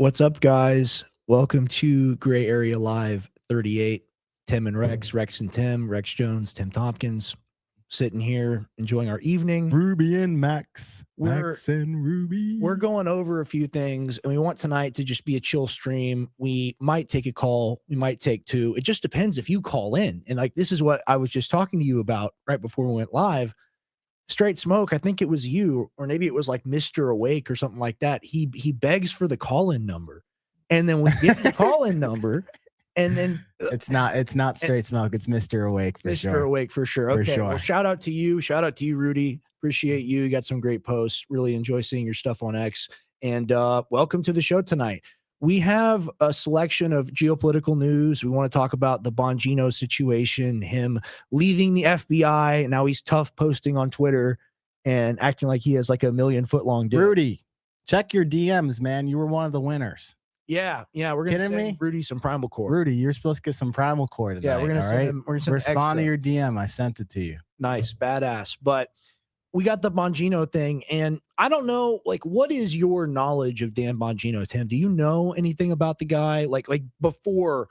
What's up, guys? Welcome to Gray Area Live 38. Tim and Rex and Tim, Rex Jones, Tim Tompkins, sitting here enjoying our evening. Ruby and Max. Max and Ruby. We're going over a few things, and we want tonight to just be a chill stream. We might take a call. We might take two. It just depends if you call in. And like, this is what I was just talking to you about right before we went live. Straight Smoke, I think it was you, or maybe it was like Mr. Awake or something like that. He begs for the call-in number. And then we get the call-in number, and then it's not Straight Smoke, it's Mr. Awake for sure. Mr. Awake for sure. Okay. Well, shout out to you. Shout out to you, Rudy. Appreciate you. You got some great posts. Really enjoy seeing your stuff on X. And welcome to the show tonight. We have a selection of geopolitical news. We want to talk about the Bongino situation, him leaving the FBI. Now he's tough posting on Twitter and acting like he has like a 1,000,000-foot long dick. Rudy, check your DMs, man. You were one of the winners. Yeah. We're gonna send Rudy some Primal Core. Rudy, you're supposed to get some Primal Core tonight. Yeah, we're gonna send him. We're gonna send respond to your DM. I sent it to you. Nice, badass. But we got the Bongino thing, and I don't know, like, what is your knowledge of Dan Bongino, Tim? Do you know anything about the guy, like before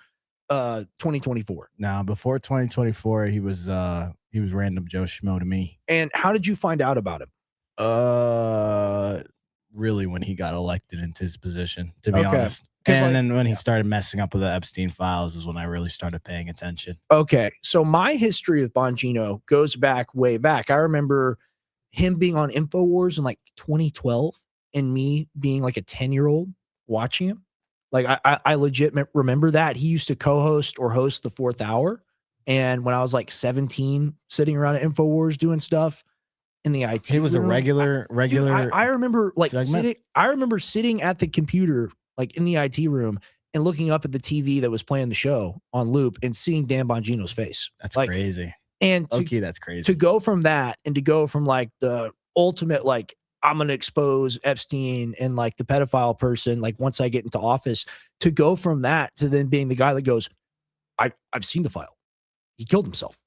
2024? No, before 2024, he was random Joe Schmo to me. And how did you find out about him? Really, when he got elected into his position, to be honest. And then when he started messing up with the Epstein files is when I really started paying attention. Okay, so my history with Bongino goes back way back. I remember him being on InfoWars in like 2012 and me being like a 10-year-old watching him. Like I legit remember that. He used to co-host or host the 4th Hour. And when I was like 17, sitting around at InfoWars doing stuff in the IT he was room, a regular. Dude, I remember like sitting at the computer, like in the IT room, and looking up at the TV that was playing the show on loop and seeing Dan Bongino's face. That's like, crazy. And that's crazy. To go from that and to go from like the ultimate, like, I'm going to expose Epstein and like the pedophile person, like once I get into office, to go from that to then being the guy that goes, I've seen the file. He killed himself.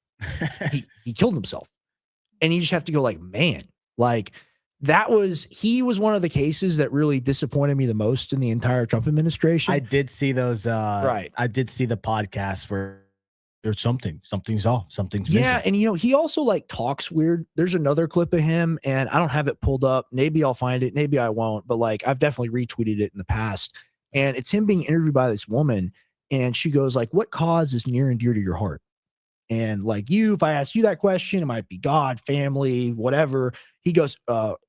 he killed himself. And you just have to go like, man, like he was one of the cases that really disappointed me the most in the entire Trump administration. I did see those. Right. I did see the podcast where there's something's off, something's missing. Yeah, and he also like talks weird. There's another clip of him, and I don't have it pulled up. Maybe I'll find it, maybe I won't, but like I've definitely retweeted it in the past. And it's him being interviewed by this woman, and she goes like, what cause is near and dear to your heart? And like if I ask you that question, it might be God, family, whatever. He goes,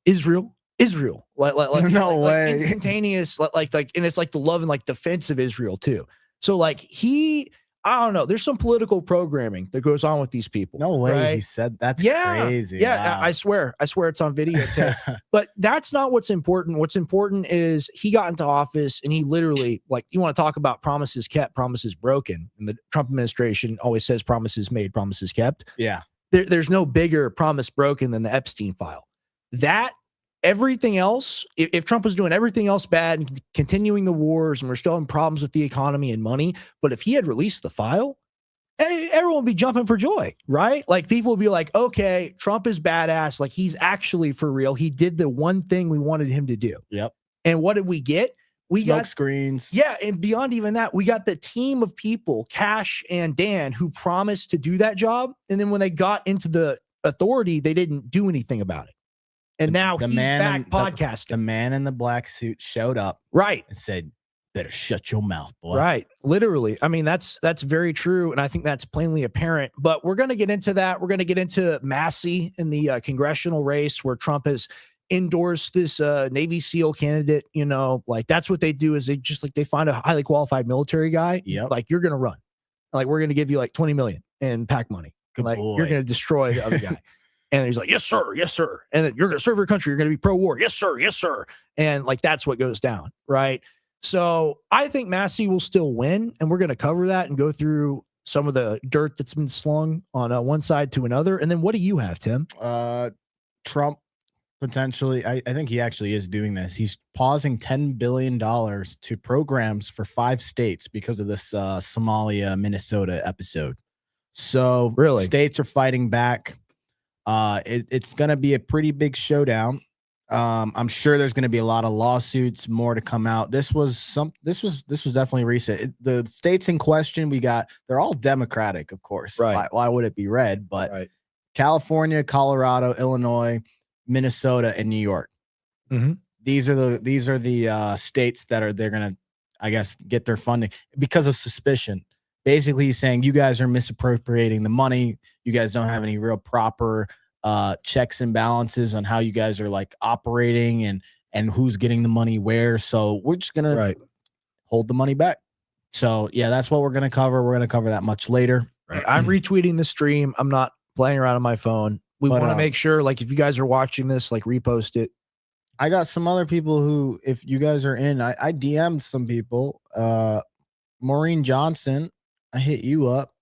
Israel. Like no way. Like instantaneous, like, and it's like the love and like defense of Israel too. So like I don't know. There's some political programming that goes on with these people. No way. Right? He said that's crazy. Yeah. Wow. I swear it's on video too. But that's not what's important. What's important is he got into office and he literally, like, you want to talk about promises kept, promises broken. And the Trump administration always says promises made, promises kept. Yeah. There's no bigger promise broken than the Epstein file. Everything else, if Trump was doing everything else bad and continuing the wars and we're still having problems with the economy and money, but if he had released the file, everyone would be jumping for joy, right? Like people would be like, okay, Trump is badass. Like he's actually for real. He did the one thing we wanted him to do. Yep. And what did we get? We got screens. Yeah. And beyond even that, we got the team of people, Cash and Dan, who promised to do that job. And then when they got into the authority, they didn't do anything about it. And now he's back podcasting. The man in the black suit showed up, right, and said, "Better shut your mouth, boy." Right, literally. I mean, that's very true, and I think that's plainly apparent. But we're going to get into that. We're going to get into Massey in the congressional race, where Trump has endorsed this Navy SEAL candidate. You know, like that's what they do is they find a highly qualified military guy. Yep. Like you're going to run. Like we're going to give you like 20 million in PAC money. Good like boy. You're going to destroy the other guy. And he's like, yes, sir. Yes, sir. And then you're going to serve your country. You're going to be pro-war. Yes, sir. Yes, sir. And like, that's what goes down. Right. So I think Massey will still win. And we're going to cover that and go through some of the dirt that's been slung on one side to another. And then what do you have, Tim? Trump, potentially. I think he actually is doing this. He's pausing $10 billion to programs for 5 states because of this Somalia, Minnesota episode. So really, states are fighting back. It's going to be a pretty big showdown. I'm sure there's going to be a lot of lawsuits, more to come out. This was definitely recent. The states in question, they're all Democratic, of course. Right. Why would it be red? But Right. California, Colorado, Illinois, Minnesota, and New York. Mhm. These are the states that they're going to, I guess, get their funding because of suspicion. Basically, he's saying you guys are misappropriating the money. You guys don't have any real proper checks and balances on how you guys are like operating and who's getting the money where. So we're just gonna Right. hold the money back. So yeah, that's what we're gonna cover. We're gonna cover that much later. Right. I'm retweeting the stream. I'm not playing around on my phone. We But, want to make sure, like, if you guys are watching this, like, repost it. I got some other people who, if you guys are in, I DM'd some people. Maureen Johnson, I hit you up.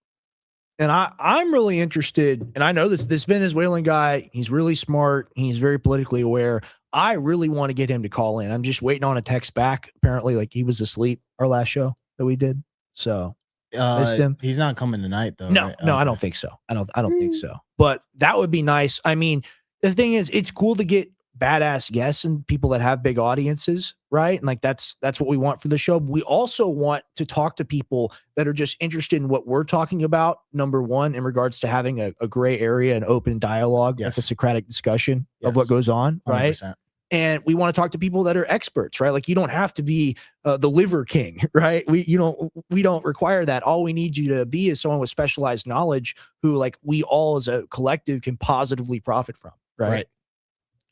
And I'm really interested, and I know this Venezuelan guy, he's really smart, he's very politically aware. I really want to get him to call in. I'm just waiting on a text back. Apparently, like, he was asleep our last show that we did. So missed him. He's not coming tonight though. No, right? no, I Okay. don't think so. I don't think so. But that would be nice. I mean, the thing is, it's cool to get badass guests and people that have big audiences, right? And like that's what we want for the show. But we also want to talk to people that are just interested in what we're talking about. Number one, in regards to having a gray area and open dialogue, like a Yes. Socratic discussion of Yes. what goes on, right? 100%. And we want to talk to people that are experts, right? Like you don't have to be the liver king, right? We don't require that. All we need you to be is someone with specialized knowledge who, like, we all as a collective can positively profit from, right?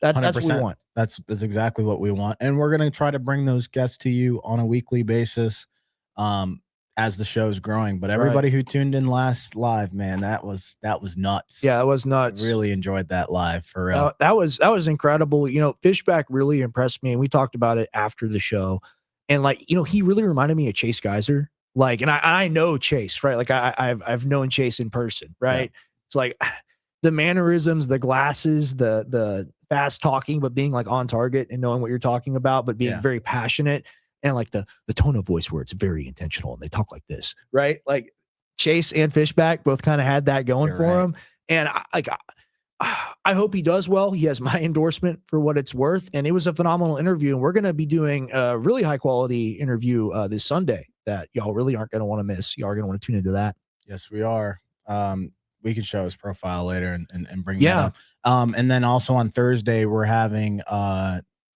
That's what we 100%. want. That's exactly what we want, and we're gonna try to bring those guests to you on a weekly basis, as the show's growing. But everybody who tuned in last live, man, that was nuts. Yeah, that was nuts. I really enjoyed that live for real. That was incredible. You know, Fishback really impressed me, and we talked about it after the show. And like, you know, he really reminded me of Chase Geyser. Like, and I know Chase, right? Like I've known Chase in person, right? Yeah. It's like the mannerisms, the glasses, the fast talking, but being like on target and knowing what you're talking about, but being very passionate, and like the tone of voice where it's very intentional and they talk like this, right? Like Chase and Fishback both kind of had that going for him. And I hope he does well. He has my endorsement for what it's worth. And it was a phenomenal interview. And we're going to be doing a really high quality interview this Sunday that y'all really aren't going to want to miss. Y'all are going to want to tune into that. Yes, we are. We can show his profile later and bring that up. And then also on Thursday, we're having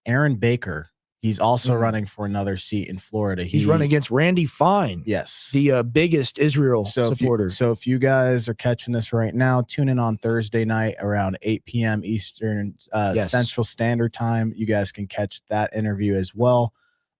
Aaron Baker. He's also running for another seat in Florida. He's running against Randy Fine. Yes. The biggest Israel supporter. So if you guys are catching this right now, tune in on Thursday night around 8 p.m. Eastern Central Standard Time. You guys can catch that interview as well.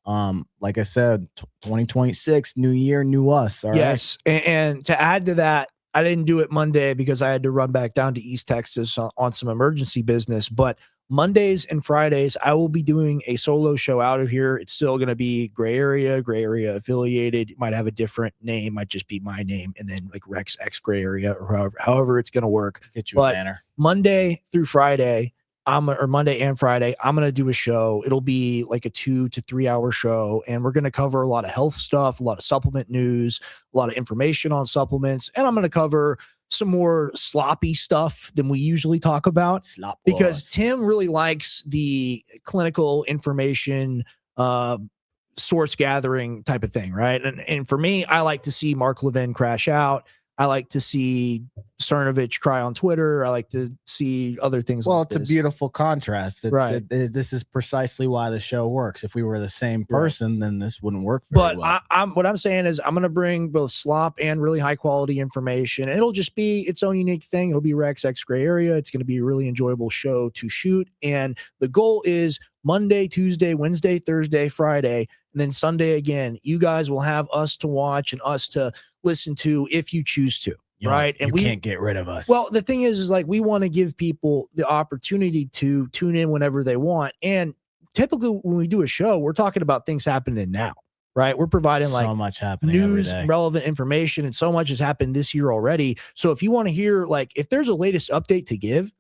Like I said, 2026, new year, new us. All right. And to add to that, I didn't do it Monday because I had to run back down to East Texas on some emergency business. But Mondays and Fridays, I will be doing a solo show out of here. It's still going to be gray area affiliated. It might have a different name, might just be my name, and then like Rex X Gray Area or however it's going to work. Get you a banner. Monday through Friday, or Monday and Friday, I'm going to do a show. It'll be like a 2 to 3 hour show. And we're going to cover a lot of health stuff, a lot of supplement news, a lot of information on supplements. And I'm going to cover some more sloppy stuff than we usually talk about, because Tim really likes the clinical information, source gathering type of thing. Right. And for me, I like to see Mark Levin crash out. I like to see Cernovich cry on Twitter. I like to see other things. Well, like it's a beautiful contrast. This is precisely why the show works. If we were the same person, then this wouldn't work very well. What I'm saying is I'm going to bring both slop and really high quality information. It'll just be its own unique thing. It'll be Rex X Gray Area. It's going to be a really enjoyable show to shoot. And the goal is Monday, Tuesday, Wednesday, Thursday, Friday, and then Sunday again. You guys will have us to watch and us to listen to if you choose to. Right. And we can't get rid of us. Well, the thing is like we want to give people the opportunity to tune in whenever they want. And typically when we do a show, we're talking about things happening now, right? We're providing like so much happening news, relevant information, and so much has happened this year already. So if you want to hear, like, if there's a latest update to give,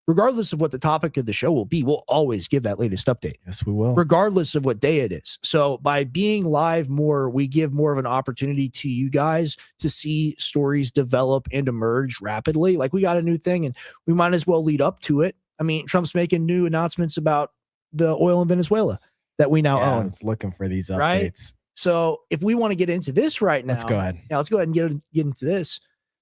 regardless of what the topic of the show will be, we'll always give that latest update. Yes, we will. Regardless of what day it is. So by being live more, we give more of an opportunity to you guys to see stories develop and emerge rapidly. Like we got a new thing and we might as well lead up to it. I mean, Trump's making new announcements about the oil in Venezuela that we now I own. was looking for these updates. Right? So if we want to get into this right now, let's go ahead. Yeah, let's go ahead and get into this.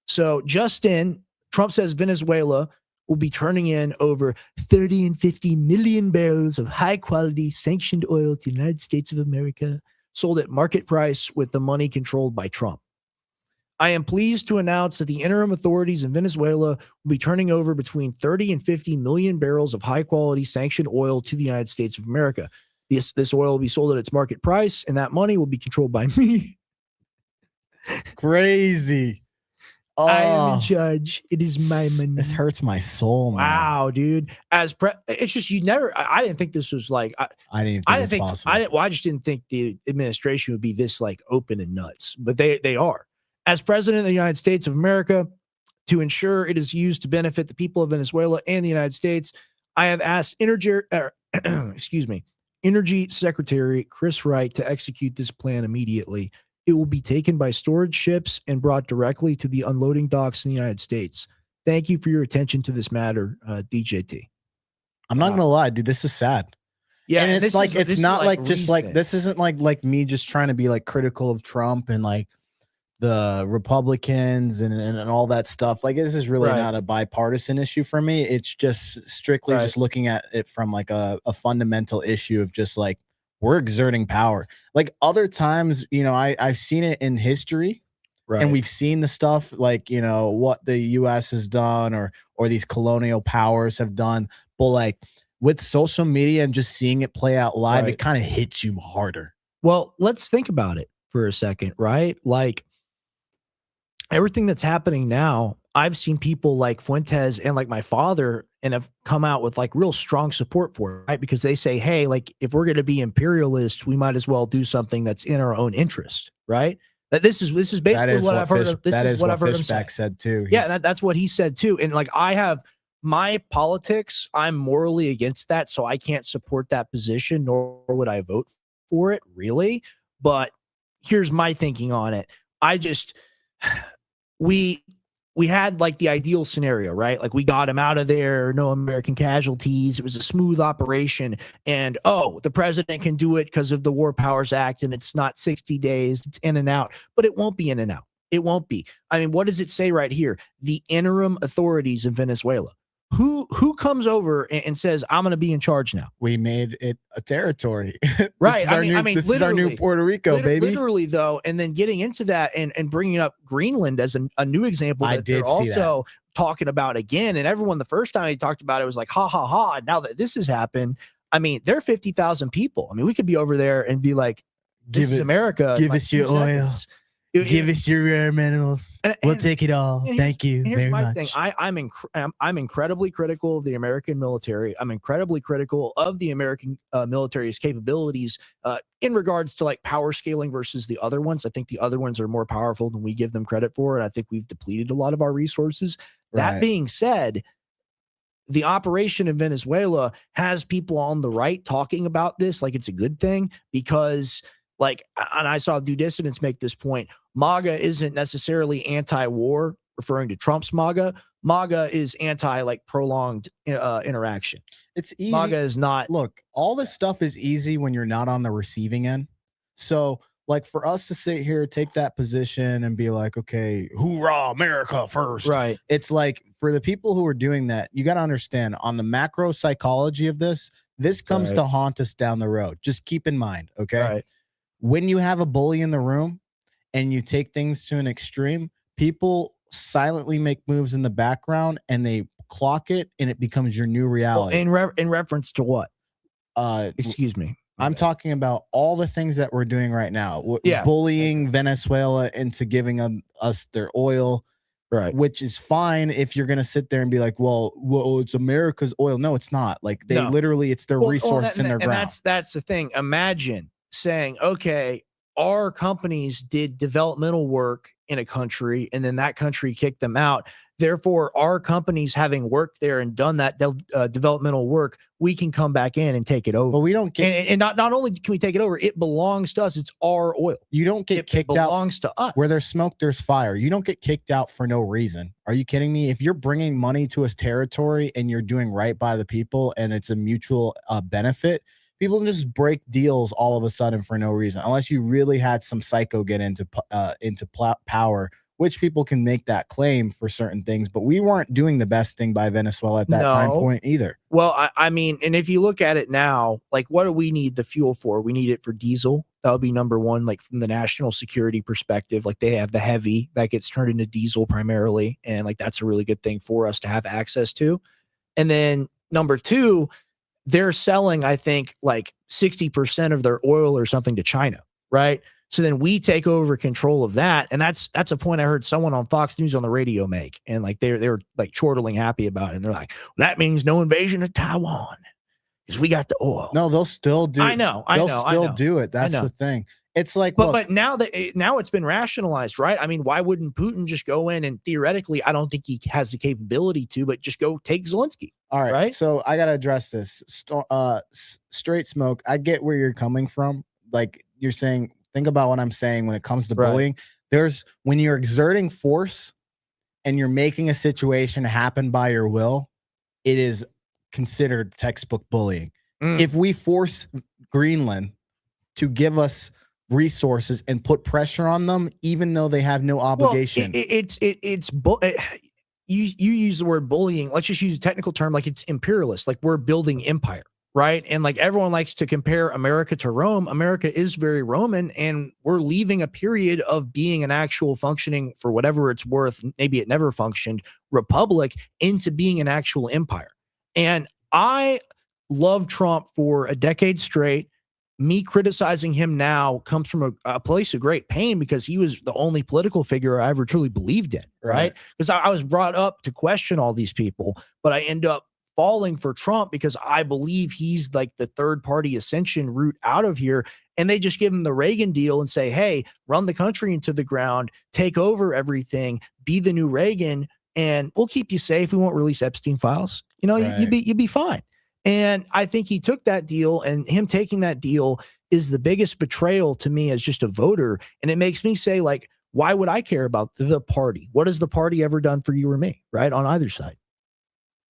So just in, Trump says Venezuela will be turning in over 30 and 50 million barrels of high quality sanctioned oil to the United States of America, sold at market price with the money controlled by Trump. I am pleased to announce that the interim authorities in Venezuela will be turning over between 30 and 50 million barrels of high quality sanctioned oil to the United States of America. This oil will be sold at its market price, and that money will be controlled by me. Crazy. Oh, I am in charge. It is my money. This hurts my soul, man. Wow, dude. It's just you never. I didn't think this was like. I didn't think it was possible. I just didn't think the administration would be this like open and nuts, but they are. As president of the United States of America, to ensure it is used to benefit the people of Venezuela and the United States, I have asked Energy Secretary Chris Wright to execute this plan immediately. It will be taken by storage ships and brought directly to the unloading docks in the United States. Thank you for your attention to this matter, DJT. I'm not gonna lie, dude. This is sad. Yeah, and it's like it's not like just recent. like this isn't like me just trying to be like critical of Trump and like the Republicans and all that stuff. Like this is really not a bipartisan issue for me. It's just strictly just looking at it from like a fundamental issue of just like we're exerting power. Like other times, you know, I've seen it in history, and we've seen the stuff like, you know, what the US has done or these colonial powers have done. But like with social media and just seeing it play out live, it kind of hits you harder. Well, let's think about it for a second, right? Like everything that's happening now, I've seen people like Fuentes and like my father and have come out with like real strong support for it, right? Because they say, hey, like if we're going to be imperialist, we might as well do something that's in our own interest, right? That this is basically what I've heard. This is what I've heard him say. Said too. Yeah, that's what he said too. And like I have my politics, I'm morally against that, so I can't support that position, nor would I vote for it, really. But here's my thinking on it. We had like the ideal scenario, right? Like we got him out of there, no American casualties. It was a smooth operation. And the president can do it because of the War Powers Act, and it's not 60 days, it's in and out. But it won't be in and out. It won't be. I mean, what does it say right here? The interim authorities in Venezuela. Who comes over and says, I'm going to be in charge now? We made it a territory. Right. This is our new Puerto Rico, baby. Literally, though, and then getting into that and bringing up Greenland as a new example that they're also talking about again. And everyone, the first time they talked about it was like, ha, ha, ha. And now that this has happened, I mean, there are 50,000 people. I mean, we could be over there and be like, this is America. Give us your oil. Give us your rare minerals. We'll take it all. Thank you very much. Thing. I'm incredibly critical of the American military. I'm incredibly critical of the American military's capabilities in regards to like power scaling versus the other ones. I think the other ones are more powerful than we give them credit for, and I think we've depleted a lot of our resources. That being said, the operation in Venezuela has people on the right talking about this like it's a good thing because like, and I saw Due Dissidents make this point, MAGA isn't necessarily anti-war, referring to Trump's MAGA. MAGA is anti like prolonged interaction. It's easy. MAGA is not. Look, all this stuff is easy when you're not on the receiving end. So like for us to sit here, take that position and be like, okay, hoorah, America first. Right. It's like for the people who are doing that, you got to understand on the macro psychology of this comes to haunt us down the road. Just keep in mind. Okay. Right. When you have a bully in the room and you take things to an extreme, people silently make moves in the background and they clock it and it becomes your new reality. Well, in reference to what? Excuse me. I'm talking about all the things that we're doing right now. Bullying Venezuela into giving us their oil, right? Which is fine if you're going to sit there and be like, well, it's America's oil. No, it's not. Like they literally, it's their resources in their ground. That's the thing. Imagine saying, okay, our companies did developmental work in a country and then that country kicked them out. Therefore, our companies having worked there and done that developmental work, we can come back in and take it over. But we don't get, and not only can we take it over, it belongs to us. It's our oil. You don't get kicked out. It belongs to us. Where there's smoke, there's fire. You don't get kicked out for no reason. Are you kidding me? If you're bringing money to a territory and you're doing right by the people and it's a mutual benefit, people just break deals all of a sudden for no reason, unless you really had some psycho get into power, which people can make that claim for certain things. But we weren't doing the best thing by Venezuela at that time point either. Well, I mean, and if you look at it now, like, what do we need the fuel for? We need it for diesel. That would be number one, like from the national security perspective. Like, they have the heavy that gets turned into diesel primarily. And like, that's a really good thing for us to have access to. And then number two, they're selling, I think, like 60% of their oil or something to China, right? So then we take over control of that. And that's a point I heard someone on Fox News on the radio make. And like, they were like chortling happy about it. And they're like, well, that means no invasion of Taiwan because we got the oil. No, they'll still do. They'll still do it. That's the thing. It's like, but now it's been rationalized, right? I mean, why wouldn't Putin just go in and theoretically, I don't think he has the capability to, but just go take Zelensky. All right. Right? So I got to address this. Straight smoke. I get where you're coming from. Like you're saying, think about what I'm saying when it comes to bullying. When you're exerting force and you're making a situation happen by your will, it is considered textbook bullying. If we force Greenland to give us resources and put pressure on them, even though they have no obligation. Well, you use the word bullying. Let's just use a technical term, like it's imperialist, like we're building empire, right? And like everyone likes to compare America to Rome. America is very Roman, and we're leaving a period of being an actual functioning, for whatever it's worth, maybe it never functioned, republic into being an actual empire. And I love Trump for a decade straight. Me criticizing him now comes from a place of great pain because he was the only political figure I ever truly believed in, right? Because I was brought up to question all these people, but I end up falling for Trump because I believe he's like the third party ascension route out of here. And they just give him the Reagan deal and say, hey, run the country into the ground, take over everything, be the new Reagan, and we'll keep you safe. We won't release Epstein files. You know, you'd be fine. And I think he took that deal, and him taking that deal is the biggest betrayal to me as just a voter. And it makes me say, like, why would I care about the party? What has the party ever done for you or me, right? On either side.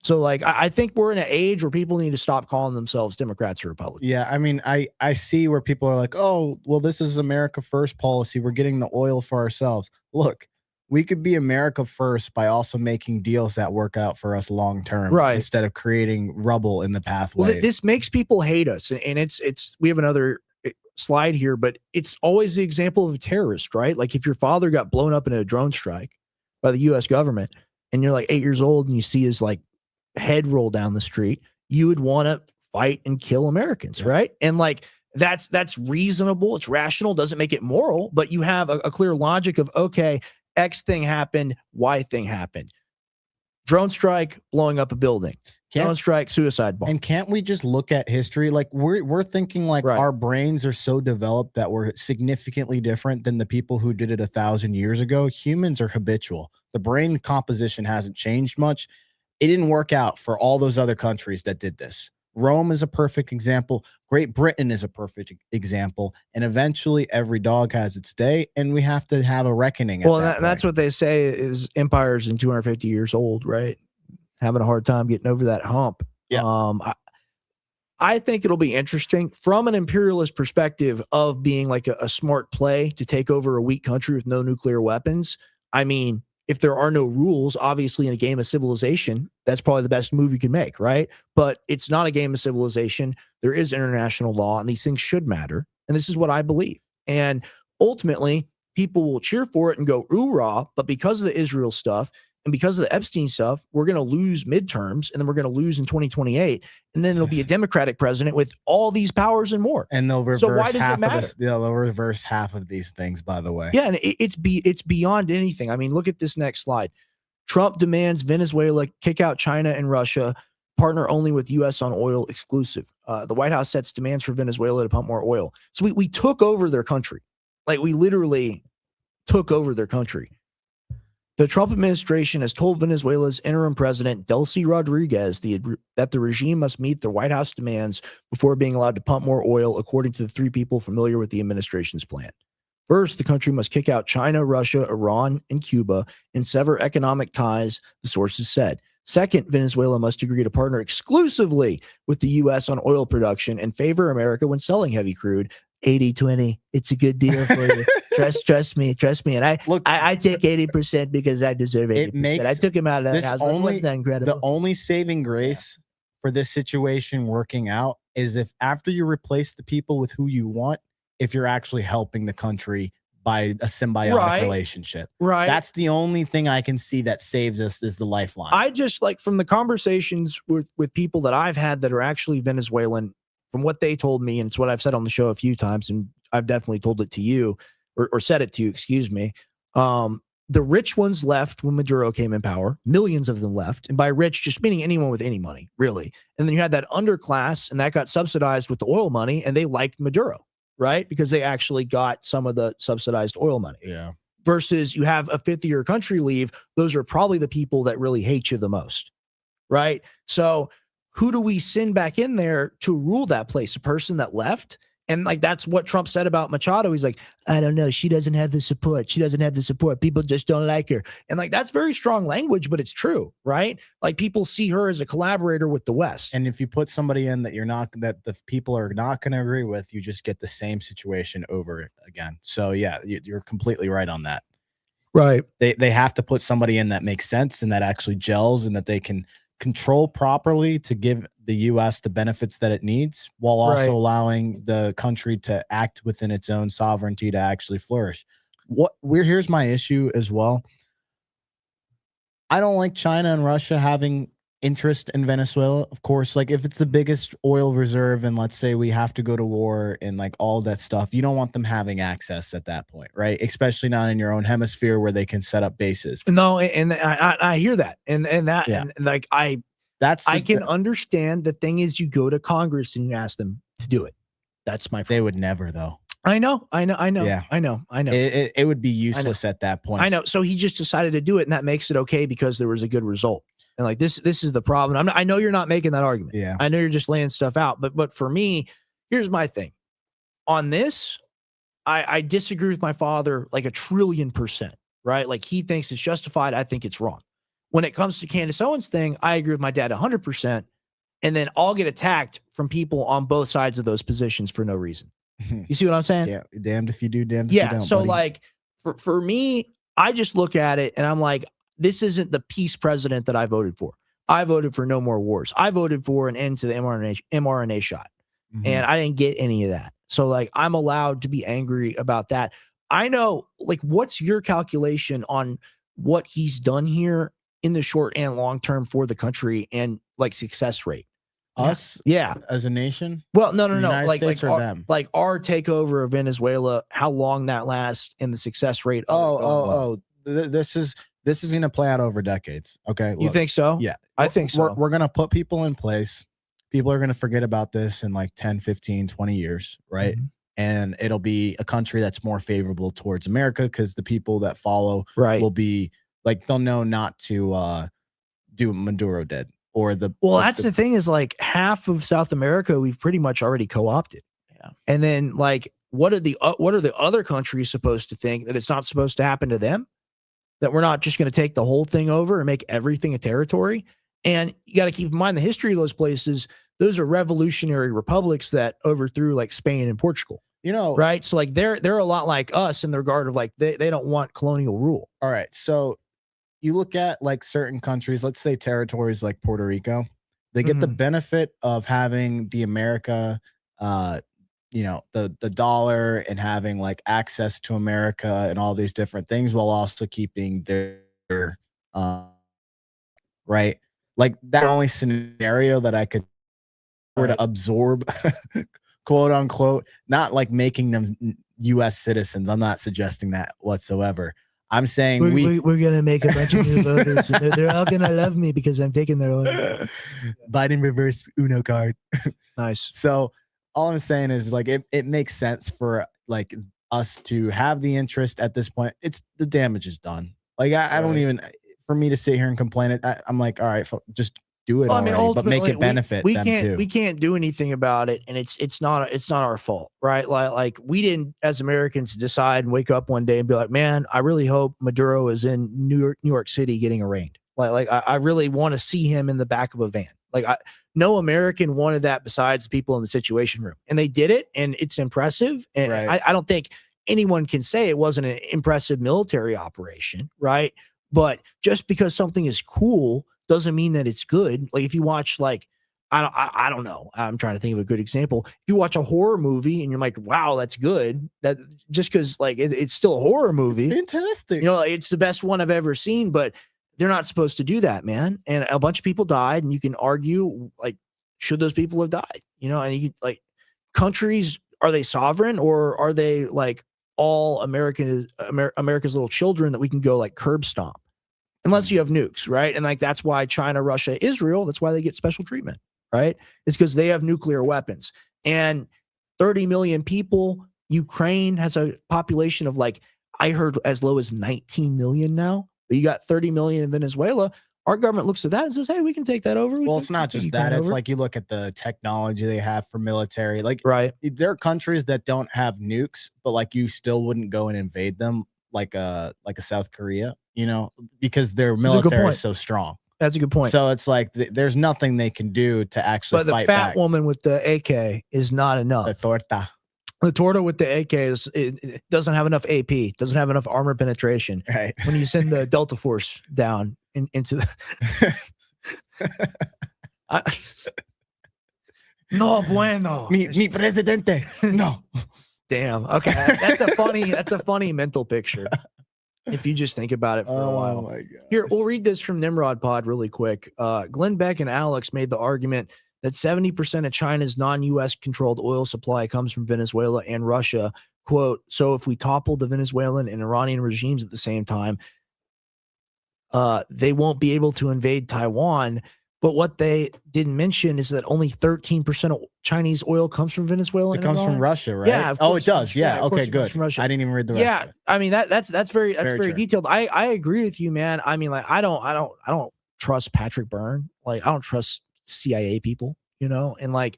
So, like, I think we're in an age where people need to stop calling themselves Democrats or Republicans. Yeah, I mean, I see where people are like, oh, well, this is America First policy. We're getting the oil for ourselves. Look, we could be America first by also making deals that work out for us long term, right? Instead of creating rubble in the pathway. Well, this makes people hate us, and it's. We have another slide here, but it's always the example of a terrorist, right? Like if your father got blown up in a drone strike by the U.S. government, and you're like 8 years old, and you see his like head roll down the street, you would want to fight and kill Americans, right? And like that's reasonable, it's rational, doesn't make it moral, but you have a clear logic of, okay, X thing happened, Y thing happened. Drone strike, blowing up a building. Drone strike, suicide bomb. And can't we just look at history? Like we're thinking like our brains are so developed that we're significantly different than the people who did it 1,000 years ago. Humans are habitual. The brain composition hasn't changed much. It didn't work out for all those other countries that did this. Rome is a perfect example. Great Britain is a perfect example. And eventually every dog has its day, and we have to have a reckoning. Well, that's what they say is empires in 250 years old, right? Having a hard time getting over that hump. Yeah. I think it'll be interesting from an imperialist perspective of being like a smart play to take over a weak country with no nuclear weapons. I mean, if there are no rules, obviously in a game of civilization, that's probably the best move you can make, right? But it's not a game of civilization. There is international law, and these things should matter. And this is what I believe. And ultimately, people will cheer for it and go, oorah, but because of the Israel stuff and because of the Epstein stuff, we're going to lose midterms, and then we're going to lose in 2028. And then there'll be a Democratic president with all these powers and more. And they'll reverse so why does it matter? They'll reverse half of these things, by the way. Yeah, and it's beyond anything. I mean, look at this next slide. Trump demands Venezuela kick out China and Russia, partner only with U.S. on oil exclusive. The White House sets demands for Venezuela to pump more oil. So we took over their country. Like we literally took over their country. The Trump administration has told Venezuela's interim president, Delcy Rodriguez, that the regime must meet the White House demands before being allowed to pump more oil, according to the three people familiar with the administration's plan. First, the country must kick out China, Russia, Iran, and Cuba and sever economic ties, the sources said. Second, Venezuela must agree to partner exclusively with the U.S. on oil production and favor America when selling heavy crude. 80-20, it's a good deal for you. Trust me. And I take 80% because I deserve 80%. I took him out of that house. Wasn't that incredible? The only saving grace for this situation working out is if after you replace the people with who you want, if you're actually helping the country by a symbiotic relationship. Right. That's the only thing I can see that saves us is the lifeline. I just like from the conversations with people that I've had that are actually Venezuelan, from what they told me, and it's what I've said on the show a few times, and I've definitely told it to you or said it to you, excuse me. The rich ones left when Maduro came in power. Millions of them left. And by rich, just meaning anyone with any money, really. And then you had that underclass, and that got subsidized with the oil money, and they liked Maduro, right? Because they actually got some of the subsidized oil money. Yeah. Versus you have a fifth year country leave. Those are probably the people that really hate you the most, right? So who do we send back in there to rule that place? A person that left? And like, that's what Trump said about Machado. He's like, I don't know. She doesn't have the support. People just don't like her. And like, that's very strong language, but it's true, right? Like people see her as a collaborator with the West. And if you put somebody in that that the people are not going to agree with, you just get the same situation over again. So yeah, you're completely right on that. Right. They have to put somebody in that makes sense and that actually gels and that they can control properly to give the U.S. the benefits that it needs while also allowing the country to act within its own sovereignty to actually flourish. Here's my issue as well. I don't like China and Russia having interest in Venezuela. Of course, like if it's the biggest oil reserve and let's say we have to go to war and like all that stuff, you don't want them having access at that point, right? Especially not in your own hemisphere where they can set up bases. No, and I hear that. And that and like I can understand. The thing is, you go to Congress and you ask them to do it. That's my problem. They would never though. I know. Yeah. I know. It would be useless at that point. I know. So he just decided to do it, and that makes it okay because there was a good result. And like this is the problem. I know you're not making that argument. Yeah. I know you're just laying stuff out. But for me, here's my thing. On this, I disagree with my father like 1,000,000,000%, right? Like he thinks it's justified. I think it's wrong. When it comes to Candace Owens thing, I agree with my dad 100%. And then I'll get attacked from people on both sides of those positions for no reason. You see what I'm saying? Yeah. Damned if you do, damned if you don't. So buddy. like for me, I just look at it and I'm like, this isn't the peace president that I voted for. I voted for no more wars. I voted for an end to the mRNA shot. And I didn't get any of that. So like, I'm allowed to be angry about that. I know, like, what's your calculation on what he's done here in the short and long term for the country and like success rate? Us? Yeah. As a nation? Well, no. Like them. Like our takeover of Venezuela, how long that lasts and the success rate. This is going to play out over decades. Okay. You think so? Yeah. I think so. We're going to put people in place. People are going to forget about this in like 10, 15, 20 years. Right. And it'll be a country that's more favorable towards America because the people that follow will be like, they'll know not to do what Maduro did. That's the thing is like half of South America we've pretty much already co-opted. Yeah. And then like what are the other countries supposed to think that it's not supposed to happen to them? That we're not just going to take the whole thing over and make everything a territory? And you got to keep in mind the history of those places. Those are revolutionary republics that overthrew like Spain and Portugal. You know, right? So like they're a lot like us in the regard of like they don't want colonial rule. All right. So you look at like certain countries, let's say territories like Puerto Rico, they get the benefit of having the America, the dollar and having like access to America and all these different things while also keeping their, right. Like that only scenario that I could to absorb, quote unquote, not like making them U.S. citizens. I'm not suggesting that whatsoever. I'm saying we're going to make a bunch of new voters. And they're all going to love me because I'm taking their oil. Biden reverse Uno card. Nice. So all I'm saying is like, it makes sense for like us to have the interest at this point. It's the damage is done. Like I don't Right. even for me to sit here and complain. I'm like, all right, just do it Well, I mean, already, but make ultimately, it benefit we them can't too. we can't do anything about it, and it's not our fault, right? Like we didn't, as Americans, decide and wake up one day and be like, man, I really hope Maduro is in New York City getting arraigned. I really want to see him in the back of a van. No American wanted that besides the people in the Situation Room, and they did it, and it's impressive. And Right. I don't think anyone can say it wasn't an impressive military operation, right? But just because something is cool doesn't mean that it's good. Like if you watch I don't know. I'm trying to think of a good example. If you watch a horror movie and you're like, wow, that's good. That just because it's still a horror movie. Fantastic. It's the best one I've ever seen, but they're not supposed to do that, man. And a bunch of people died, and you can argue should those people have died? And you countries, are they sovereign, or are they like all America's little children that we can go curb stomp? Unless you have nukes, right? And that's why China, Russia, Israel, that's why they get special treatment, right? It's because they have nuclear weapons. And 30 million people, Ukraine has a population of I heard as low as 19 million now, but you got 30 million in Venezuela. Our government looks at that and says, hey, we can take that over. Well, it's not just that. It's like you look at the technology they have for military. Right. There are countries that don't have nukes, but you still wouldn't go and invade them like a South Korea, because their military is so strong. That's a good point. So it's like there's nothing they can do to actually fight back. But the fat woman with the AK is not enough. The torta with the AK it doesn't have enough AP, doesn't have enough armor penetration. Right. When you send the Delta Force down into the no bueno. Mi presidente. No. Damn. Okay. That's a funny mental picture. If you just think about it for a while. My God. Here, we'll read this from Nimrod Pod really quick. Glenn Beck and Alex made the argument that 70% of China's non-U.S. controlled oil supply comes from Venezuela and Russia. Quote, so if we topple the Venezuelan and Iranian regimes at the same time, they won't be able to invade Taiwan. But what they didn't mention is that only 13% of Chinese oil comes from Venezuela. It comes from Russia, right? Yeah. Oh, it does. Yeah. Okay, good. I Russia. didn't even read the rest. Yeah. Of it. I mean, that's very detailed. I agree with you, man. I mean, I don't trust Patrick Byrne. I don't trust CIA people, and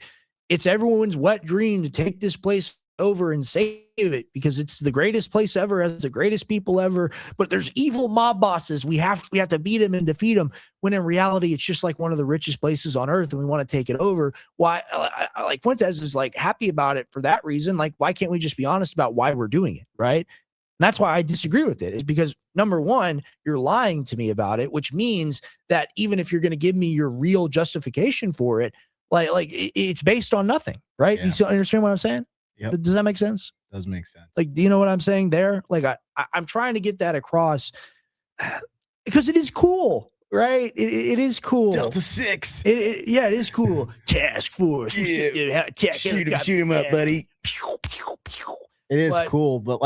it's everyone's wet dream to take this place over and save it because it's the greatest place ever, has the greatest people ever. But there's evil mob bosses. We have to beat them and defeat them. When in reality, it's just one of the richest places on earth, and we want to take it over. Why? Fuentes is happy about it for that reason. Why can't we just be honest about why we're doing it, right? And that's why I disagree with it. Is because number one, you're lying to me about it, which means that even if you're going to give me your real justification for it, it's based on nothing, right? Yeah. You still understand what I'm saying? Yep. Does that make sense? Does make sense. Do you know what I'm saying there? I'm trying to get that across because it is cool, right? It is cool. Delta 6. Yeah, it is cool. Task Force. Yeah. Shoot him up, buddy. Pew, pew, pew. It is cool, but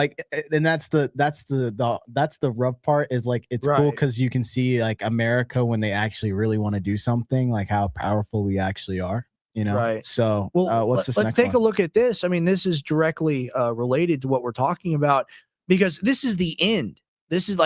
and that's the rough part is it's cool because you can see America when they actually really want to do something, how powerful we actually are. Right. So, what's this let's next take one? a look at this. I mean, this is directly related to what we're talking about because this is the end. This is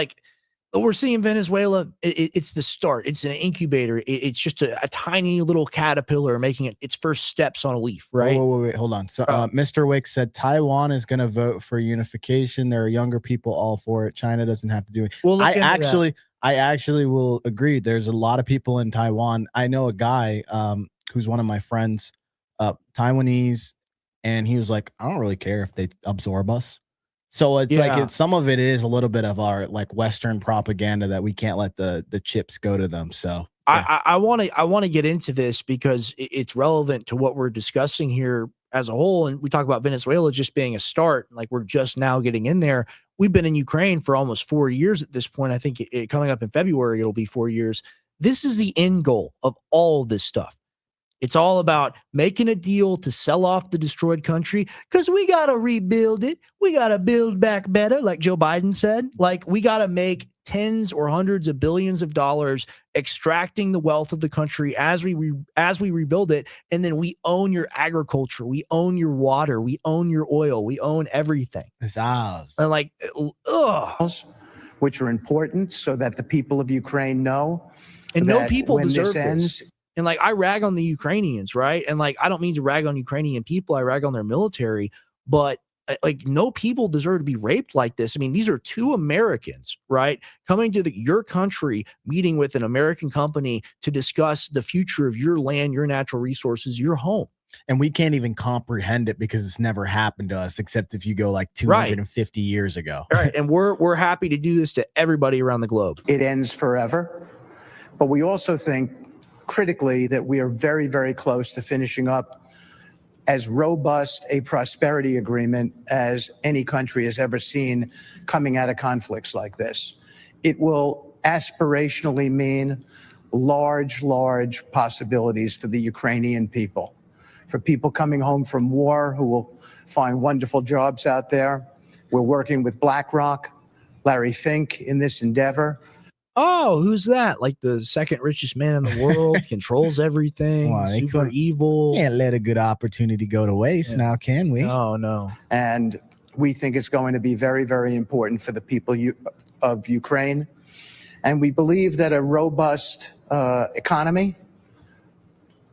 we're seeing Venezuela. It's the start. It's an incubator. It's just a tiny little caterpillar making its first steps on a leaf, right? Wait, hold on. So, Mr. Wick said Taiwan is going to vote for unification. There are younger people all for it. China doesn't have to do it. Well, I actually will agree. There's a lot of people in Taiwan. I know a guy who's one of my friends, Taiwanese, and he was like, I don't really care if they absorb us. So it's some of it is a little bit of our Western propaganda that we can't let the chips go to them. So yeah. I want to get into this because it's relevant to what we're discussing here as a whole. And we talk about Venezuela just being a start, we're just now getting in there. We've been in Ukraine for almost 4 years at this point. I think coming up in February, it'll be 4 years. This is the end goal of all of this stuff. It's all about making a deal to sell off the destroyed country because we got to rebuild it. We got to build back better, like Joe Biden said. Like, we got to make tens or hundreds of billions of dollars extracting the wealth of the country as we rebuild it. And then we own your agriculture. We own your water. We own your oil. We own everything. It's ours. And like, ugh. Which are important so that the people of Ukraine know. And no people when deserve this ends. And like, I rag on the Ukrainians, right? And like, I don't mean to rag on Ukrainian people. I rag on their military, but like, no people deserve to be raped like this. I mean, these are two Americans, right? Coming to your country, meeting with an American company to discuss the future of your land, your natural resources, your home. And we can't even comprehend it because it's never happened to us, except if you go like 250 years ago. Right. And we're happy to do this to everybody around the globe. It ends forever. But we also think critically that we are very, very close to finishing up as robust a prosperity agreement as any country has ever seen coming out of conflicts like this. It will aspirationally mean large, large possibilities for the Ukrainian people, for people coming home from war who will find wonderful jobs out there. We're working with BlackRock, Larry Fink in this endeavor. Oh, who's that? Like the second richest man in the world, controls everything, super evil. Can't let a good opportunity go to waste now, can we? Oh, no. And we think it's going to be very, very important for the people of Ukraine. And we believe that a robust economy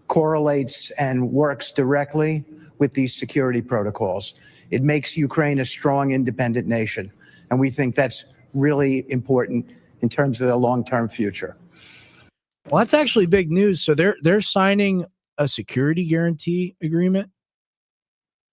correlates and works directly with these security protocols. It makes Ukraine a strong, independent nation. And we think that's really important in terms of the long-term future. Well, that's actually big news. So they're signing a security guarantee agreement.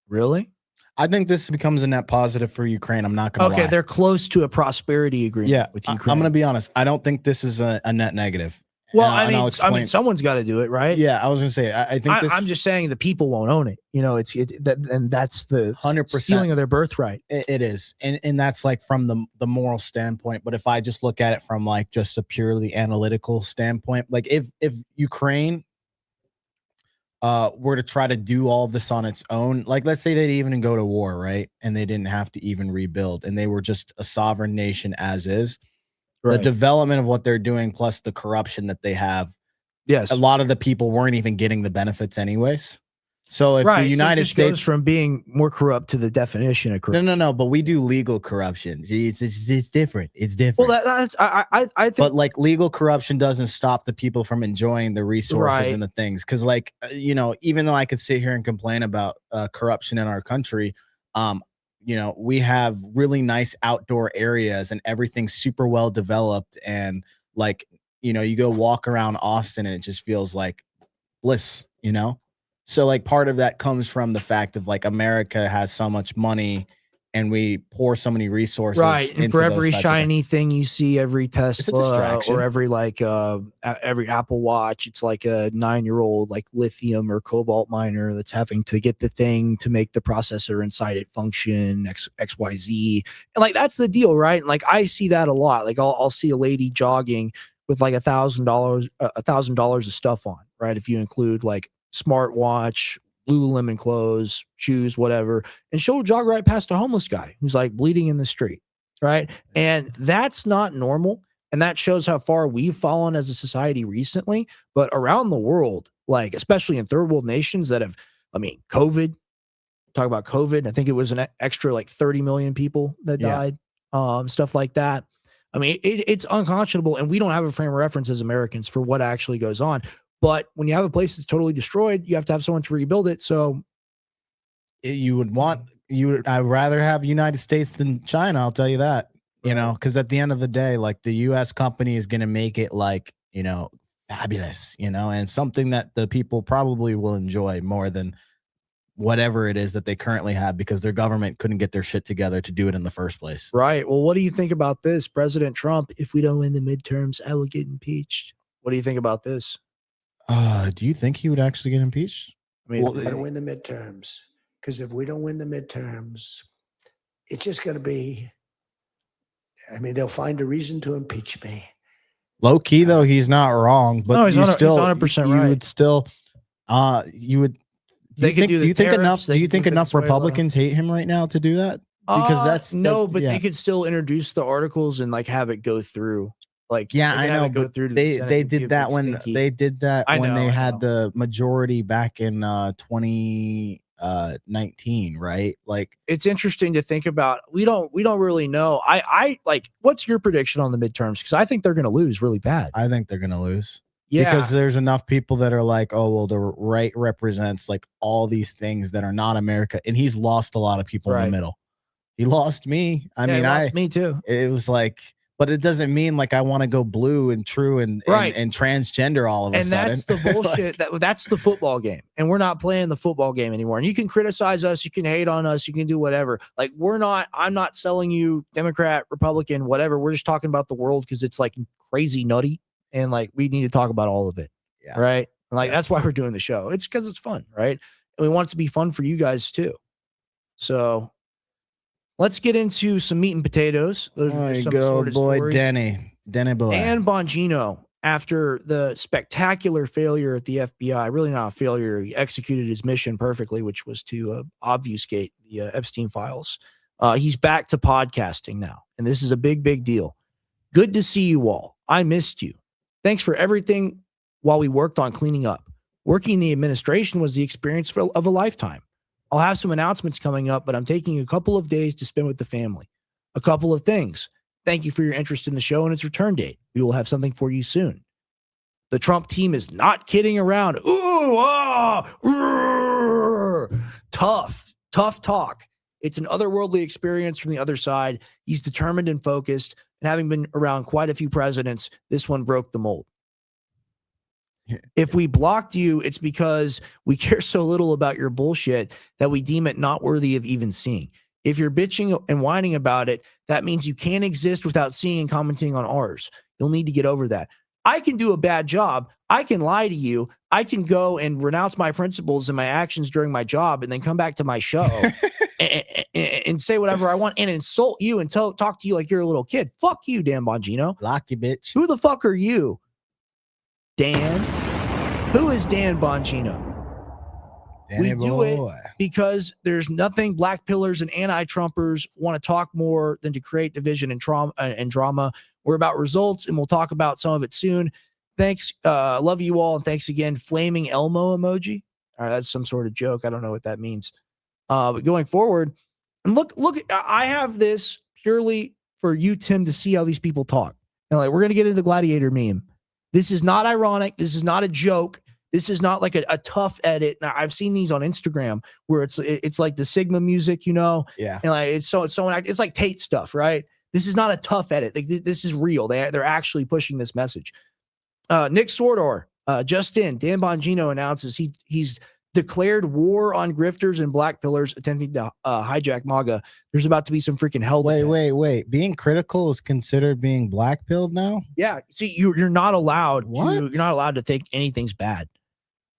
Really? I think this becomes a net positive for Ukraine. I'm not going to lie. Okay, they're close to a prosperity agreement with Ukraine. I'm going to be honest. I don't think this is a net negative. Well, I mean, someone's got to do it, right? Yeah, I was going to say. I think I'm just saying the people won't own it. You know, and that's the 100% stealing of their birthright. It is, and that's like from the moral standpoint. But if I just look at it from like just a purely analytical standpoint, like if Ukraine were to try to do all this on its own, like let's say they didn't even go to war, right, and they didn't have to even rebuild, and they were just a sovereign nation as is. Right. The development of what they're doing, plus the corruption that they have. Yes. A lot of the people weren't even getting the benefits anyways. So if the United States goes from being more corrupt to the definition of corrupt. No. But we do legal corruption. It's different. It's different. Well, that's I think. But like legal corruption doesn't stop the people from enjoying the resources and the things. Because like even though I could sit here and complain about corruption in our country, we have really nice outdoor areas and everything's super well developed. And like, you go walk around Austin and it just feels like bliss, So like part of that comes from the fact of like America has so much money and we pour so many resources. Right. And for every shiny thing you see, every Tesla or every every Apple Watch, it's like a 9-year-old like lithium or cobalt miner that's having to get the thing to make the processor inside it function XYZ. And like that's the deal, right? And like I see that a lot. Like I'll see a lady jogging with like $1,000 of stuff on, right? If you include like smartwatch, Lululemon clothes, shoes, whatever, and she'll jog right past a homeless guy who's like bleeding in the street, right? And that's not normal. And that shows how far we've fallen as a society recently. But around the world, like especially in third world nations that have, COVID, talk about COVID. I think it was an extra like 30 million people that died, stuff like that. It's unconscionable. And we don't have a frame of reference as Americans for what actually goes on. But when you have a place that's totally destroyed, you have to have someone to rebuild it. So I'd rather have United States than China. I'll tell you that, because at the end of the day, like the U.S. company is going to make it like, fabulous, and something that the people probably will enjoy more than whatever it is that they currently have because their government couldn't get their shit together to do it in the first place. Right. Well, what do you think about this? President Trump, if we don't win the midterms, I will get impeached. What do you think about this? Do you think he would actually get impeached? We're going to win the midterms, because if we don't win the midterms, it's just going to be, they'll find a reason to impeach me. Low key though, he's not wrong, but no, he's 100% right. You would still, You would. They could do Do you think tariffs, enough? they Do you could do think enough Venezuela. Republicans hate him right now to do that? Because that's no, but yeah. they could still introduce the articles and like have it go through. Like Yeah, they I could have know, it go but through to the they Senate they and be a did that big when stinky. they did that I when know, they I had know. the majority back in 2019, right? Like, It's interesting to think about. We don't really know. I like. What's your prediction on the midterms? Because I think they're going to lose really bad. I think they're gonna lose. Yeah, Because there's enough people that are like, oh well, the right represents like all these things that are not America, and he's lost a lot of people in Right. the middle. He lost me. I yeah, mean, it lost me too. it was like, but it doesn't mean like I want to go blue and true and Right. and transgender all of a And sudden. that's the bullshit. That's the football game, and we're not playing the football game anymore. And you can criticize us, you can hate on us, you can do whatever. Like I'm not selling you Democrat, Republican, whatever. We're just talking about the world because it's like crazy nutty, and like we need to talk about all of it. Yeah. Right. And like Yeah. that's why we're doing the show. It's because it's fun, right? And we want it to be fun for you guys too. So let's get into some meat and potatoes. Those are just some good old sort of boy stories. Denny boy. And Bongino, after the spectacular failure at the FBI, really not a failure, he executed his mission perfectly, which was to obfuscate the Epstein files. He's back to podcasting now, and this is a big, big deal. Good to see you all. I missed you. Thanks for everything while we worked on cleaning up. Working in the administration was the experience of a lifetime. I'll have some announcements coming up, but I'm taking a couple of days to spend with the family. A couple of things. Thank you for your interest in the show and its return date. We will have something for you soon. The Trump team is not kidding around. Ooh, tough talk. It's an otherworldly experience from the other side. He's determined and focused, and having been around quite a few presidents, this one broke the mold. If we blocked you, it's because we care so little about your bullshit that we deem it not worthy of even seeing. If you're bitching and whining about it, that means you can't exist without seeing and commenting on ours. You'll need to get over that. I can do a bad job. I can lie to you. I can go and renounce my principles and my actions during my job and then come back to my show and say whatever I want and insult you and talk to you like you're a little kid. Fuck you, Dan Bongino. Lock you, bitch. Who the fuck are you? Dan? Who is Dan Bongino? Danny we do boy. it because there's nothing black pillars and anti-Trumpers want to talk more than to create division and trauma and drama. We're about results, and we'll talk about some of it soon. Thanks. Love you all, and thanks again. Flaming Elmo emoji. All right, that's some sort of joke. I don't know what that means. But going forward, and look, I have this purely for you, Tim, to see how these people talk. And like, we're gonna get into the gladiator meme. This is not ironic. This is not a joke. This is not like a tough edit. Now, I've seen these on Instagram where it's like the Sigma music, you know? Yeah. And like it's like Tate stuff, right? This is not a tough edit. Like, this is real. They're actually pushing this message. Nick Sordor, just in, Dan Bongino announces he's declared war on grifters and black pillars attempting to hijack MAGA. There's about to be some freaking hell. Wait. Being critical is considered being black pilled now? Yeah. See, you're not allowed What? you're not allowed to think anything's bad.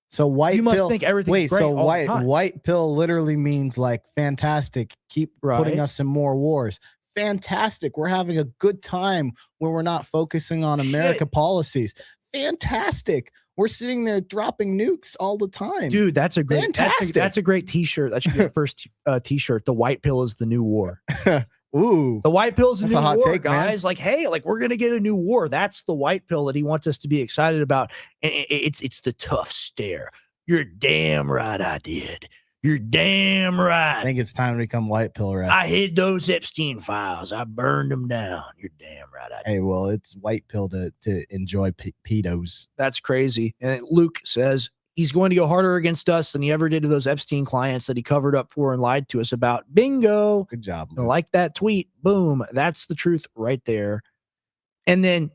So white You must pill, think everything's wait, great so all the time. white pill literally means like fantastic. Keep putting Right. us in more wars. Fantastic. We're having a good time where we're not focusing on America policies. Fantastic. We're sitting there dropping nukes all the time. Dude, that's a great Fantastic. that's a great t-shirt. That should be the first t-shirt. The white pill is the new war. Ooh. The white pill is the That's new a hot war, take, man. guys. Like, hey, like we're gonna get a new war. That's the white pill that he wants us to be excited about. And it's the tough stare. You're damn right I did. You're damn right. I think it's time to become white pill Rex. I hid those Epstein files. I burned them down. You're damn right I did. Hey, well, it's white pill to enjoy pedos. That's crazy. And Luke says he's going to go harder against us than he ever did to those Epstein clients that he covered up for and lied to us about. Bingo. Good job. I Luke. like that tweet. Boom. That's the truth right there. And then,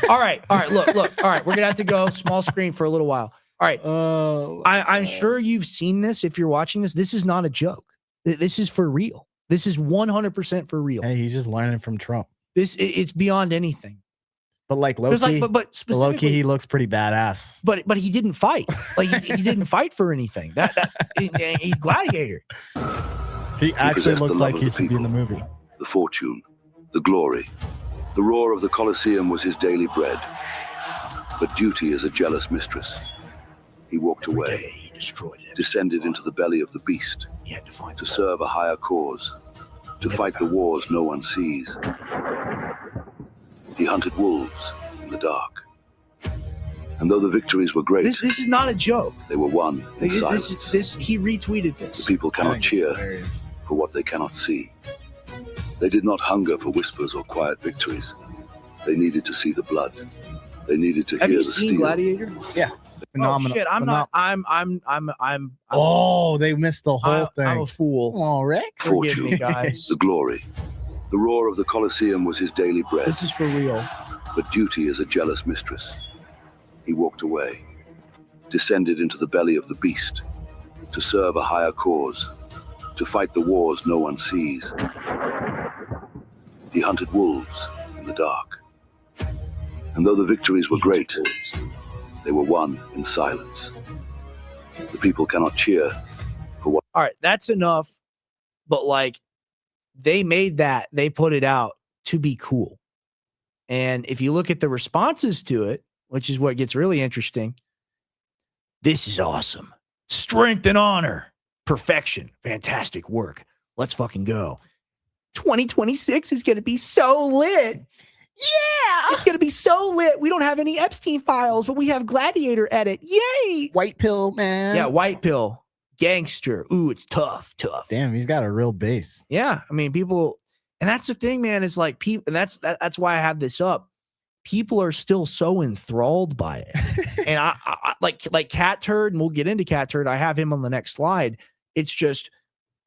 all right. Look. All right. We're going to have to go small screen for a little while. All right. I'm sure you've seen this. If you're watching this, this is not a joke. This is for real. This is 100% for real. Hey, he's just learning from Trump. It's beyond anything. But like There's Loki, like, but specifically, Loki, he looks pretty badass. but he didn't fight. Like he didn't fight for anything. He's gladiator. He actually possessed looks the love like of he the should be in the people. movie. The fortune, the glory, the roar of the Colosseum was his daily bread. But duty is a jealous mistress. He walked away, destroyed it. descended into the belly of the beast He had to find to serve a higher cause, to fight the wars no one sees. He hunted wolves in the dark. And though the victories were great, This is not a joke. they were won in silence. He retweeted The this. people I cannot think it's cheer hilarious. for what they cannot see. They did not hunger for whispers or quiet victories. They needed to see the blood. They needed to Have hear you the seen steel. Gladiator? Phenomenal. Oh shit! I'm Oh, they missed the whole thing. I'm a fool. Oh, Rex. Forgive Fortune, me, guys. the glory. The roar of the Colosseum was his daily bread, This is for real. but duty is a jealous mistress. He walked away, descended into the belly of the beast, to serve a higher cause, to fight the wars no one sees. He hunted wolves in the dark. And though the victories were great, they were won in silence. The people cannot cheer for what All right, that's enough. But like, they made that, they put it out to be cool. And if you look at the responses to it, which is what gets really interesting, this is awesome. Strength and honor, perfection, fantastic work. Let's fucking go. 2026 is going to be so lit. Yeah, it's going to be so lit. We don't have any Epstein files, but we have Gladiator edit. Yay. White pill, man. Yeah, white pill, gangster. Ooh, it's tough. Damn, he's got a real base. Yeah, I mean, people, and that's the thing, man. Is like people, and that's why I have this up. People are still so enthralled by it, and I like Cat Turd, and we'll get into Cat Turd. I have him on the next slide. It's just,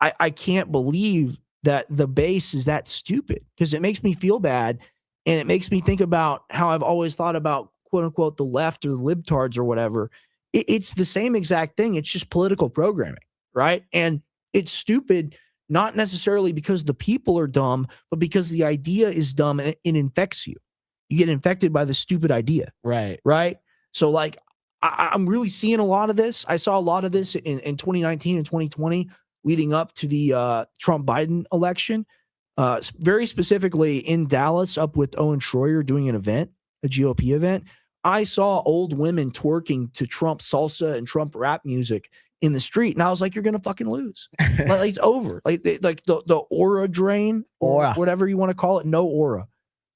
I can't believe that the base is that stupid, because it makes me feel bad, and it makes me think about how I've always thought about quote unquote the left or the libtards or whatever. It's the same exact thing. It's just political programming, right? And it's stupid, not necessarily because the people are dumb, but because the idea is dumb and it infects you. You get infected by the stupid idea, Right. right? So like, I'm really seeing a lot of this. I saw a lot of this in 2019 and 2020 leading up to the Trump-Biden election, very specifically in Dallas up with Owen Schroyer doing an event, a GOP event. I saw old women twerking to Trump salsa and Trump rap music in the street, and I was like, "You're gonna fucking lose. Like it's over. Like the aura drain or whatever you want to call it. No aura,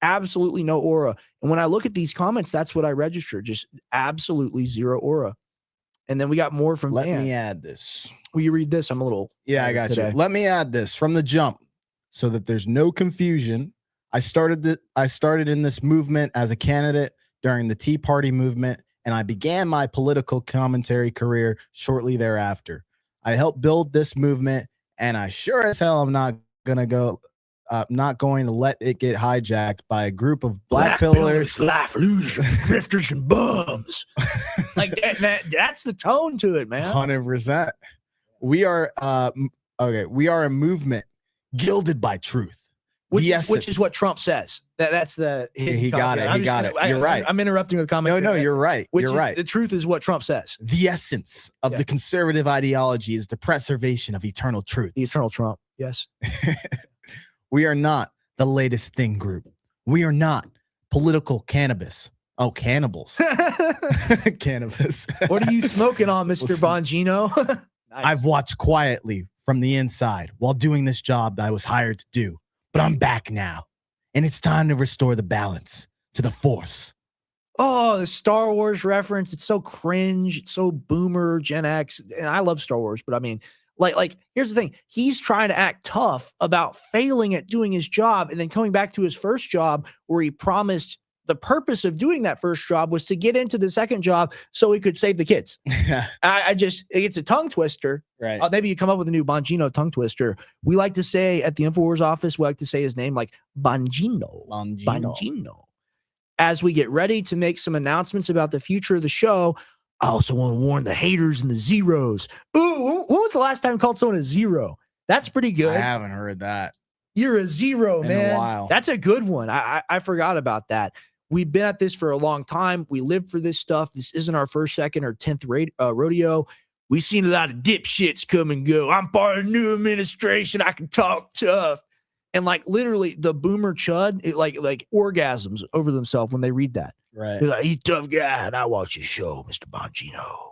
absolutely no aura." And when I look at these comments, that's what I register. Just absolutely zero aura. And then we got more from Let Dan. me add this. Will you read this? I'm a little Yeah, I got today. you. Let me add this from the jump so that there's no confusion. I started in this movement as a candidate during the Tea Party movement, and I began my political commentary career shortly thereafter. I helped build this movement, and I sure as hell am not going to let it get hijacked by a group of black pillars, life losers, grifters, and bums. Like that's the tone to it, man. 100%. We are we are a movement gilded by truth. Which is what Trump says. That's the he got it. He got it. You're right. I'm interrupting with comment. No, you're right. You're right. The truth is what Trump says. The essence of the conservative ideology is the preservation of eternal truth. The eternal Trump. Yes. We are not the latest thing group. We are not political cannabis. Oh, cannibals. Cannabis. What are you smoking on, Mr. Bongino? Nice. I've watched quietly from the inside while doing this job that I was hired to do. But I'm back now, and it's time to restore the balance to the Force. Oh, the Star Wars reference. It's so cringe. It's so boomer, Gen X. And I love Star Wars, but I mean, like, here's the thing. He's trying to act tough about failing at doing his job and then coming back to his first job where he promised the purpose of doing that first job was to get into the second job so he could save the kids. It's a tongue twister. Right. Maybe you come up with a new Bongino tongue twister. We like to say at the InfoWars office, we like to say his name like Bongino. Bongino. As we get ready to make some announcements about the future of the show, I also want to warn the haters and the zeros. Ooh, when was the last time you called someone a zero? That's pretty good. I haven't heard that. You're a zero, in man. a while. That's a good one. I forgot about that. We've been at this for a long time. We live for this stuff. This isn't our first, second, or 10th rodeo. We've seen a lot of dipshits come and go. I'm part of the new administration. I can talk tough. And like literally the boomer chud, it like orgasms over themselves when they read that. Right. They're like, he's a tough guy, and I watch his show, Mr. Bongino.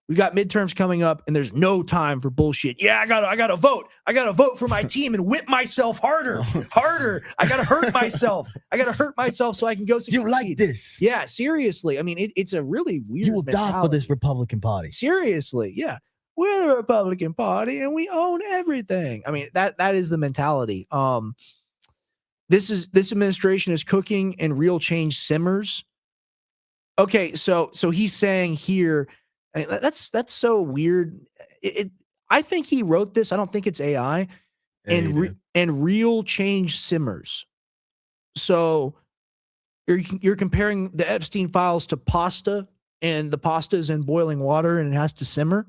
We got midterms coming up, and there's no time for bullshit. Yeah, I gotta vote. I gotta vote for my team and whip myself harder. I gotta hurt myself. I gotta hurt myself so I can go succeed. You like this? Yeah, seriously. I mean, it's a really weird. You will die for this Republican Party. Seriously, yeah. We're the Republican Party, and we own everything. I mean, that is the mentality. This administration is cooking, and real change simmers. Okay, so he's saying here. That's so weird. I think he wrote this. I don't think it's AI. Yeah, and real change simmers. So you're comparing the Epstein files to pasta, and the pasta is in boiling water and it has to simmer.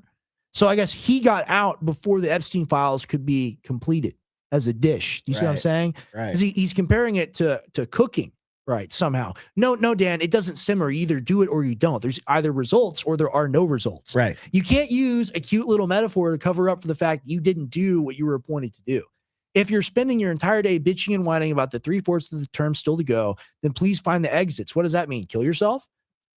So I guess he got out before the Epstein files could be completed as a dish. Do you see what I'm saying? Right. He's comparing it to cooking. Right, somehow. No, Dan, it doesn't simmer. You either do it or you don't. There's either results or there are no results. Right. You can't use a cute little metaphor to cover up for the fact you didn't do what you were appointed to do. If you're spending your entire day bitching and whining about the 3/4 of the term still to go, then please find the exits. What does that mean? Kill yourself?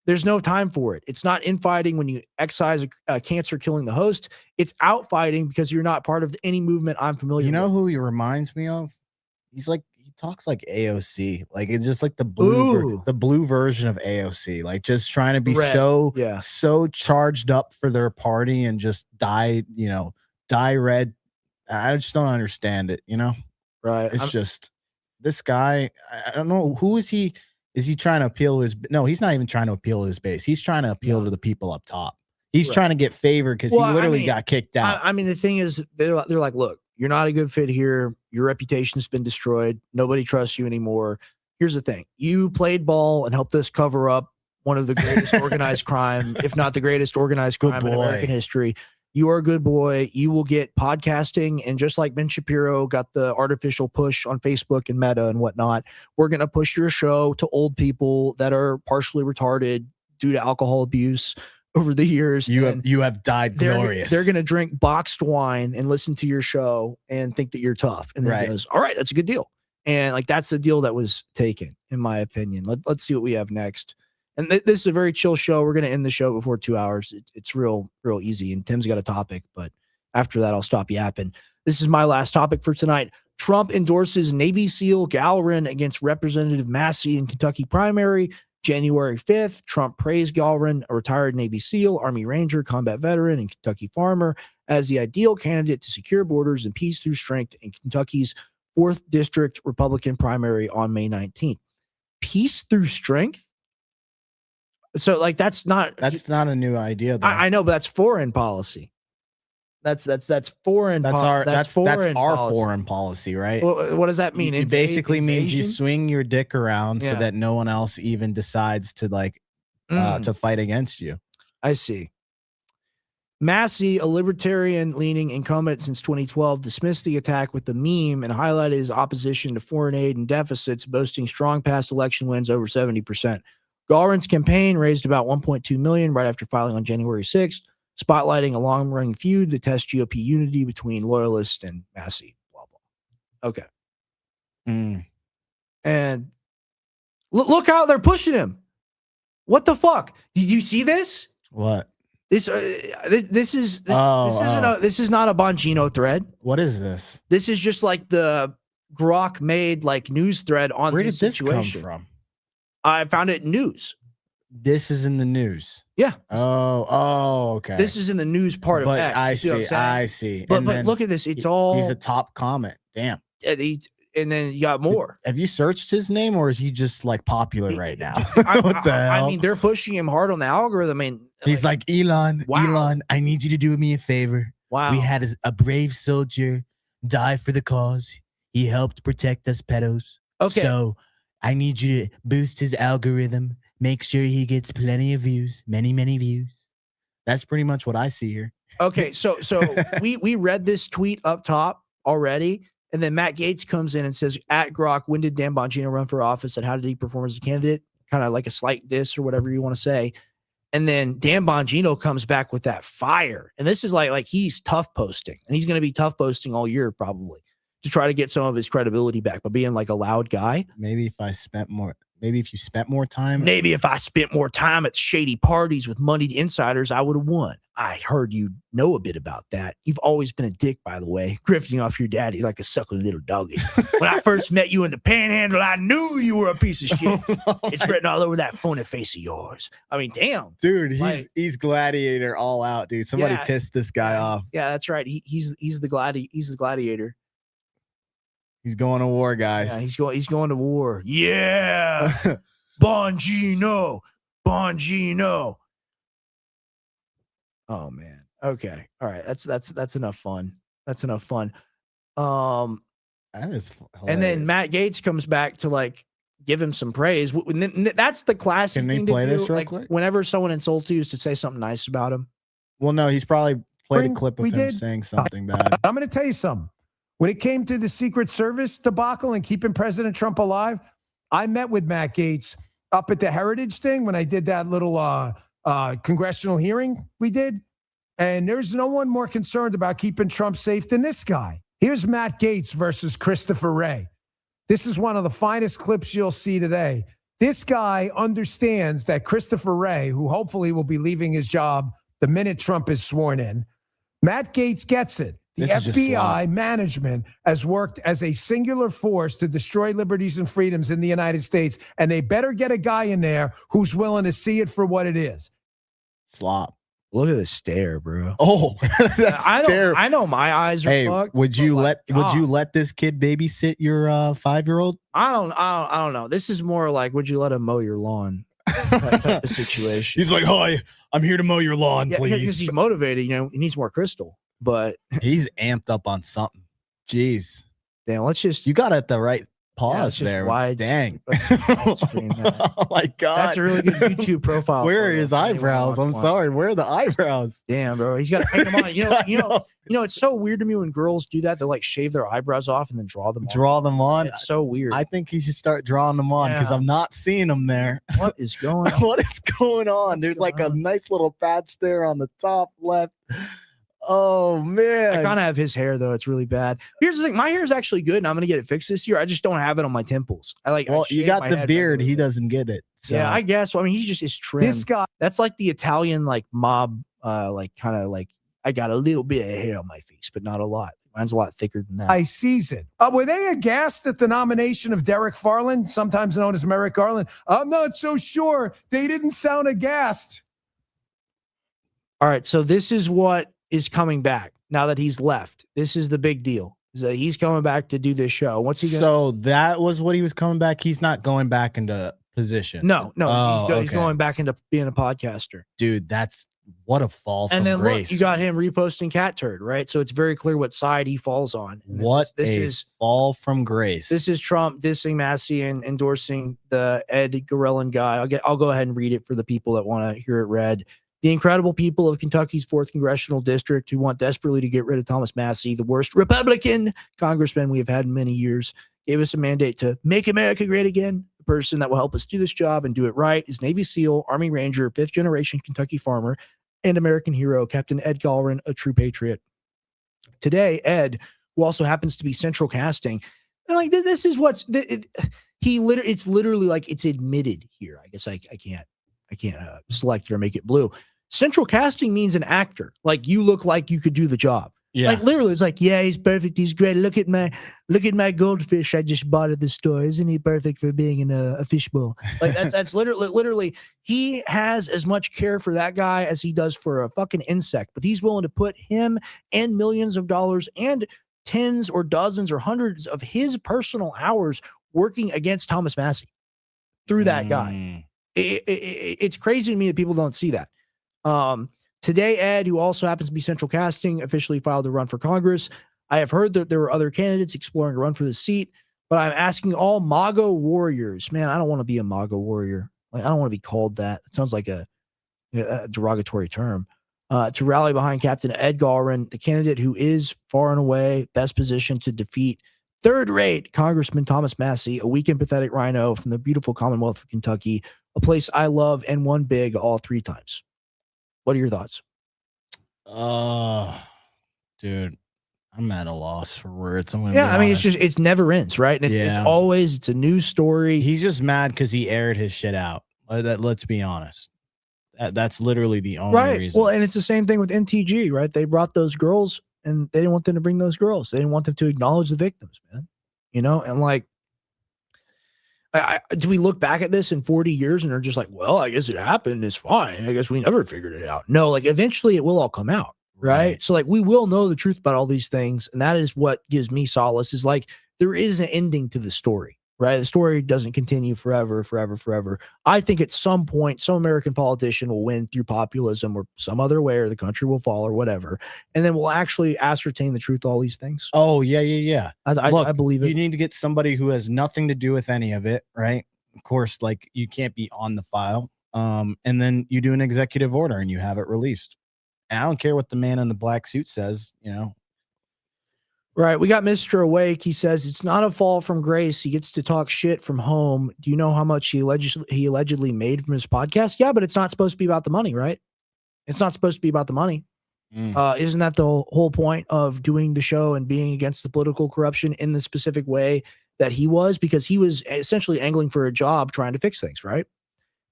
There's no time for it. It's not infighting when you excise a cancer killing the host. It's outfighting because you're not part of any movement I'm familiar with. You know who he reminds me of? He talks like AOC. Like it's just like the blue version of AOC. Like just trying to be Red. so charged up for their party and just dye red. I just don't understand it, Right. It's just this guy. I don't know, who is he? Is he trying to appeal to his? No, he's not even trying to appeal to his base. He's trying to appeal to the people up top. He's trying to get favored because he literally got kicked out. I mean, the thing is, they're like, look, you're not a good fit here. Your reputation's been destroyed. Nobody trusts you anymore. Here's the thing. You played ball and helped us cover up one of the greatest organized crime, if not the greatest organized crime in American history. You are a good boy. You will get podcasting. And just like Ben Shapiro got the artificial push on Facebook and Meta and whatnot, we're going to push your show to old people that are partially retarded due to alcohol abuse over the years. You have died glorious. They're going to drink boxed wine and listen to your show and think that you're tough. And then he goes, all right, that's a good deal. And like, that's the deal that was taken, in my opinion. Let's see what we have next. And this is a very chill show. We're going to end the show before 2 hours. It's real easy. And Tim's got a topic, but after that, I'll stop yapping. This is my last topic for tonight. Trump endorses Navy SEAL Gallerin against Representative Massey in Kentucky primary. January 5th, Trump praised Gallerin, a retired Navy SEAL, Army Ranger, combat veteran, and Kentucky farmer, as the ideal candidate to secure borders and peace through strength in Kentucky's 4th District Republican primary on May 19th. Peace through strength? So, like, that's not a new idea, though. I know, but that's foreign policy. That's foreign. That's foreign our policy. Foreign policy, right? Well, what does that mean? It basically means you swing your dick around Yeah. so that no one else even decides to to fight against you. I see. Massey, a libertarian-leaning incumbent since 2012, dismissed the attack with the meme and highlighted his opposition to foreign aid and deficits, boasting strong past election wins over 70%. Galrin's campaign raised about $1.2 million right after filing on January 6th, spotlighting a long-running feud that tests GOP unity between loyalists and Massey. Blah blah. Okay. And look how they're pushing him. What the fuck? Did you see this? What? This is not a Bongino thread. What is this? This is just like the Grok made like news thread on. Where did this come from? I found it in news. This is in the news. Yeah. Oh, okay. This is in the news part of X. I see. But look at this. It's all. He's a top comment. Damn. And then you got more. Have you searched his name, or is he just like popular right now? What the hell? I mean, they're pushing him hard on the algorithm. I mean, he's like Elon. Wow. Elon, I need you to do me a favor. Wow. We had a brave soldier die for the cause. He helped protect us pedos. Okay. So I need you to boost his algorithm. Make sure he gets plenty of views, many views. That's pretty much what I see here. Okay, so we read this tweet up top already, and then Matt Gaetz comes in and says, at Grok, when did Dan Bongino run for office and how did he perform as a candidate? Kind of like a slight diss or whatever you want to say. And then Dan Bongino comes back with that fire. And this is like he's tough posting, and he's going to be tough posting all year probably to try to get some of his credibility back by being like a loud guy. Maybe if I spent more, maybe if you spent more time. Maybe if I spent more time at shady parties with moneyed insiders, I would have won. I heard you know a bit about that. You've always been a dick, by the way, grifting off your daddy like a suckling little doggy. When I first met you in the Panhandle, I knew you were a piece of shit. It's written all over that phony face of yours. I mean, damn, dude, he's gladiator all out, dude. Somebody pissed this guy off. Yeah, that's right. He's the gladiator. He's going to war, guys. Yeah, he's going to war. Yeah. Bongino. Oh man. Okay. All right. That's enough fun. That's enough fun. That is hilarious. And then Matt Gaetz comes back to like give him some praise. That's the classic thing to do. Real like quick? Whenever someone insults you, is to say something nice about him. Well, no, he's probably played a clip of him saying something bad. I'm going to tell you something. When it came to the Secret Service debacle and keeping President Trump alive, I met with Matt Gaetz up at the Heritage thing when I did that little congressional hearing we did. And there's no one more concerned about keeping Trump safe than this guy. Here's Matt Gaetz versus Christopher Wray. This is one of the finest clips you'll see today. This guy understands that Christopher Wray, who hopefully will be leaving his job the minute Trump is sworn in, Matt Gaetz gets it. The FBI management has worked as a singular force to destroy liberties and freedoms in the United States, and they better get a guy in there who's willing to see it for what it is. Slop. Look at the stare, bro. Oh, that's terrible. I know my eyes are fucked. Would you let this kid babysit your 5-year-old? I don't know. This is more like, would you let him mow your lawn? Type of situation. He's like, "Hi, I'm here to mow your lawn, please." Because he's motivated. You know, he needs more crystal. But he's amped up on something. Jeez. Damn, you got at the right pause there. Wide Dang. Screen Oh my God. That's a really good YouTube profile. Where are his eyebrows? I'm sorry. Where are the eyebrows? Damn, bro. He's got to paint them on. You know, it's so weird to me when girls do that. They like shave their eyebrows off and then draw them on. It's so weird. I think he should start drawing them on because I'm not seeing them there. What is going on? What is going on? There's like a nice little patch there on the top left. Oh man, I kind of have his hair though. It's really bad. Here's the thing: my hair is actually good, and I'm gonna get it fixed this year. I just don't have it on my temples. Well, you got the beard. He doesn't get it. So. Yeah, I guess. Well, I mean, he just is trimmed. This guy. That's like the Italian like mob. Like kind of like I got a little bit of hair on my face, but not a lot. Mine's a lot thicker than that. I sees it. Were they aghast at the nomination of Derek Farland, sometimes known as Merrick Garland? I'm not so sure. They didn't sound aghast. All right, so this is what is coming back now that he's left. This is the big deal. Is that he's coming back to do this show. What's he going to So that was what he was coming back. He's not going back into position. No, he's going back into being a podcaster. Dude, that's what a fall from and then grace. Look, you got him reposting cat turd, right? So it's very clear what side he falls on. This is fall from grace. This is Trump dissing Massey and endorsing the Ed Garellan guy. I'll go ahead and read it for the people that want to hear it read. The incredible people of Kentucky's 4th Congressional District who want desperately to get rid of Thomas Massey, the worst Republican congressman we have had in many years, gave us a mandate to make America great again. The person that will help us do this job and do it right is Navy SEAL, Army Ranger, 5th-generation Kentucky farmer, and American hero, Captain Ed Galrin, a true patriot. Today, Ed, who also happens to be central casting, and like this is what's it's literally like it's admitted here. I guess I can't select it or make it blue. Central casting means an actor. Like you look like you could do the job. Yeah. Like literally, it's like, yeah, he's perfect. He's great. Look at my goldfish I just bought at the store. Isn't he perfect for being in a fishbowl? Like that's literally. He has as much care for that guy as he does for a fucking insect. But he's willing to put him and millions of dollars and tens or dozens or hundreds of his personal hours working against Thomas Massey through that guy. It's crazy to me that people don't see that. Today, Ed, who also happens to be central casting, officially filed a run for Congress. I have heard that there were other candidates exploring a run for the seat, but I'm asking all MAGA warriors. Man, I don't want to be a MAGA warrior. Like I don't want to be called that. It sounds like a derogatory term. To rally behind Captain Ed Galrin, the candidate who is far and away best positioned to defeat third-rate Congressman Thomas Massey, a weak and pathetic rhino from the beautiful Commonwealth of Kentucky, a place I love and won big all 3 times. What are your thoughts? Dude, I'm at a loss for words. I'm gonna Yeah, be I mean, honest. it's never ends, right? And it's a new story. He's just mad because he aired his shit out. Let's be honest. That's literally the only reason. Well, and it's the same thing with MTG, right? They brought those girls and they didn't want them to bring those girls. They didn't want them to acknowledge the victims, man. You know, and like, do we look back at this in 40 years and are just like, well, I guess it happened. It's fine. I guess we never figured it out. No, like eventually it will all come out. Right. So like we will know the truth about all these things. And that is what gives me solace is like there is an ending to the story, right? The story doesn't continue forever. I think at some point, some American politician will win through populism or some other way, or the country will fall or whatever. And then we'll actually ascertain the truth of all these things. Oh, yeah. Look, I believe it. You need to get somebody who has nothing to do with any of it, right? Of course, like you can't be on the file. And then you do an executive order and you have it released. And I don't care what the man in the black suit says, you know. Right. We got Mr. Awake. He says it's not a fall from grace. He gets to talk shit from home. Do you know how much he allegedly made from his podcast? Yeah, but it's not supposed to be about the money, right? It's not supposed to be about the money. Isn't that the whole point of doing the show and being against the political corruption in the specific way that he was? Because he was essentially angling for a job trying to fix things, right?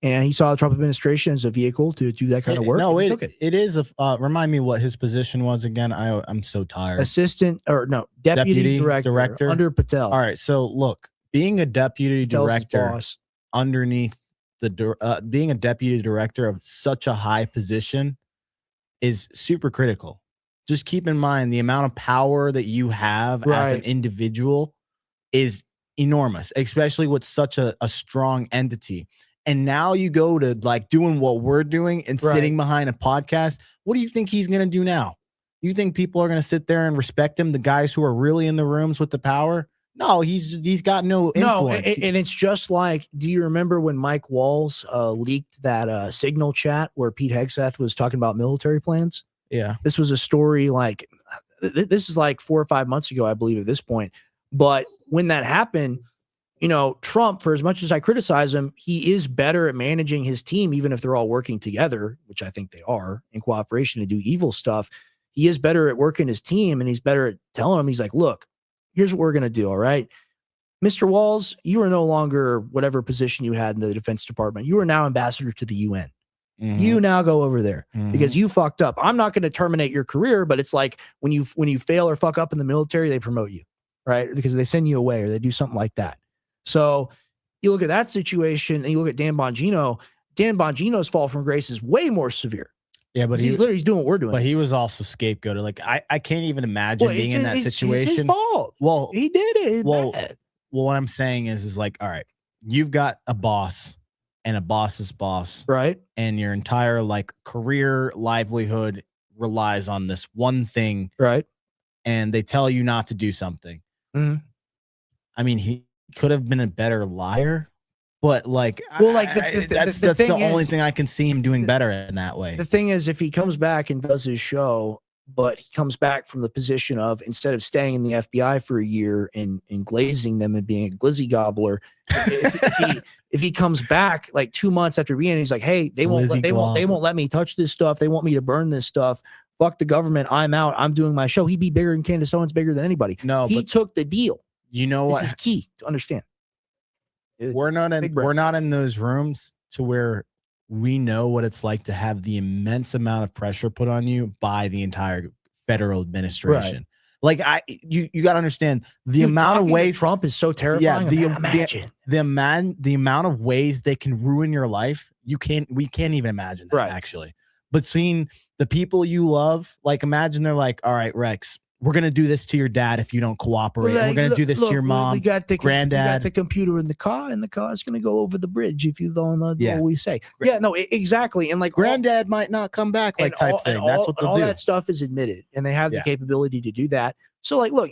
And he saw the Trump administration as a vehicle to do that kind of work. No, it is a remind me what his position was again. I'm so tired. Deputy director under Patel. All right, so look, being a deputy director underneath being a deputy director of such a high position is super critical. Just keep in mind the amount of power that you have as an individual is enormous, especially with such a strong entity. And now you go to like doing what we're doing and sitting behind a podcast. What do you think he's going to do now? You think people are going to sit there and respect him? The guys who are really in the rooms with the power? No, he's got no influence. No, and it's just like, do you remember when Mike Walls leaked that Signal chat where Pete Hegseth was talking about military plans? Yeah. This was a story like, this is like 4 or 5 months ago, I believe at this point. But when that happened, you know, Trump, for as much as I criticize him, he is better at managing his team, even if they're all working together, which I think they are in cooperation to do evil stuff. He is better at working his team, and he's better at telling him, he's like, look, here's what we're going to do. All right, Mr. Walls, you are no longer whatever position you had in the Defense Department. You are now ambassador to the UN. You now go over there because you fucked up. I'm not going to terminate your career, but it's like when you fail or fuck up in the military, they promote you, right? Because they send you away or they do something like that. So you look at that situation and you look at Dan Bongino. Dan Bongino's fall from grace is way more severe. Yeah, but he's literally doing what we're doing. But he was also scapegoated. Like I can't even imagine being in that situation. It's his fault. Well, he did it. Well, what I'm saying is like, all right, you've got a boss and a boss's boss, right? And your entire like career livelihood relies on this one thing, right? And they tell you not to do something. I mean, he could have been a better liar, but like, that's the only thing I can see him doing better in that way. The thing is, if he comes back and does his show, but he comes back from the position of, instead of staying in the FBI for a year and glazing them and being a glizzy gobbler, if he comes back like 2 months after being, he's like, hey, they won't let me touch this stuff. They want me to burn this stuff. Fuck the government. I'm out. I'm doing my show. He'd be bigger than Candace Owens, bigger than anybody. No, he took the deal. You know what? This is key to understand. We're not in those rooms to where we know what it's like to have the immense amount of pressure put on you by the entire federal administration. Like you got to understand the amount of ways Trump is so terrifying. Yeah, the amount of ways they can ruin your life. We can't even imagine that actually. But seeing the people you love, like imagine they're like, all right, Rex, we're going to do this to your dad if you don't cooperate. We're going to do this to your mom, granddad. We got the computer in the car, and the car is going to go over the bridge if you don't know what we say. Yeah, no, exactly. And like granddad might not come back, like type thing. That's what they'll do. All that stuff is admitted, and they have the capability to do that. So like, look,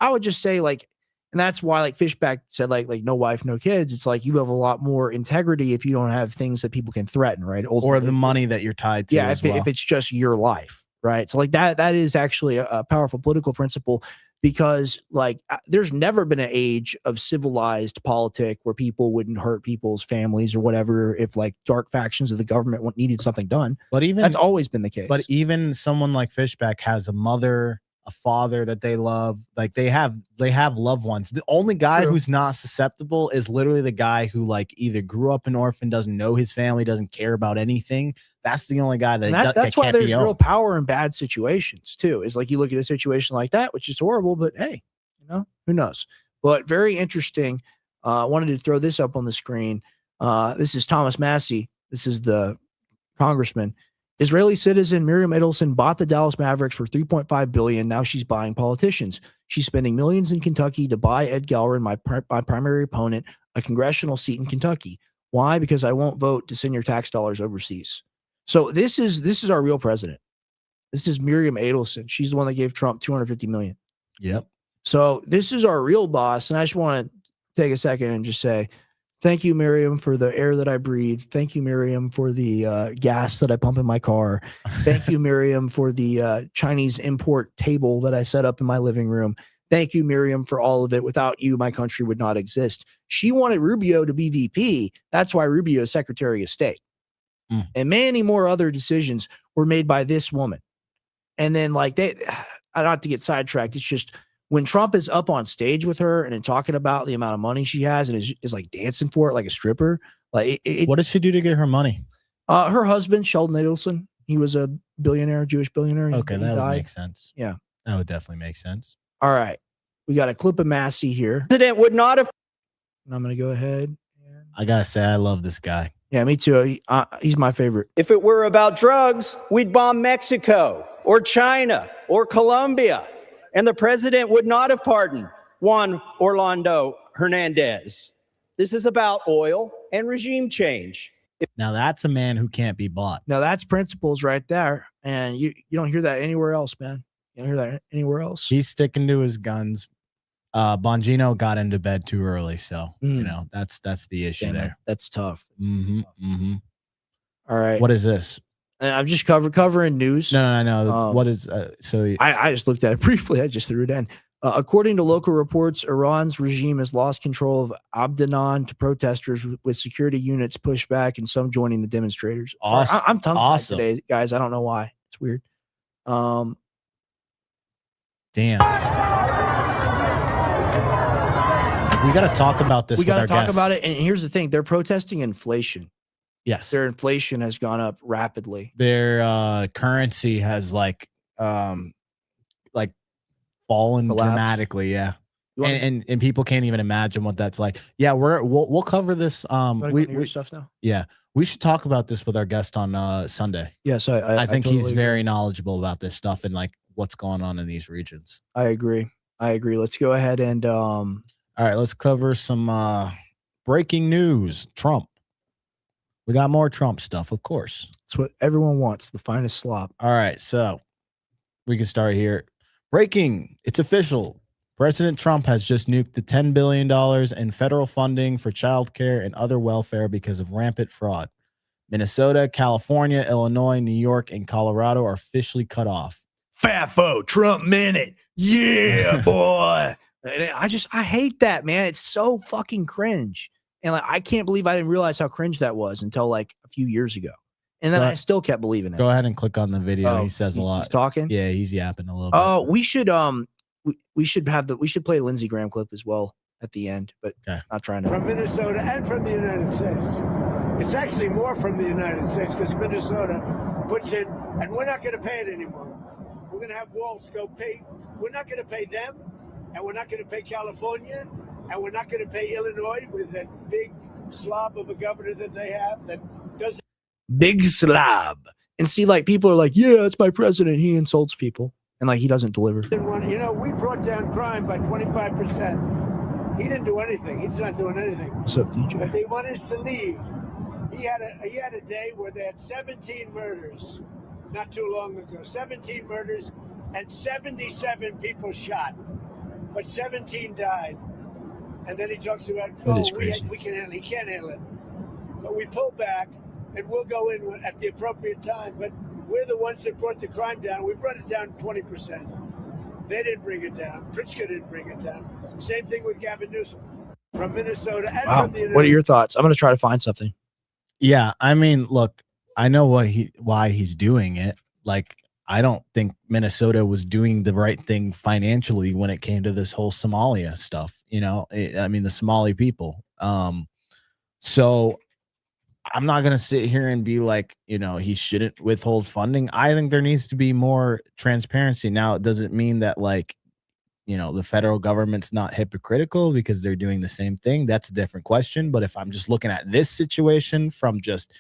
I would just say like, and that's why like Fishback said like no wife, no kids. It's like you have a lot more integrity if you don't have things that people can threaten, right? Ultimately, or the money that you're tied to. Yeah, if it's just your life. Right. So like that is actually a powerful political principle, because like there's never been an age of civilized politic where people wouldn't hurt people's families or whatever if like dark factions of the government needed something done. But even that's always been the case. But even someone like Fishback has a mother a father that they love. Like they have loved ones. The only guy who's not susceptible is literally the guy who like either grew up an orphan, doesn't know his family, doesn't care about anything. That's the only guy that's why there's real power in bad situations too. Is like you look at a situation like that, which is horrible, but hey, who knows? But very interesting. I wanted to throw this up on the screen. This is Thomas Massey. This is the congressman. Israeli citizen Miriam Edelson bought the Dallas Mavericks for $3.5 billion. Now she's buying politicians. She's spending millions in Kentucky to buy Ed Gallerin, my primary opponent, a congressional seat in Kentucky. Why? Because I won't vote to send your tax dollars overseas. So this is our real president. This is Miriam Edelson. She's the one that gave Trump $250 million. Yep. So this is our real boss. And I just want to take a second and just say, thank you, Miriam, for the air that I breathe. Thank you, Miriam, for the gas that I pump in my car. Thank you, Miriam, for the Chinese import table that I set up in my living room. Thank you, Miriam, for all of it. Without you, my country would not exist. She wanted Rubio to be VP. That's why Rubio is Secretary of State. And many more other decisions were made by this woman. And then like I don't have to get sidetracked. It's just when Trump is up on stage with her and talking about the amount of money she has and is like dancing for it like a stripper. Like what does she do to get her money? Her husband, Sheldon Adelson, he was a billionaire, Jewish billionaire. Okay, that would make sense. Yeah. That would definitely make sense. All right. We got a clip of Massey here. President would not have. And I'm going to go ahead. I got to say, I love this guy. Yeah, me too. He's my favorite. If it were about drugs, we'd bomb Mexico or China or Colombia. And the president would not have pardoned Juan Orlando Hernandez. This is about oil and regime change. Now that's a man who can't be bought. Now that's principles right there. And you don't hear that anywhere else, man. You don't hear that anywhere else. He's sticking to his guns. Bongino got into bed too early. So, that's the issue there. That's tough. All right. What is this? I'm just covering news. No. What is I just looked at it briefly. I just threw it in. According to local reports, Iran's regime has lost control of Abdanan to protesters with security units pushed back and some joining the demonstrators. Awesome. I'm tongue-tied today, guys. I don't know why. It's weird. Damn. We got to talk about this. We got to talk about it. And here's the thing. They're protesting inflation. Yes. Their inflation has gone up rapidly. Their currency has like fallen dramatically. Yeah. And people can't even imagine what that's like. Yeah, we'll cover this. We stuff now. Yeah, we should talk about this with our guest on Sunday. Yes, I think totally he's very knowledgeable about this stuff and like what's going on in these regions. I agree. Let's go ahead and all right, let's cover some breaking news. Trump. We got more Trump stuff, of course. It's what everyone wants, the finest slop. All right, so we can start here. Breaking, it's official. President Trump has just nuked the $10 billion in federal funding for childcare and other welfare because of rampant fraud. Minnesota, California, Illinois, New York, and Colorado are officially cut off. FAFO, Trump minute. Yeah, boy. I hate that, man. It's so fucking cringe. And like, I can't believe I didn't realize how cringe that was until like a few years ago. And then I still kept believing it. Go ahead and click on the video. He says a lot. He's talking. Yeah, he's yapping a little bit. Oh, we should play a Lindsey Graham clip as well at the end, but not trying to. From Minnesota and from the United States. It's actually more from the United States because Minnesota puts in, and we're not going to pay it anymore. We're going to have Waltz go pay. We're not going to pay them, and we're not going to pay California, and we're not going to pay Illinois with that big slob of a governor that they have that doesn't. Big slob. And see, like, people are like, yeah, it's my president. He insults people. And like, he doesn't deliver. You know, we brought down crime by 25%. He didn't do anything. He's not doing anything. What's up, DJ? But they want us to leave. He had a day where they had 17 murders not too long ago. 17 murders and 77 people shot. But 17 died. And then he talks about, we can handle it. He can't handle it. But we pull back and we'll go in at the appropriate time. But we're the ones that brought the crime down. We brought it down 20%. They didn't bring it down. Pritzker didn't bring it down. Same thing with Gavin Newsom from Minnesota and from the United States. What are your thoughts? I'm going to try to find something. Yeah, I mean, look, I know why he's doing it. Like, I don't think Minnesota was doing the right thing financially when it came to this whole Somalia stuff. I mean, the Somali people. So I'm not going to sit here and be like, he shouldn't withhold funding. I think there needs to be more transparency. Now, it doesn't mean that the federal government's not hypocritical because they're doing the same thing. That's a different question. But if I'm just looking at this situation from just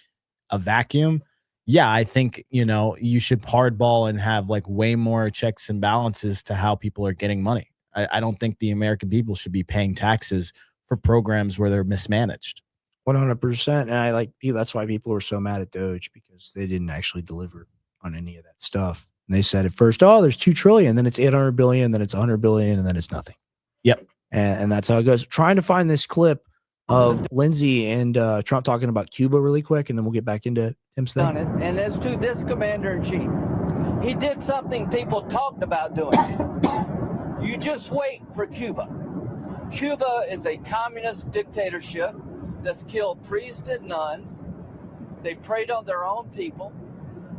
a vacuum, yeah, I think, you should hardball and have like way more checks and balances to how people are getting money. I don't think the American people should be paying taxes for programs where they're mismanaged. 100%. And that's why people were so mad at Doge, because they didn't actually deliver on any of that stuff. And they said at first, oh, there's 2 trillion, then it's 800 billion, then it's 100 billion, and then it's nothing. Yep. And that's how it goes. Trying to find this clip of Lindsey and Trump talking about Cuba really quick, and then we'll get back into Tim's thing. And as to this commander-in-chief, he did something people talked about doing. You just wait for Cuba. Cuba is a communist dictatorship that's killed priests and nuns. They preyed on their own people.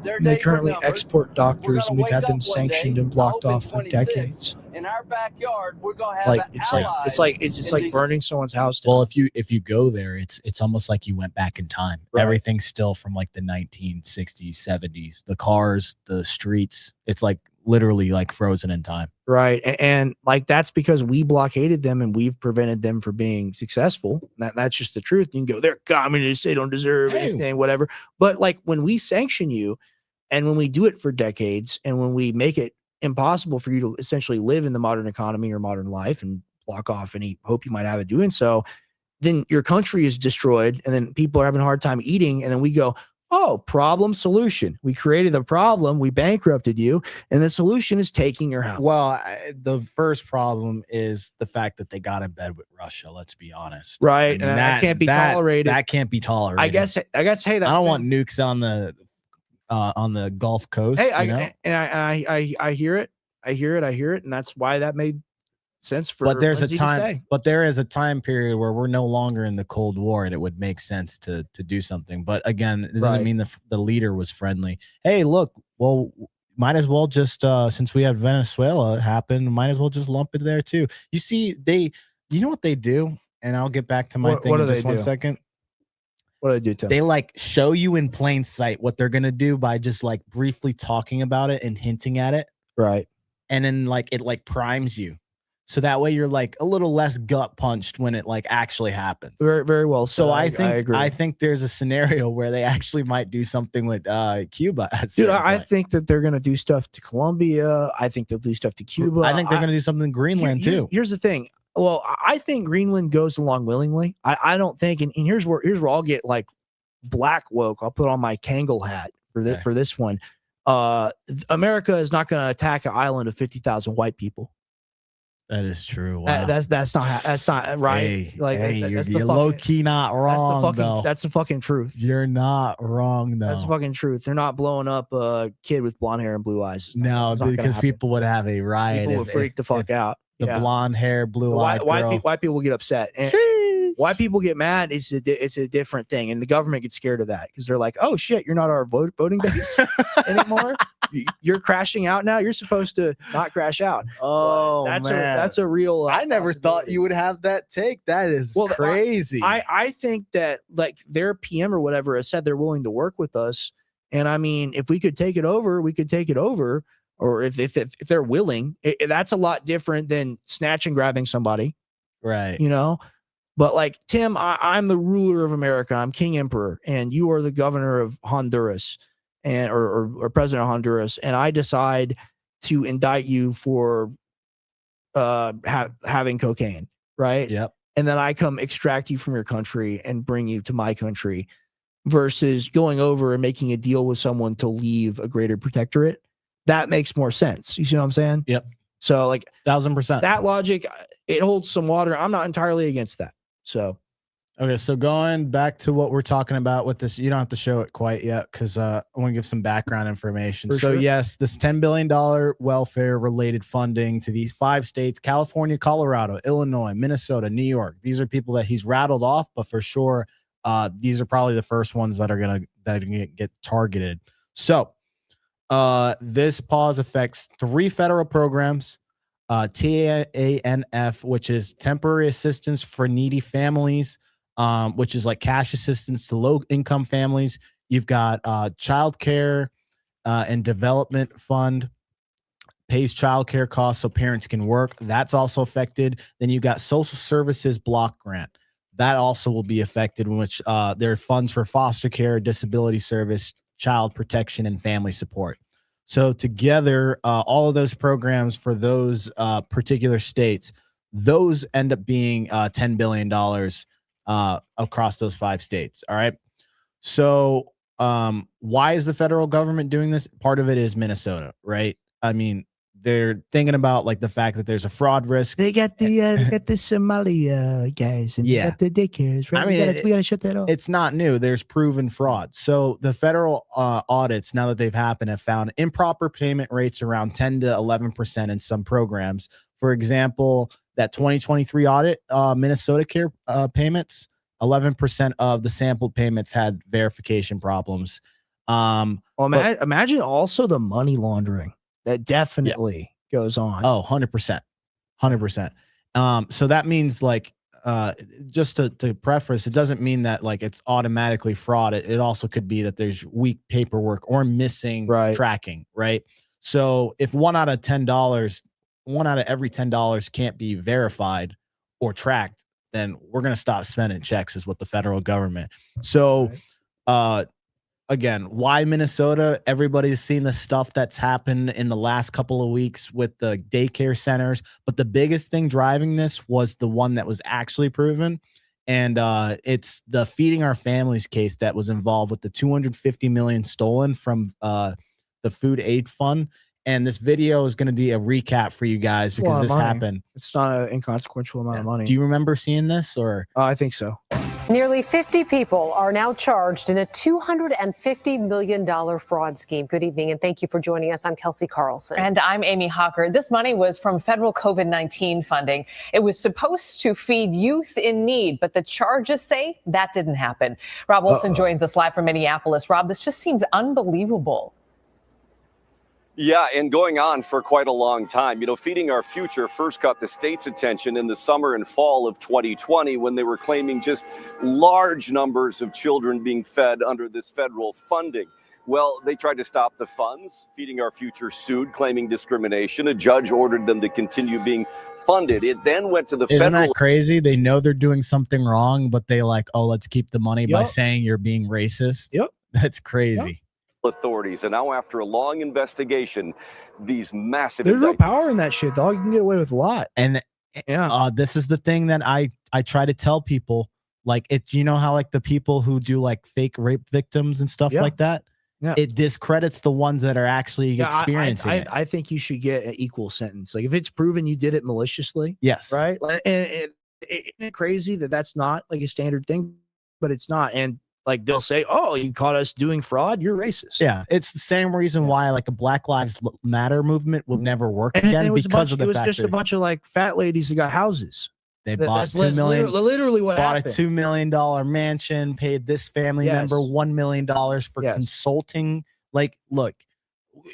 And they currently export doctors, and we've had them sanctioned and blocked off for decades. In our backyard, we're gonna have it's like burning someone's house down. Well, if you go there, it's almost like you went back in time. Right. Everything's still from like the 1960s, 70s. The cars, the streets, it's like literally like frozen in time. Right. And like that's because we blockaded them and we've prevented them from being successful. That's just the truth. You can go, they're communists, they don't deserve anything, whatever. But like when we sanction you, and when we do it for decades, and when we make it impossible for you to essentially live in the modern economy or modern life and block off any hope you might have of doing so, then your country is destroyed, and then people are having a hard time eating. And then we go, oh, problem solution. We created the problem, we bankrupted you, and the solution is taking your house. Well, the first problem is the fact that they got in bed with Russia. Let's be honest, right? I mean, and that can't be tolerated. That can't be tolerated. I guess. Hey, I don't want nukes on the Gulf Coast. Hey, I hear it. I hear it, and that's why that made sense for. But there's Lindsey a time. But there is a time period where we're no longer in the Cold War, and it would make sense to do something. But again, it doesn't mean the leader was friendly. Hey, look, well, might as well just since we have Venezuela happen, might as well just lump it there too. You see, you know what they do, and I'll get back to my thing in just 1 second. What do I do, Tim? They like show you in plain sight what they're gonna do by just like briefly talking about it and hinting at it. Right. And then like it like primes you. So that way you're like a little less gut punched when it like actually happens. Very, very well. So I think there's a scenario where they actually might do something with Cuba. Dude, I think that they're gonna do stuff to Colombia. I think they'll do stuff to Cuba. I think they're gonna do something in Greenland too. Here's the thing. Well, I think Greenland goes along willingly. I don't think, and here's where I'll get like black woke. I'll put on my Kangol hat for this one. America is not going to attack an island of 50,000 white people. That is true. Wow. That's not right. You're low key not wrong. That's the fucking truth. You're not wrong though. That's the fucking truth. They're not blowing up a kid with blonde hair and blue eyes. No, because people would have a riot. People would freak the fuck out. The blonde hair, blue eyed girl. White people get upset. And white people get mad. It's a different thing, and the government gets scared of that because they're like, "Oh shit, you're not our voting base anymore. You're crashing out now. You're supposed to not crash out." Oh, that's a real. I never thought you would have that take. That is crazy. I think that like their PM or whatever has said they're willing to work with us, and I mean, if we could take it over, we could take it over. Or if they're willing, that's a lot different than snatch and grabbing somebody, right? But like Tim, I'm the ruler of America. I'm King Emperor, and you are the governor of Honduras, and or president of Honduras, and I decide to indict you for having cocaine, right? Yep. And then I come extract you from your country and bring you to my country, versus going over and making a deal with someone to leave a greater protectorate. That makes more sense. You see what I'm saying? Yep. So like 1000%. That logic, it holds some water. I'm not entirely against that. So okay, so going back to what we're talking about with this, you don't have to show it quite yet because I want to give some background information. Sure. Yes, this $10 billion welfare related funding to these 5 states: California, Colorado, Illinois, Minnesota, New York. These are people that he's rattled off, but for sure, these are probably the first ones that are gonna get targeted. So This pause affects 3 federal programs. TANF, which is temporary assistance for needy families, which is like cash assistance to low-income families. You've got child care and development fund, pays child care costs so parents can work. That's also affected. Then you've got social services block grant. That also will be affected, in which there are funds for foster care, disability service, child protection, and family support. So together, all of those programs for those particular states, those end up being $10 billion across those 5 states. All right. So why is the federal government doing this? Part of it is Minnesota, right? I mean, they're thinking about like the fact that there's a fraud risk. They got the Somali guys and they got the daycares, right? I mean, we gotta shut that off. It's not new. There's proven fraud. So the federal audits, now that they've happened, have found improper payment rates around 10 to 11% in some programs. For example, that 2023 audit, Minnesota Care payments, 11% of the sampled payments had verification problems. Imagine also the money laundering that definitely goes on. Oh, 100%. 100%. So that means like, just to preface, it doesn't mean that like it's automatically fraud. It also could be that there's weak paperwork or missing tracking, right? So if one out of every $10 can't be verified or tracked, then we're going to stop spending checks, is what the federal government. So, again, why Minnesota? Everybody's seen the stuff that's happened in the last couple of weeks with the daycare centers. But the biggest thing driving this was the one that was actually proven. And it's the Feeding Our Families case that was involved with the $250 million stolen from the Food Aid Fund. And this video is going to be a recap for you guys because this happened. It's not an inconsequential amount of money. Do you remember seeing this? Or I think so. Nearly 50 people are now charged in a $250 million fraud scheme. Good evening, and thank you for joining us. I'm Kelsey Carlson. And I'm Amy Hawker. This money was from federal COVID-19 funding. It was supposed to feed youth in need, but the charges say that didn't happen. Rob Wilson joins us live from Minneapolis. Rob, this just seems unbelievable. Yeah, and going on for quite a long time. You know, Feeding Our Future first got the state's attention in the summer and fall of 2020 when they were claiming just large numbers of children being fed under this federal funding. Well, they tried to stop the funds. Feeding Our Future sued, claiming discrimination. A judge ordered them to continue being funded. It then went to the federal. Isn't that crazy? They know they're doing something wrong, but they like, oh, let's keep the money by saying you're being racist. Yep. That's crazy. Authorities. And now, after a long investigation, these massive There's no power in that shit, dog. You can get away with a lot. And this is the thing that I try to tell people. Like, it's, you know how like the people who do like fake rape victims and stuff like that, it discredits the ones that are actually experiencing it. I think you should get an equal sentence. Like if it's proven you did it maliciously, right? And isn't it crazy that that's not like a standard thing, but it's not. And like they'll say, oh, you caught us doing fraud, you're racist. Yeah, it's the same reason why like a Black Lives Matter movement will never work and again because it was just a bunch of like fat ladies that got houses. They bought $2 million. Literally what bought happened. a $2 million mansion, paid this family member $1 million for consulting. Like, look,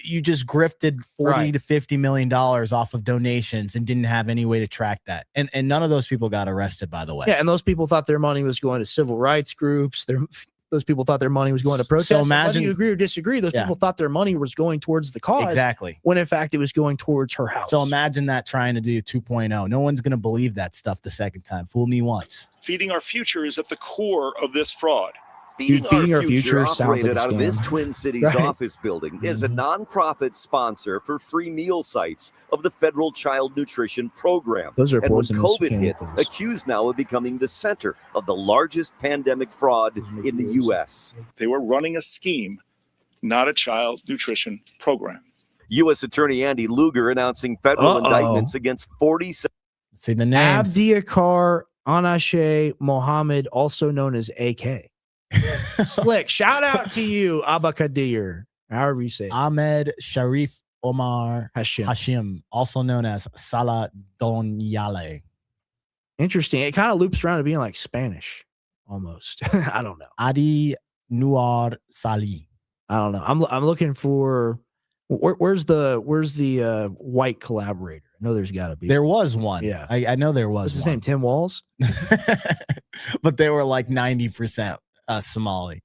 you just grifted $40 to $50 million off of donations and didn't have any way to track that. And none of those people got arrested, by the way. Yeah, and those people thought their money was going to civil rights groups. Those people thought their money was going to protest. So imagine, whether you agree or disagree, those people thought their money was going towards the cause. Exactly. When in fact it was going towards her house. So imagine that trying to do 2.0. No one's going to believe that stuff the second time. Fool me once. Feeding Our Future is at the core of this fraud. Feeding Our Future operated out of this Twin Cities office building is a nonprofit sponsor for free meal sites of the federal child nutrition program. Those are and when poisonous COVID hit, accused now of becoming the center of the largest pandemic fraud in the U.S. They were running a scheme, not a child nutrition program. U.S. Attorney Andy Luger announcing federal indictments against 47. See the names. Abdiakar Anashe Mohammed, also known as AK. Slick, shout out to you, Abakadir, however you say it. Ahmed Sharif Omar Hashim, also known as Salah Donyale. Interesting. It kind of loops around to being like Spanish, almost. I don't know. Adi Nuar Salih. I don't know. I'm looking for Where's the white collaborator? I know there's got to be. There was one. Yeah. I know there was. What's his one. name? Tim Walz? But they were like 90% Somali.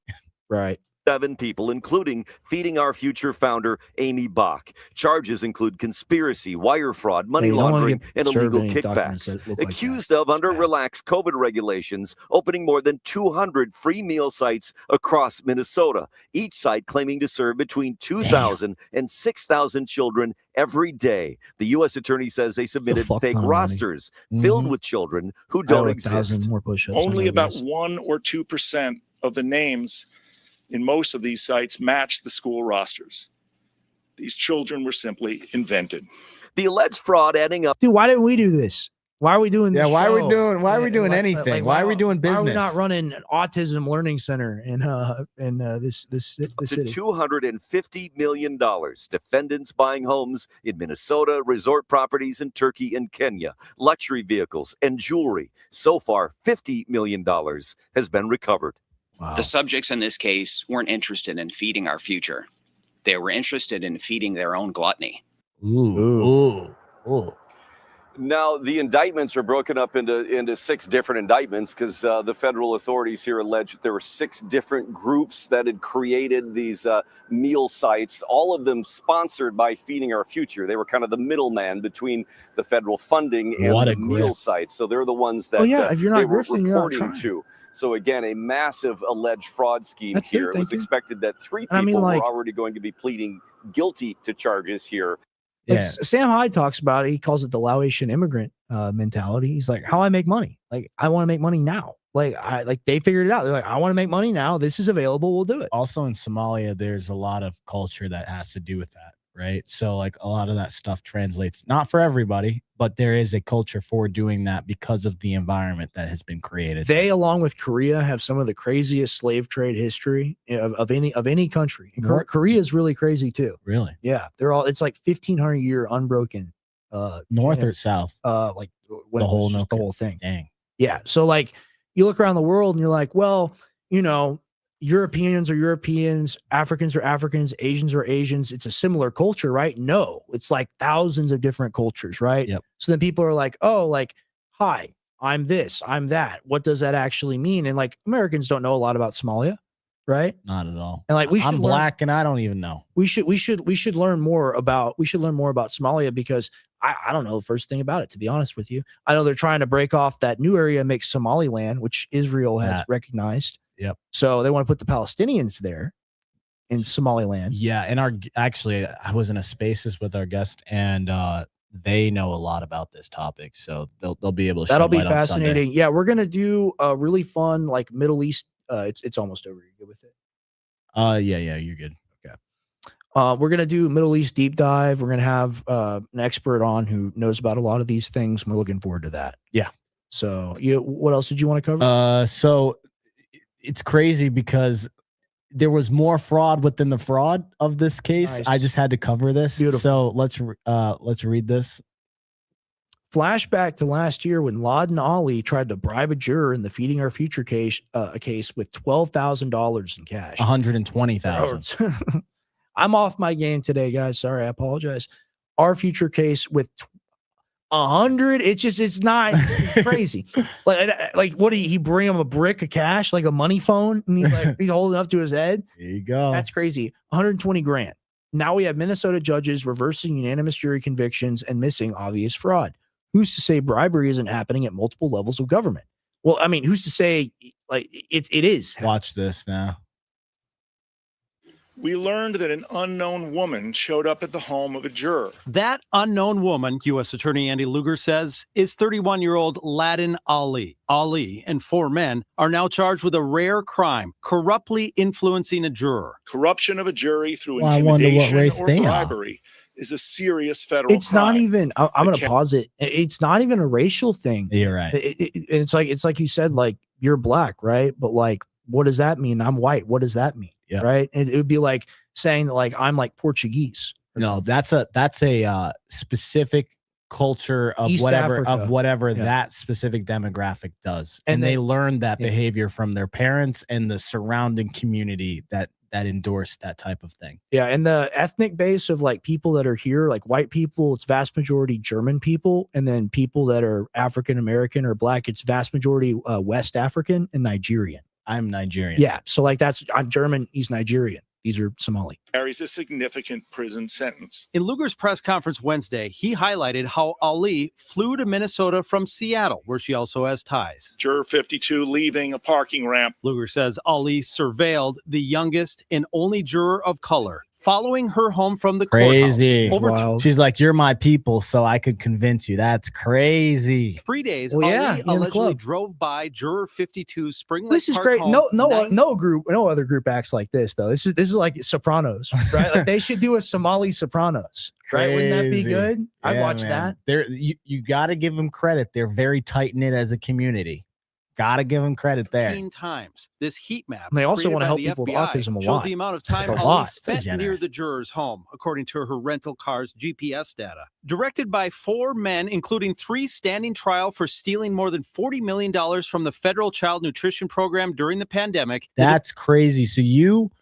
Right. 7 people, including Feeding Our Future founder Amy Bach. Charges include conspiracy, wire fraud, money laundering, and illegal kickbacks. Accused of, under relaxed COVID regulations, opening more than 200 free meal sites across Minnesota, each site claiming to serve between 2,000 and 6,000 children every day. The U.S. attorney says they submitted fake rosters filled with children who don't exist. Only about 1 or 2% of the names in most of these sites match the school rosters. These children were simply invented. The alleged fraud adding up. Dude, why didn't we do this? Why are we doing this? Yeah, why show? are we doing anything? Why are we doing business? Why are we not running an autism learning center in this city? $250 million. Defendants buying homes in Minnesota, resort properties in Turkey and Kenya, luxury vehicles and jewelry. So far, $50 million has been recovered. Wow. The subjects in this case weren't interested in feeding our future. They were interested in feeding their own gluttony. Ooh. Now, the indictments are broken up into 6 different indictments because the federal authorities here allege that there were 6 different groups that had created these meal sites, all of them sponsored by Feeding Our Future. They were kind of the middleman between the federal funding and the meal sites. So they're the ones that if you're not they were grifting, you're not reporting trying. to. So again, a massive alleged fraud scheme That's here. it, It was thank you. expected that 3 people were already going to be pleading guilty to charges here. Like Sam Hyde talks about it. He calls it the Laotian immigrant mentality. He's like, how I make money? Like, I want to make money now. Like they figured it out. They're like, I want to make money now. This is available. We'll do it. Also in Somalia, there's a lot of culture that has to do with that, right? So like a lot of that stuff translates, not for everybody, but there is a culture for doing that because of the environment that has been created. They, along with Korea, have some of the craziest slave trade history of any country. And Korea is really crazy too. Really? Yeah, it's like 1,500 year unbroken. North or south? Like the whole thing. Dang. Yeah. So like you look around the world and you're like, well, Europeans are Europeans, Africans are Africans, Asians are Asians. It's a similar culture, right? No, it's like thousands of different cultures, right? Yep. So then people are like, oh, like, hi, I'm this, I'm that. What does that actually mean? And like Americans don't know a lot about Somalia, right? Not at all. And like I'm black and I don't even know. We should learn more about Somalia because I don't know the first thing about it, to be honest with you. I know they're trying to break off that new area, make Somaliland, which Israel has recognized. Yep. So they want to put the Palestinians there in Somaliland. Yeah. And I was in a spaces with our guest and they know a lot about this topic. So they'll be able to That'll be shed light on fascinating. Sunday. Yeah, we're gonna do a really fun like Middle East. It's almost over. You good with it? Yeah, you're good. Okay. We're gonna do Middle East deep dive. We're gonna have an expert on who knows about a lot of these things. And we're looking forward to that. Yeah. So what else did you want to cover? So it's crazy because there was more fraud within the fraud of this case. Nice. I just had to cover this. Beautiful. So let's read this. Flashback to last year when Laden Ali tried to bribe a juror in the Feeding Our Future case with $12,000 in cash. 120,000. I'm off my game today, guys. Sorry, I apologize. Our future case with 100. It's not crazy. Like what did he bring him a brick of cash, like a money phone, and he's holding it up to his head? There you go. That's crazy. 120 grand. Now we have Minnesota judges reversing unanimous jury convictions and missing obvious fraud. Who's to say bribery isn't happening at multiple levels of government? Well, I mean, who's to say like it is? Watch this now. We learned that an unknown woman showed up at the home of a juror. That unknown woman, U.S. Attorney Andy Luger says, is 31-year-old Laden Ali. Ali and 4 men are now charged with a rare crime, corruptly influencing a juror. Corruption of a jury through Well, I wonder what intimidation race or they are. bribery is a serious federal It's crime. not even. I'm going to pause it. It's not even a racial thing. You're right. It's like you said, like you're black, right? But like, what does that mean? I'm white. What does that mean? Yeah. Right. And it would be like saying that like I'm like Portuguese. No, that's a specific culture of East whatever Africa. that specific demographic does, and they learn that behavior from their parents and the surrounding community that that endorse that type of thing. Yeah, and the ethnic base of like people that are here, like white people, it's vast majority German people, and then people that are African American or black, it's vast majority West African and Nigerian. I'm Nigerian. Yeah, so like I'm German, he's Nigerian. These are Somali. Carries a significant prison sentence. In Lugar's press conference Wednesday, he highlighted how Ali flew to Minnesota from Seattle, where she also has ties. Juror 52 leaving a parking ramp. Lugar says Ali surveilled the youngest and only juror of color, following her home from the Crazy. courthouse. She's like, you're my people, so I could convince you. That's crazy. 3 days, Well, yeah, Ali in the allegedly club. drove by juror 52's Spring Lake This is Park great. home No other group acts like this though. This is like Sopranos, right? Like they should do a Somali Sopranos, right? Wouldn't that be Crazy. good? I'd Yeah, watch man. that. They're you got to give them credit. They're very tight knit as a community. Got to give them credit there. 15 times. This heat map, And they also created wanna by help the people with FBI, autism a showed lot. the amount of time Like a Ali lot. So spent near generous. the juror's home, according to her rental car's GPS data. Directed by 4 men, including 3 standing trial for stealing more than $40 million from the federal child nutrition program during the pandemic. That's crazy. So you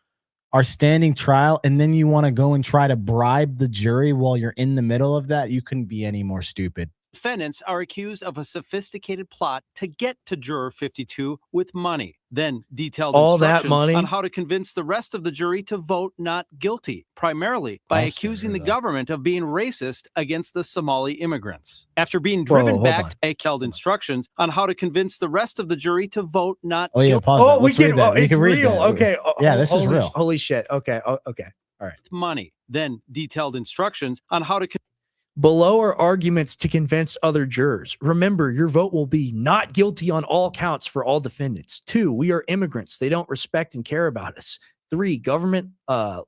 are standing trial, and then you want to go and try to bribe the jury while you're in the middle of that? You couldn't be any more stupid. Defendants are accused of a sophisticated plot to get to juror 52 with money. Then detailed All that instructions money? on how to convince the rest of the jury to vote not guilty, primarily by That's accusing the fair, though. government of being racist against the Somali immigrants. After being Whoa, driven hold back on. to detailed instructions on how to convince the rest of the jury to vote not Oh, yeah, guilty. pause Oh, that. we Let's read can. that. Oh, We it's can read real. that. Okay. Yeah, this is holy, real. Holy shit. Okay. Okay. All right. Money. Then detailed instructions on how to Below are arguments to convince other jurors. Remember, your vote will be not guilty on all counts for all defendants. 2, we are immigrants. They don't respect and care about us. 3, government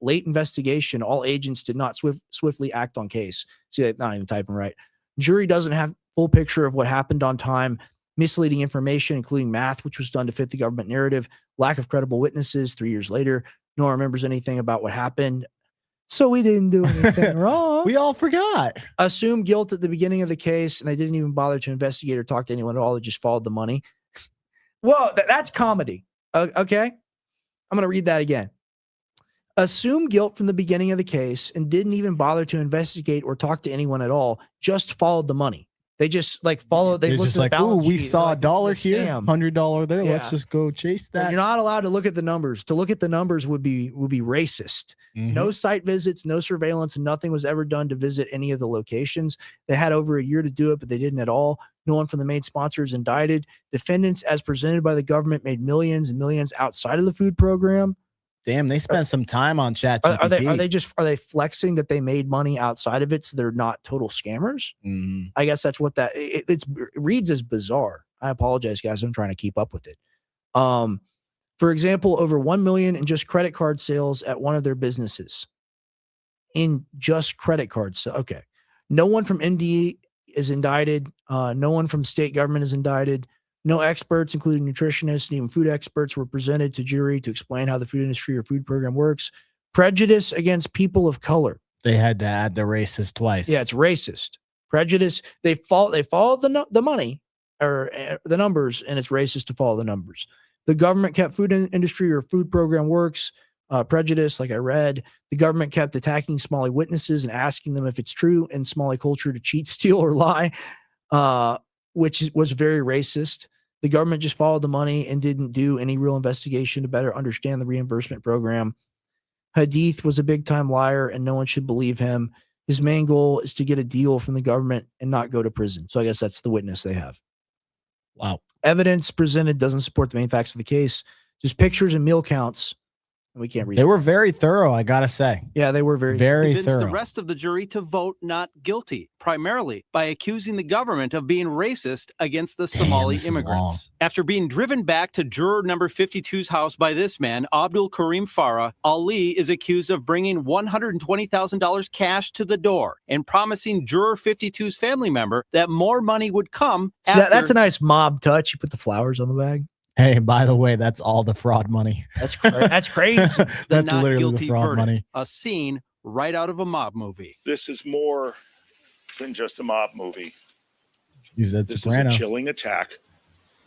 late investigation. All agents did not swiftly act on case. See, they're not even typing right. Jury doesn't have full picture of what happened on time. Misleading information, including math, which was done to fit the government narrative. Lack of credible witnesses. 3 years later, no one remembers anything about what happened. So we didn't do anything wrong. We all forgot. Assume guilt at the beginning of the case, and they didn't even bother to investigate or talk to anyone at all. They just followed the money. Well, that's comedy. Okay. I'm going to read that again. Assume guilt from the beginning of the case and didn't even bother to investigate or talk to anyone at all. Just followed the money. They just like followed. They They're looked just at the like, oh, balance we sheet. saw They're like, $1 this is a here, scam. $100 there. Yeah. Let's just go chase that. You're not allowed to look at the numbers. To look at the numbers would be racist. No site visits, no surveillance, and nothing was ever done to visit any of the locations. They had over a year to do it, but they didn't at all. No one from the main sponsors indicted. Defendants, as presented by the government, made millions and millions outside of the food program. Damn, they spent some time on ChatGPT. Are they flexing that they made money outside of it so they're not total scammers? I guess that's what it reads as bizarre. I apologize, guys. I'm trying to keep up with it. For example, over 1 million in just credit card sales at one of their businesses. In just credit cards. Okay. No one from MD is indicted. No one from state government is indicted. No experts, including nutritionists and even food experts, were presented to jury to explain how the food industry or food program works. Prejudice against people of color. They had to add the racist twice. Yeah, it's racist. Prejudice. They followed the money or the numbers, and it's racist to follow the numbers. The government kept food industry or food program works. Prejudice, like I read. The government kept attacking Somali witnesses and asking them if it's true in Somali culture to cheat, steal, or lie, which was very racist. The government just followed the money and didn't do any real investigation to better understand the reimbursement program. Hadith was a big-time liar, and no one should believe him. His main goal is to get a deal from the government and not go to prison. So I guess that's the witness they have. Wow. Evidence presented doesn't support the main facts of the case. Just pictures and meal counts. And we can't read. They were very thorough, I gotta say. Yeah, they were very convinced thorough. the rest of the jury to vote not guilty, primarily by accusing the government of being racist against the Somali immigrants. After being driven back to juror number 52's house by this man, Abdul Karim Farah, Ali is accused of bringing $120,000 cash to the door and promising juror 52's family member that more money would come. So that's a nice mob touch. You put the flowers on the bag. Hey, by the way, that's all the fraud money. That's crazy. That's literally the fraud money. A scene right out of a mob movie. This is more than just a mob movie. You said This Sopranos. is a chilling attack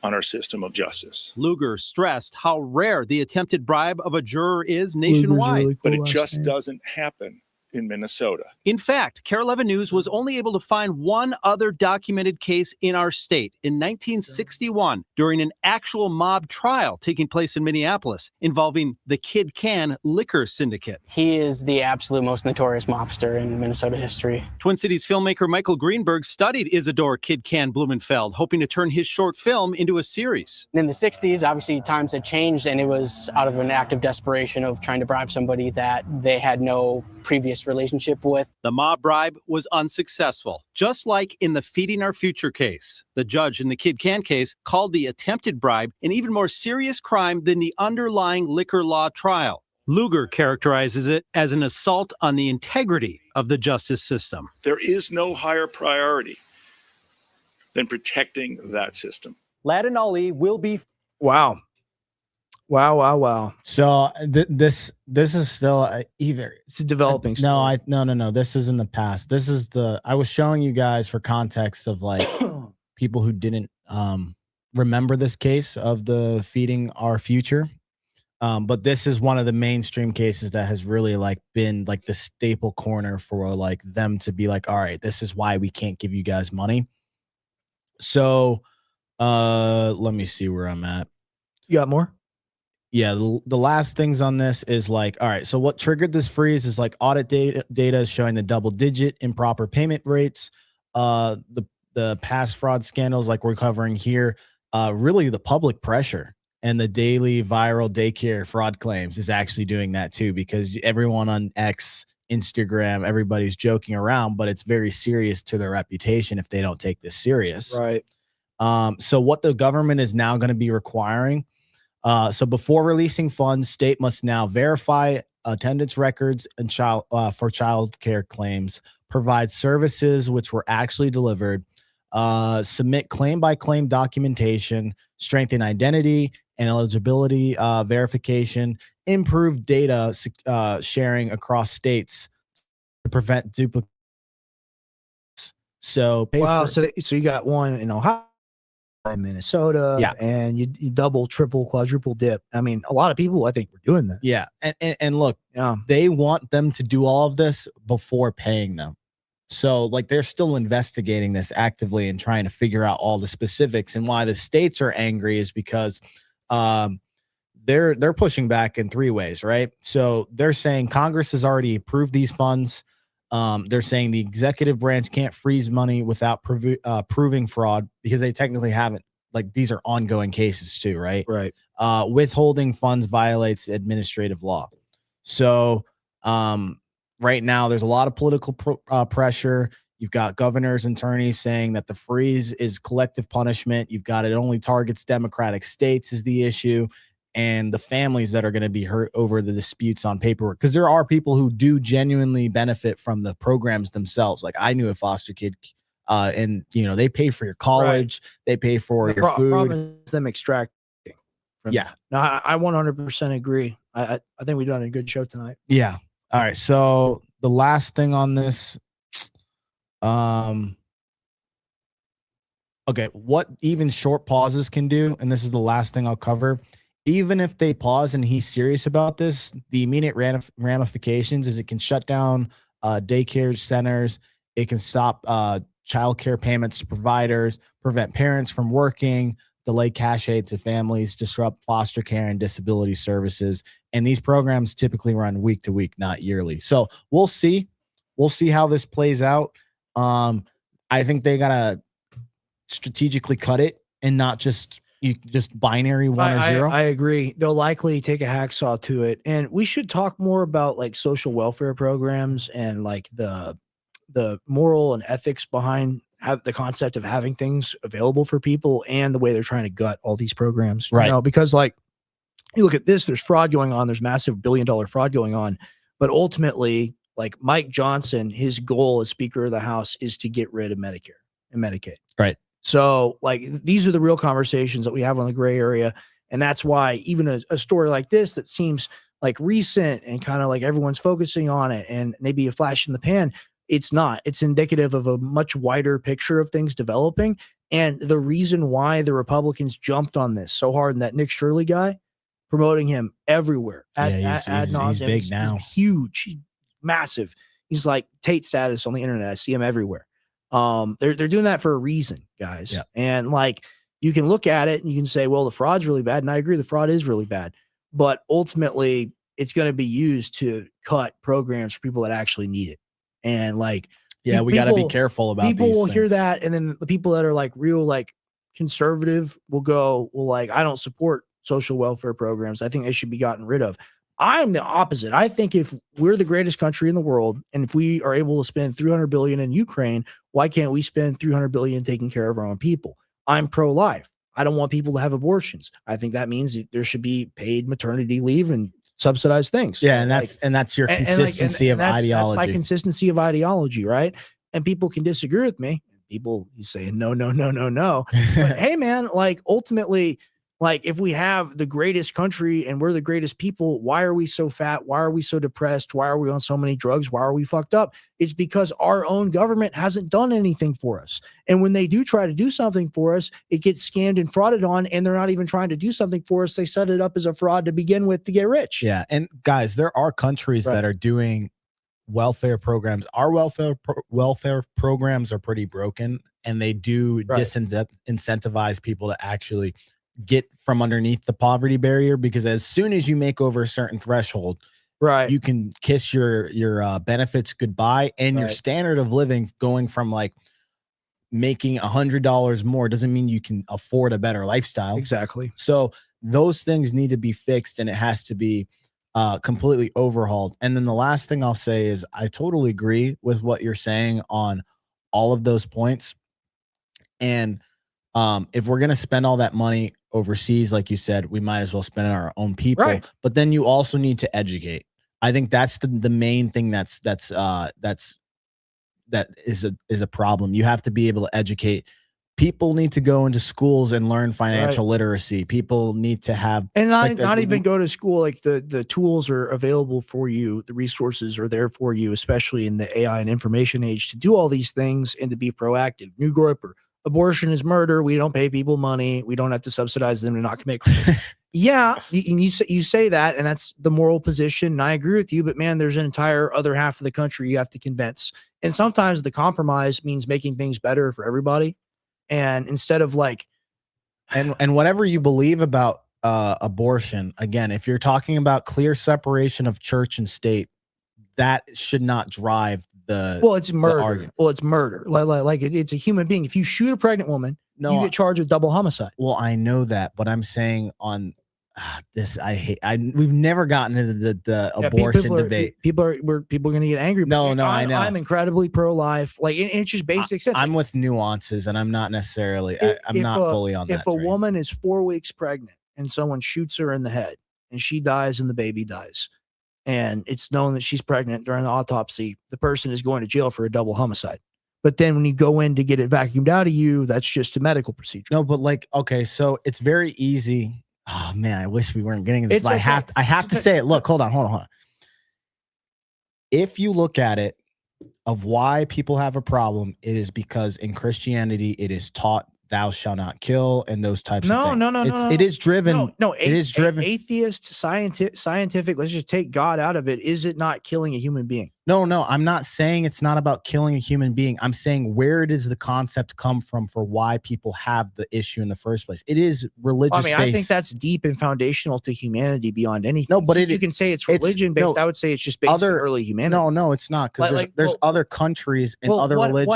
on our system of justice. Lugar stressed how rare the attempted bribe of a juror is nationwide. Really cool But it last just name. doesn't happen in Minnesota. In fact, KARE 11 News was only able to find one other documented case in our state in 1961 during an actual mob trial taking place in Minneapolis involving the Kid Can liquor syndicate. He is the absolute most notorious mobster in Minnesota history. Twin Cities filmmaker Michael Greenberg studied Isidore Kid Can Blumenfeld, hoping to turn his short film into a series. In the 60s, obviously times had changed, and it was out of an act of desperation of trying to bribe somebody that they had no previous relationship with. The mob bribe was unsuccessful, just like in the Feeding Our Future case. The judge in the Kid Can case called the attempted bribe an even more serious crime than the underlying liquor law trial. Lugar characterizes it as an assault on the integrity of the justice system. There is no higher priority than protecting that system. Ladin Ali will be. Wow. Wow. So this is still either it's a developing story. No. This is in the past. This is I was showing you guys for context of like people who didn't remember this case of the Feeding Our Future. But this is one of the mainstream cases that has really like been like the staple corner for like them to be like, all right, this is why we can't give you guys money. So let me see where I'm at. You got more? Yeah, the last things on this is like, all right, so what triggered this freeze is like audit data showing the double-digit improper payment rates, the past fraud scandals like we're covering here, really the public pressure and the daily viral daycare fraud claims is actually doing that too, because everyone on X, Instagram, everybody's joking around, but it's very serious to their reputation if they don't take this serious. Right. So what the government is now going to be requiring, so before releasing funds, state must now verify attendance records and for child care claims, provide services which were actually delivered, submit claim-by-claim documentation, strengthen identity and eligibility verification, improve data sharing across states to prevent duplicates. So so you got one in Ohio, in Minnesota, yeah, and you double, triple, quadruple dip. I mean, a lot of people I think were doing that. Yeah, and look, they want them to do all of this before paying them. So like they're still investigating this actively and trying to figure out all the specifics. And why the states are angry is because they're pushing back in three ways, right? So they're saying Congress has already approved these funds. They're saying the executive branch can't freeze money without proving fraud because they technically haven't. Like these are ongoing cases too, right? Right. Withholding funds violates administrative law. So right now there's a lot of political pressure. You've got governors and attorneys saying that the freeze is collective punishment. You've got it only targets Democratic states is the issue. And the families that are going to be hurt over the disputes on paperwork. Because there are people who do genuinely benefit from the programs themselves. Like I knew a foster kid and, they pay for your college. Right. They pay for your food. Problem is them extracting. Yeah. No, I 100% agree. I think we've done a good show tonight. Yeah. All right. So the last thing on this, okay, what even short pauses can do, and this is the last thing I'll cover. Even if they pause and he's serious about this, the immediate ramifications is it can shut down daycare centers. It can stop child care payments to providers, prevent parents from working, delay cash aid to families, disrupt foster care and disability services. And these programs typically run week to week, not yearly. So we'll see. We'll see how this plays out. I think they got to strategically cut it and not just binary 1 or 0. I agree. They'll likely take a hacksaw to it. And we should talk more about like social welfare programs and like the moral and ethics behind the concept of having things available for people and the way they're trying to gut all these programs. Right. Because like you look at this, there's fraud going on. There's massive billion-dollar fraud going on. But ultimately, like Mike Johnson, his goal as Speaker of the House is to get rid of Medicare and Medicaid. Right. So like these are the real conversations that we have on the gray area. And that's why even a story like this that seems like recent and kind of like everyone's focusing on it and maybe a flash in the pan, it's not. It's indicative of a much wider picture of things developing. And the reason why the Republicans jumped on this so hard, and that Nick Shirley guy promoting him everywhere ad nauseum, he's big now. He's huge, he's massive. He's like Tate status on the internet. I see him everywhere. They're doing that for a reason, guys. Yeah. And like, you can look at it and you can say, well, the fraud's really bad. And I agree, the fraud is really bad. But ultimately, it's going to be used to cut programs for people that actually need it. And like, yeah, we got to be careful about people these will things. hear that, and then the people that are like real like conservative will go, well, like, I don't support social welfare programs. I think they should be gotten rid of. I'm the opposite. I think if we're the greatest country in the world, and if we are able to spend $300 billion in Ukraine, why can't we spend $300 billion taking care of our own people? I'm pro-life. I don't want people to have abortions. I think that means that there should be paid maternity leave and subsidized things. Yeah, and that's your consistency of ideology. That's my consistency of ideology, right? And people can disagree with me. People say no. But hey, man, like ultimately, like if we have the greatest country and we're the greatest people, why are we so fat? Why are we so depressed? Why are we on so many drugs? Why are we fucked up? It's because our own government hasn't done anything for us. And when they do try to do something for us, it gets scammed and frauded on, and they're not even trying to do something for us. They set it up as a fraud to begin with to get rich. Yeah. And guys, there are countries that are doing welfare programs. Our welfare programs are pretty broken, and they do disincentivize people to actually get from underneath the poverty barrier, because as soon as you make over a certain threshold, you can kiss your benefits goodbye, and your standard of living going from like making $100 more doesn't mean you can afford a better lifestyle. Exactly. So those things need to be fixed, and it has to be completely overhauled. And then the last thing I'll say is I totally agree with what you're saying on all of those points. And if we're going to spend all that money overseas, like you said, we might as well spend it on our own people. But then you also need to educate. I think that's the main thing that is a problem. You have to be able to educate. People need to go into schools and learn financial literacy. People need to have, and not even go to school. Like the tools are available for you. The resources are there for you, especially in the AI and information age, to do all these things and to be proactive. New Groper. Abortion is murder. We don't pay people money. We don't have to subsidize them to not commit crime. Yeah, you say that, and that's the moral position, and I agree with you. But man, there's an entire other half of the country you have to convince, and sometimes the compromise means making things better for everybody. And instead of like, and whatever you believe about abortion, again, if you're talking about clear separation of church and state, that should not drive it's murder. It's murder. Like it's a human being. If you shoot a pregnant woman, you get charged with double homicide. Well, I know that, but I'm saying on this, we've never gotten into the abortion debate. People are going to get angry. No, I know. I'm incredibly pro-life. Like it's just basic sense. I'm with nuances, and I'm not necessarily. I'm not fully on that. If a woman is 4 weeks pregnant and someone shoots her in the head and she dies and the baby dies, and it's known that she's pregnant during the autopsy, the person is going to jail for a double homicide. But then when you go in to get it vacuumed out of you, that's just a medical procedure. No, but like, okay, so it's very easy. Oh man, I wish we weren't getting into this. But I have to say it. Look, hold on. If you look at it of why people have a problem, it is because in Christianity, it is taught thou shalt not kill and those types of things. No. It is driven. It is driven. Atheist, scientific, let's just take God out of it. Is it not killing a human being? No, I'm not saying it's not about killing a human being. I'm saying where does the concept come from for why people have the issue in the first place? It is religious based. I think that's deep and foundational to humanity beyond anything. No, but you can say it's religion based. I would say it's just based on early humanity. No, it's not, because there's other countries and other religions.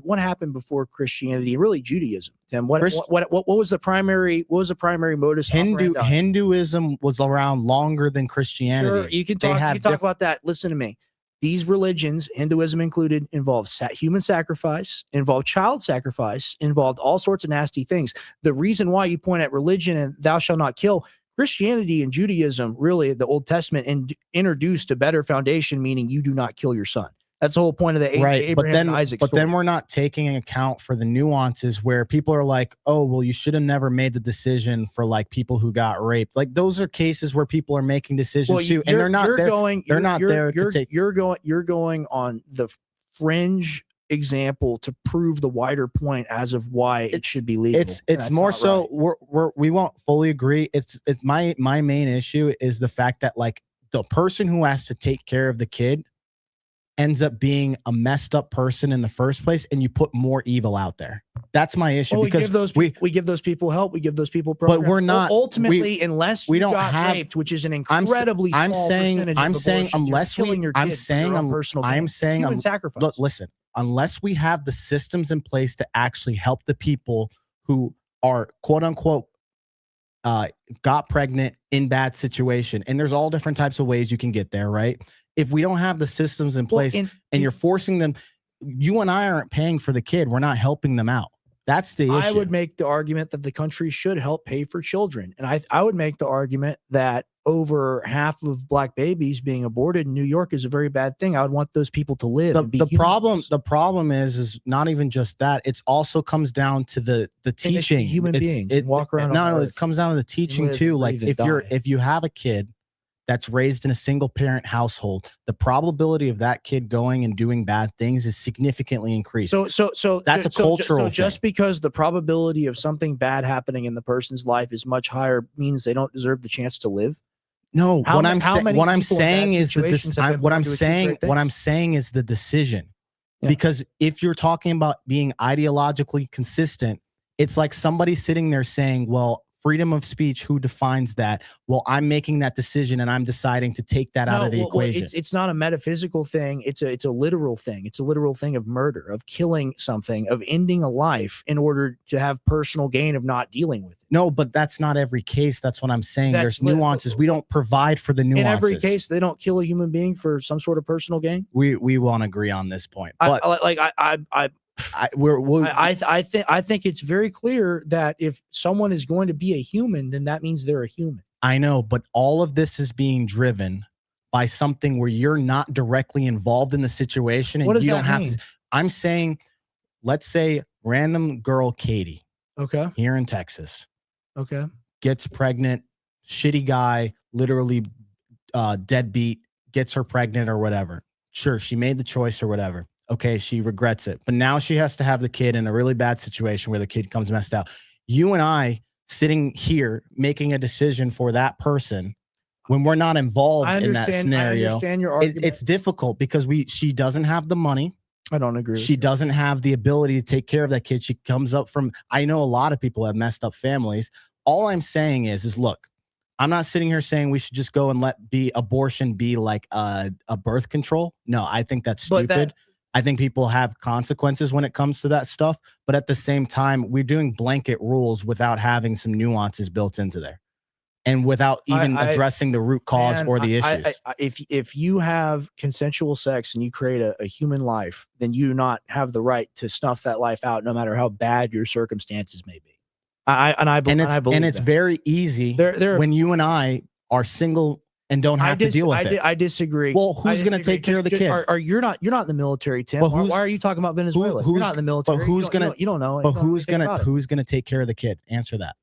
What happened before Christianity? Really, Judaism. Tim, what was the primary modus operandi? Hinduism was around longer than Christianity. Sure, you can talk about that. Listen to me. These religions, Hinduism included, involved human sacrifice, involved child sacrifice, involved all sorts of nasty things. The reason why you point at religion and thou shalt not kill, Christianity and Judaism, really the Old Testament, introduced a better foundation, meaning you do not kill your son. That's the whole point of the Abraham and Isaac story. But then we're not taking account for the nuances where people are like, oh, well, you should have never made the decision for like people who got raped. Like those are cases where people are making decisions too, and they're not there. They're not there to take. You're going on the fringe example to prove the wider point as of why it should be legal. It's more so we won't fully agree. It's my main issue is the fact that like the person who has to take care of the kid ends up being a messed up person in the first place, and you put more evil out there. That's my issue. Well, because we give those people help. We give those people programs. But we're not ultimately unless we you don't got have raped, which is an incredibly I'm small saying percentage I'm of saying abortions, unless you're we killing your I'm kid for saying your own I'm personal I'm gain. saying Human I'm sacrifice. look, listen, unless we have the systems in place to actually help the people who are quote unquote got pregnant in bad situation, and there's all different types of ways you can get there, right? If we don't have the systems in place and you're forcing them, you and I aren't paying for the kid. We're not helping them out. That's the issue. I would make the argument that the country should help pay for children. And I would make the argument that over half of black babies being aborted in New York is a very bad thing. I would want those people to live. The problem is not even just that. It also comes down to the teaching. Human beings walk around. No, it comes down to the teaching too. Like if you have a kid that's raised in a single parent household, the probability of that kid going and doing bad things is significantly increased. So that's a cultural thing. Just because the probability of something bad happening in the person's life is much higher means they don't deserve the chance to live. No, what I'm saying is the decision. Yeah. Because if you're talking about being ideologically consistent, it's like somebody sitting there saying, well, freedom of speech, who defines that? Well, I'm making that decision and I'm deciding to take that out of the equation. It's not a metaphysical thing. It's a literal thing. It's a literal thing of murder, of killing something, of ending a life in order to have personal gain of not dealing with it. No, but that's not every case. That's what I'm saying. There's nuances. We don't provide for the nuances. In every case, they don't kill a human being for some sort of personal gain. We won't agree on this point. But I think it's very clear that if someone is going to be a human, then that means they're a human. I know, but all of this is being driven by something where you're not directly involved in the situation, and what does you that don't have mean? to. I'm saying, let's say random girl Katie, here in Texas, gets pregnant, shitty guy, literally deadbeat, gets her pregnant or whatever. Sure, she made the choice or whatever. Okay, she regrets it. But now she has to have the kid in a really bad situation where the kid comes messed out. You and I sitting here making a decision for that person when we're not involved in that scenario. I understand your argument. It's difficult because she doesn't have the money. I don't agree. She doesn't have the ability to take care of that kid. She comes up from, I know a lot of people have messed up families. All I'm saying is look, I'm not sitting here saying we should just go and let abortion be like a birth control. No, I think that's stupid. I think people have consequences when it comes to that stuff. But at the same time, we're doing blanket rules without having some nuances built into there. And without even addressing the root cause or the issues. If you have consensual sex and you create a human life, then you do not have the right to snuff that life out, no matter how bad your circumstances may be. I believe it's that. very easy when you and I are single and don't have to deal with it. I disagree. Well, who's going to take care of the kid? You're not in the military, Tim. Why are you talking about Venezuela? You're not in the military. But who's going to? You don't know. But who's going to take care of the kid? Answer that.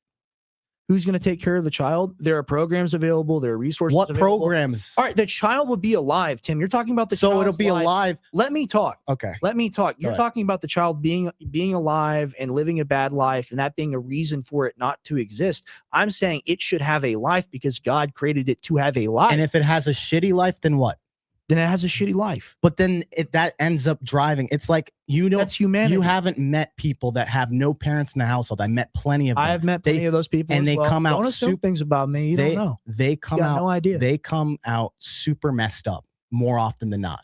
Who's going to take care of the child? There are programs available. There are resources. What available. Programs? All right, the child will be alive, Tim. You're talking about the child. So it'll be alive. Let me talk. Okay. Let me talk. You're talking about the child being alive and living a bad life, and that being a reason for it not to exist. I'm saying it should have a life because God created it to have a life. And if it has a shitty life, then what? Then it has a shitty life. But then that ends up driving. It's like that's humanity. You haven't met people that have no parents in the household. I met plenty of them. I've met plenty of those people, and they come out. Don't assume things about me. You don't know. They come out. No idea. They come out super messed up more often than not.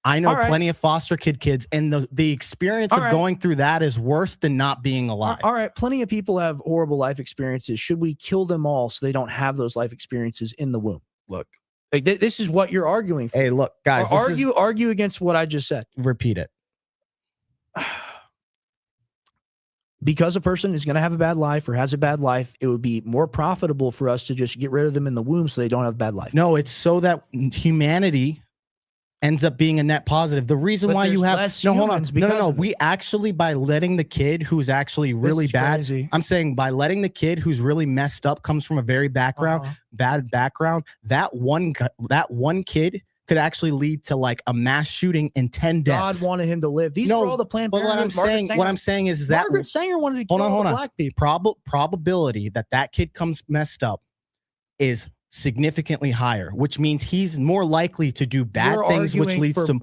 I know plenty of foster kids, and the experience of going through that is worse than not being alive. All right, plenty of people have horrible life experiences. Should we kill them all so they don't have those life experiences in the womb? Look. Like this is what you're arguing for. Hey, look, guys. Argue against what I just said. Repeat it. Because a person is going to have a bad life or has a bad life, it would be more profitable for us to just get rid of them in the womb so they don't have a bad life. No, it's so that humanity ends up being a net positive. The reason why you have no. We actually, by letting the kid who's actually really bad, crazy. I'm saying by letting the kid who's really messed up, comes from a very bad background, that one kid could actually lead to like a mass shooting and 10 deaths. God wanted him to live. These are all the Planned But Parenthood. what I'm saying is that Margaret Sanger wanted to kill all the black people. Probability that kid comes messed up is significantly higher, which means he's more likely to do bad things, which leads to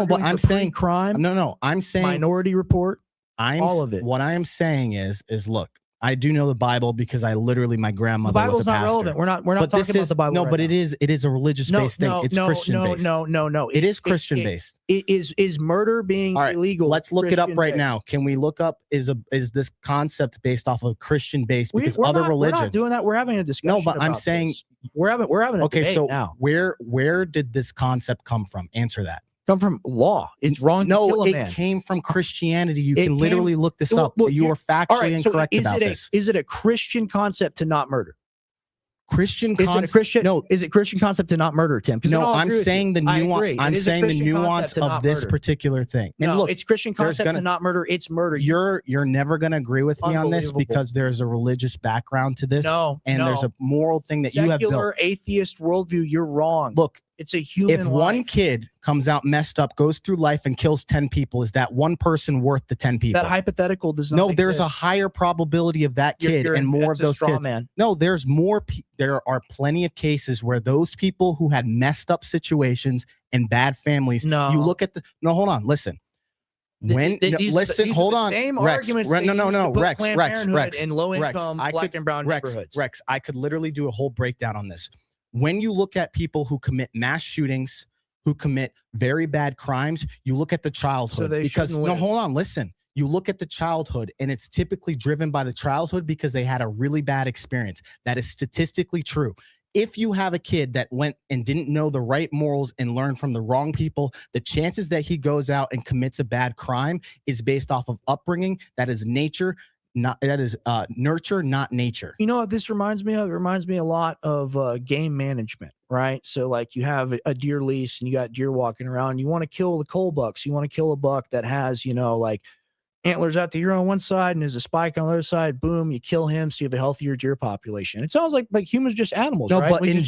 but I'm saying crime. I'm saying Minority Report. All of it. What I am saying is look, I do know the Bible because my grandmother was a pastor. The Bible's not relevant. We're not talking about the Bible. No, but it is a religious based thing. It's Christian based. No. It is Christian based. Is murder being illegal? Let's look it up right now. Can we look up is this concept based off of Christian based? Because other religions. We're not doing that. We're having a discussion. No, but I'm saying we're having a debate now. Where did this concept come from? Answer that. Come from law. It's wrong to kill a man. It came from Christianity. You can literally look this up. You are factually incorrect about this. Is it a Christian concept to not murder? Christian concept? No, is it Christian concept to not murder, Tim? No, I'm saying the nuance. I'm saying the nuance of this particular thing. And no, look, it's Christian concept to not murder. It's murder. You're never gonna agree with me on this because there's a religious background to this. There's a moral thing that you have built. Secular atheist worldview. You're wrong. Look, it's a human. If one kid comes out messed up, goes through life and kills 10 people, is that one person worth the 10 people? That hypothetical does not. No, there's a higher probability of that kid and more of those kids. Man. No, there's more. There are plenty of cases where those people who had messed up situations and bad families. No, you look at hold on, listen. Hold on, Rex. Rex. In low income black and brown neighborhoods. Rex, I could literally do a whole breakdown on this. When you look at people who commit mass shootings, who commit very bad crimes, you look at the childhood. Hold on, listen. You look at the childhood, and it's typically driven by the childhood because they had a really bad experience. That is statistically true. If you have a kid that went and didn't know the right morals and learned from the wrong people, the chances that he goes out and commits a bad crime is based off of upbringing. That is nature. Nurture, not nature. You know what this reminds me of? It reminds me a lot of game management, right? So like you have a deer lease and you got deer walking around. You want to kill the cull bucks. You want to kill a buck that has, like antlers out the ear on one side and there's a spike on the other side. Boom, you kill him, so you have a healthier deer population. It sounds like humans just animals, no, right? But in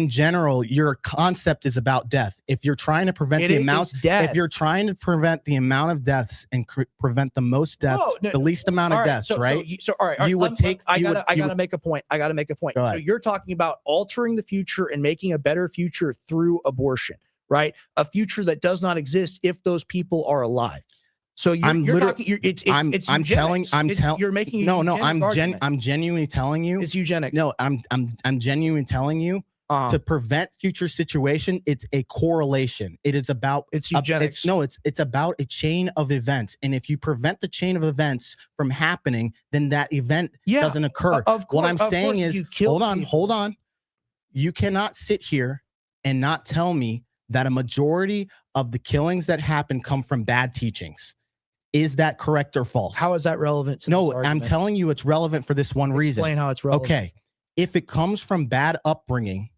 general, your concept is about death. If you're trying to prevent if you're trying to prevent the amount of deaths and prevent the most deaths, the least amount of deaths, right? All right. I gotta make a point. So you're talking about altering the future and making a better future through abortion, right? A future that does not exist if those people are alive. So I'm genuinely telling you it's eugenics. No, I'm genuinely telling you to prevent future situation. It's a correlation. It's eugenics. It's about a chain of events. And if you prevent the chain of events from happening, then that event doesn't occur. What I'm saying is, hold on. You cannot sit here and not tell me that a majority of the killings that happen come from bad teachings. Is that correct or false? How is that relevant to this argument? I'm telling you it's relevant for this one reason. Explain how it's relevant. Okay. If it comes from bad upbringing,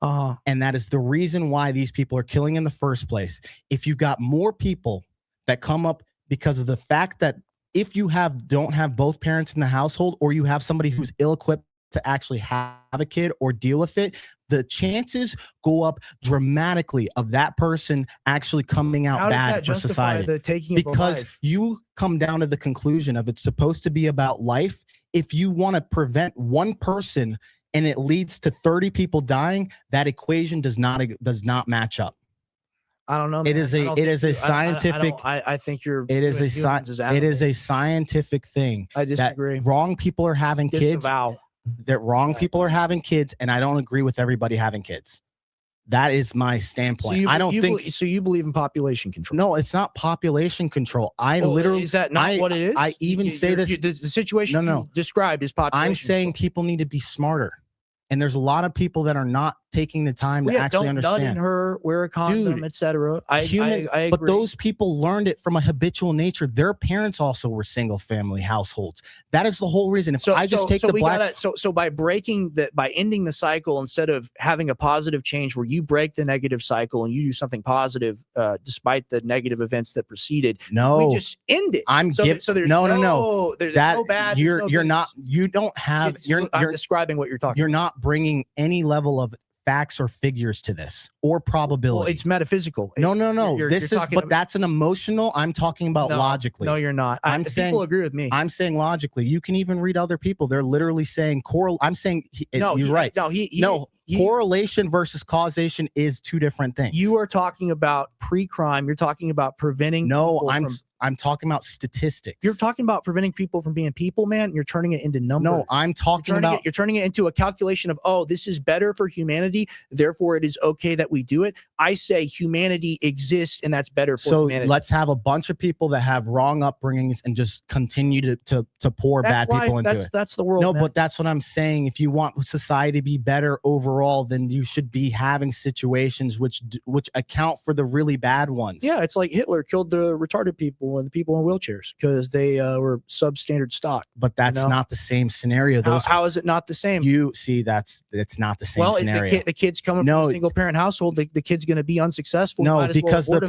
and that is the reason why these people are killing in the first place, if you got more people that come up because of the fact that if you don't have both parents in the household, or you have somebody who's ill-equipped to actually have a kid or deal with it, the chances go up dramatically of that person actually coming out bad for society. Because you come down to the conclusion of it's supposed to be about life. If you want to prevent one person and it leads to 30 people dying, that equation does not match up. I don't know. Man. It is a scientific. I think you're. It is a scientific thing. I disagree. That wrong people are having kids. That wrong people are having kids, and I don't agree with everybody having kids. That is my standpoint. So you believe in population control? No, it's not population control. Is that not what it is? I even say this. The situation you described is population. I'm saying people need to be smarter, and there's a lot of people that are not taking the time to actually understand. Don't nut in her, wear a condom, etc. I agree. But those people learned it from a habitual nature. Their parents also were single-family households. That is the whole reason. So by ending the cycle, instead of having a positive change where you break the negative cycle and you do something positive, despite the negative events that preceded, we just end it. I'm describing what you're talking. You're not bringing any level of facts or figures to this or probability. Well, it's metaphysical. No. You're That's an emotional. I'm talking about logically. No, you're not. I'm saying people agree with me. I'm saying logically. You can even read other people. They're literally saying I'm saying you're right. Correlation versus causation is two different things. You are talking about pre-crime. You're talking about preventing. No, I'm talking about statistics. You're talking about preventing people from being people, man. You're turning it into numbers. No, I'm talking about. You're turning it into a calculation of, oh, this is better for humanity, therefore it is okay that we do it. I say humanity exists, and that's better for humanity. So let's have a bunch of people that have wrong upbringings and just continue to pour bad people into it. That's the world. No, man. but that's what I'm saying. If you want society to be better overall, then you should be having situations which account for the really bad ones. Yeah, it's like Hitler killed the retarded people and the people in wheelchairs because they were substandard stock. But that's not the same scenario. How is it not the same? You see, it's not the same scenario. The kid's coming from a single parent household. The kid's going to be unsuccessful. No, because the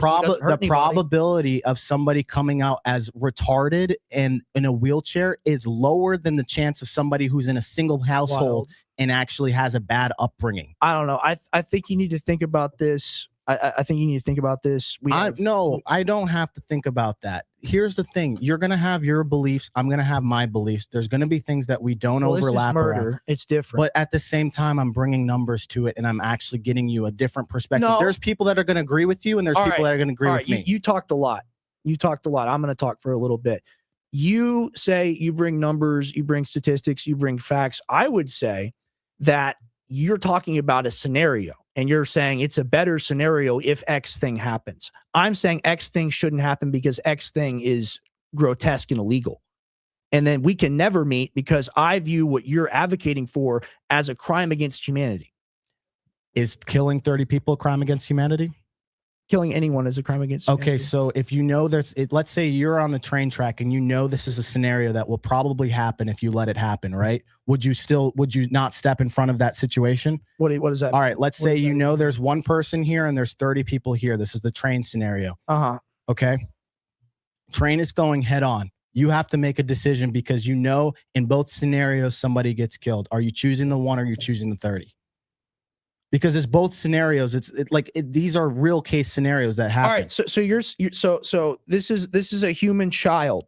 probability of somebody coming out as retarded and in a wheelchair is lower than the chance of somebody who's in a single household and actually has a bad upbringing. I don't know. I think you need to think about this. I think you need to think about this. I don't have to think about that. Here's the thing. You're going to have your beliefs. I'm going to have my beliefs. There's going to be things that we don't overlap. This is murder. Around. It's different. But at the same time, I'm bringing numbers to it, and I'm actually getting you a different perspective. No. There's people that are going to agree with you, and there's people that are going to agree with me. You talked a lot. I'm going to talk for a little bit. You say you bring numbers, you bring statistics, you bring facts. I would say that you're talking about a scenario. And you're saying it's a better scenario if X thing happens. I'm saying X thing shouldn't happen because X thing is grotesque and illegal. And then we can never meet because I view what you're advocating for as a crime against humanity. Is killing 30 people a crime against humanity? Killing anyone is a crime against humanity. Okay, so if you know let's say you're on the train track and you know this is a scenario that will probably happen if you let it happen, right? Would you not step in front of that situation? What is that? All right, let's say you know there's one person here and there's 30 people here. This is the train scenario. Okay. Train is going head on. You have to make a decision because you know in both scenarios somebody gets killed. Are you choosing the one or are you choosing the 30? Because it's both scenarios. These are real case scenarios that happen. All right. So this is a human child.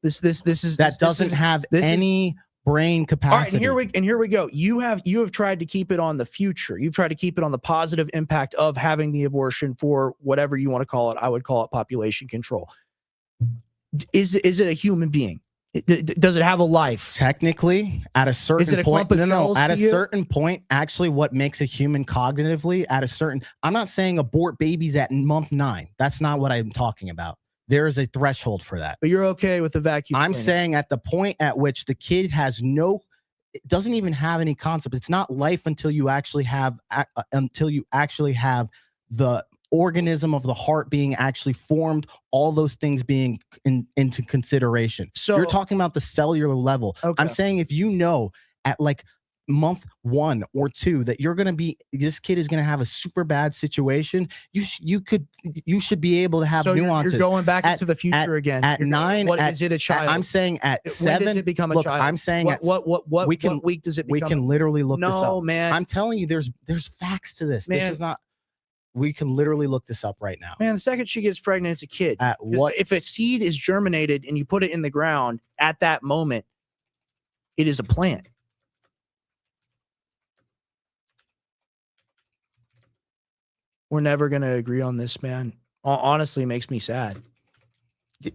This doesn't have any brain capacity. All right, and here we go. You have tried to keep it on the future. You've tried to keep it on the positive impact of having the abortion for whatever you want to call it. I would call it population control. Is it a human being? Does it have a life? Technically, at a certain point, certain point, actually what makes a human cognitively I'm not saying abort babies at month 9. That's not what I'm talking about. There is a threshold for that. But you're okay with the vacuum. I'm saying at the point at which the kid doesn't even have any concept. It's not life until you actually have the organism of the heart being actually formed, all those things being into consideration. So you're talking about the cellular level. Okay. I'm saying if you know at like month 1 or 2 that this kid is going to have a super bad situation, you should be able to have nuances. You're going back into the future again. At 9, is it a child? I'm saying at 7. When does it become a child? I'm saying what week does it become? We can literally look this up. No, man. I'm telling you, there's facts to this. Man. This is not. We can literally look this up right now. Man, the second she gets pregnant, it's a kid. If a seed is germinated and you put it in the ground at that moment, it is a plant. We're never going to agree on this, man. Honestly, it makes me sad.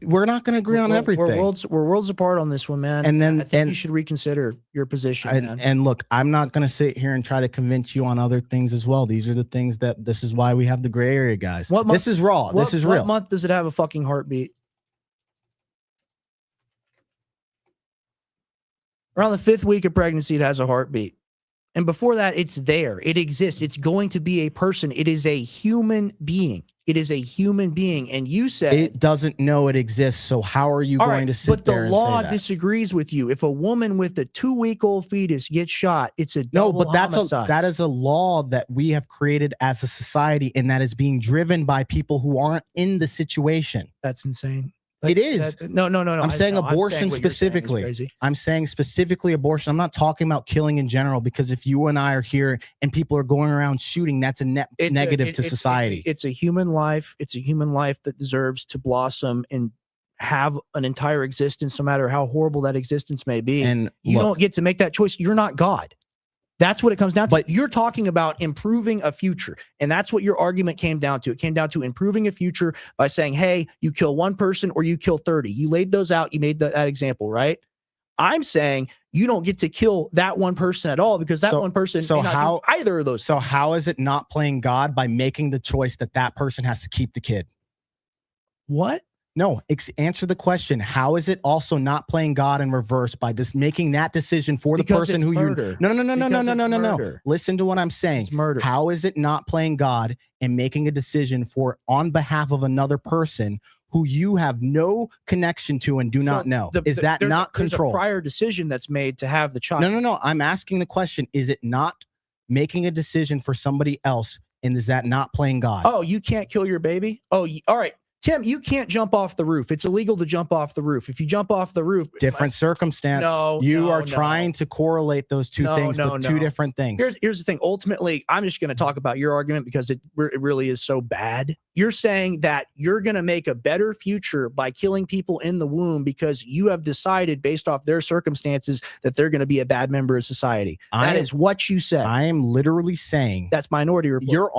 We're not going to agree on everything. We're worlds apart on this one, man. And then I think you should reconsider your position. And look, I'm not going to sit here and try to convince you on other things as well. These are the things this is why we have the gray area, guys. This is raw. This is real. What month does it have a fucking heartbeat? Around the 5th week of pregnancy, it has a heartbeat. And before that, it's there. It exists. It's going to be a person. It is a human being. It is a human being. And you said it doesn't know it exists. So how are you going to sit there and say that? But the law disagrees with you. If a woman with a 2-week-old fetus gets shot, it's a double homicide. That is a law that we have created as a society, and that is being driven by people who aren't in the situation. That's insane. It is. No. I'm saying abortion specifically. I'm saying specifically abortion. I'm not talking about killing in general, because if you and I are here and people are going around shooting, that's a negative to society. It's a human life. It's a human life that deserves to blossom and have an entire existence, no matter how horrible that existence may be. And you don't get to make that choice. You're not God. That's what it comes down to. But you're talking about improving a future. And that's what your argument came down to. It came down to improving a future by saying, hey, you kill one person or you kill 30. You laid those out. You made that example, right? I'm saying you don't get to kill that one person at all, because that one person may not do either of those. So how is it not playing God by making the choice that that person has to keep the kid? What? No, answer the question. How is it also not playing God in reverse by just making that decision for the person who you? No. Listen to what I'm saying. It's murder. How is it not playing God and making a decision for on behalf of another person who you have no connection to and do not know? Is that not control? There's a prior decision that's made to have the child. No. I'm asking the question. Is it not making a decision for somebody else? And is that not playing God? Oh, you can't kill your baby? Oh, all right. Tim, you can't jump off the roof. It's illegal to jump off the roof. If you jump off the roof, different circumstance. You are trying to correlate those two things with two different things. Here's the thing. Ultimately, I'm just going to talk about your argument because it really is so bad. You're saying that you're going to make a better future by killing people in the womb because you have decided based off their circumstances that they're going to be a bad member of society. That is what you said. I am literally saying that's Minority Report.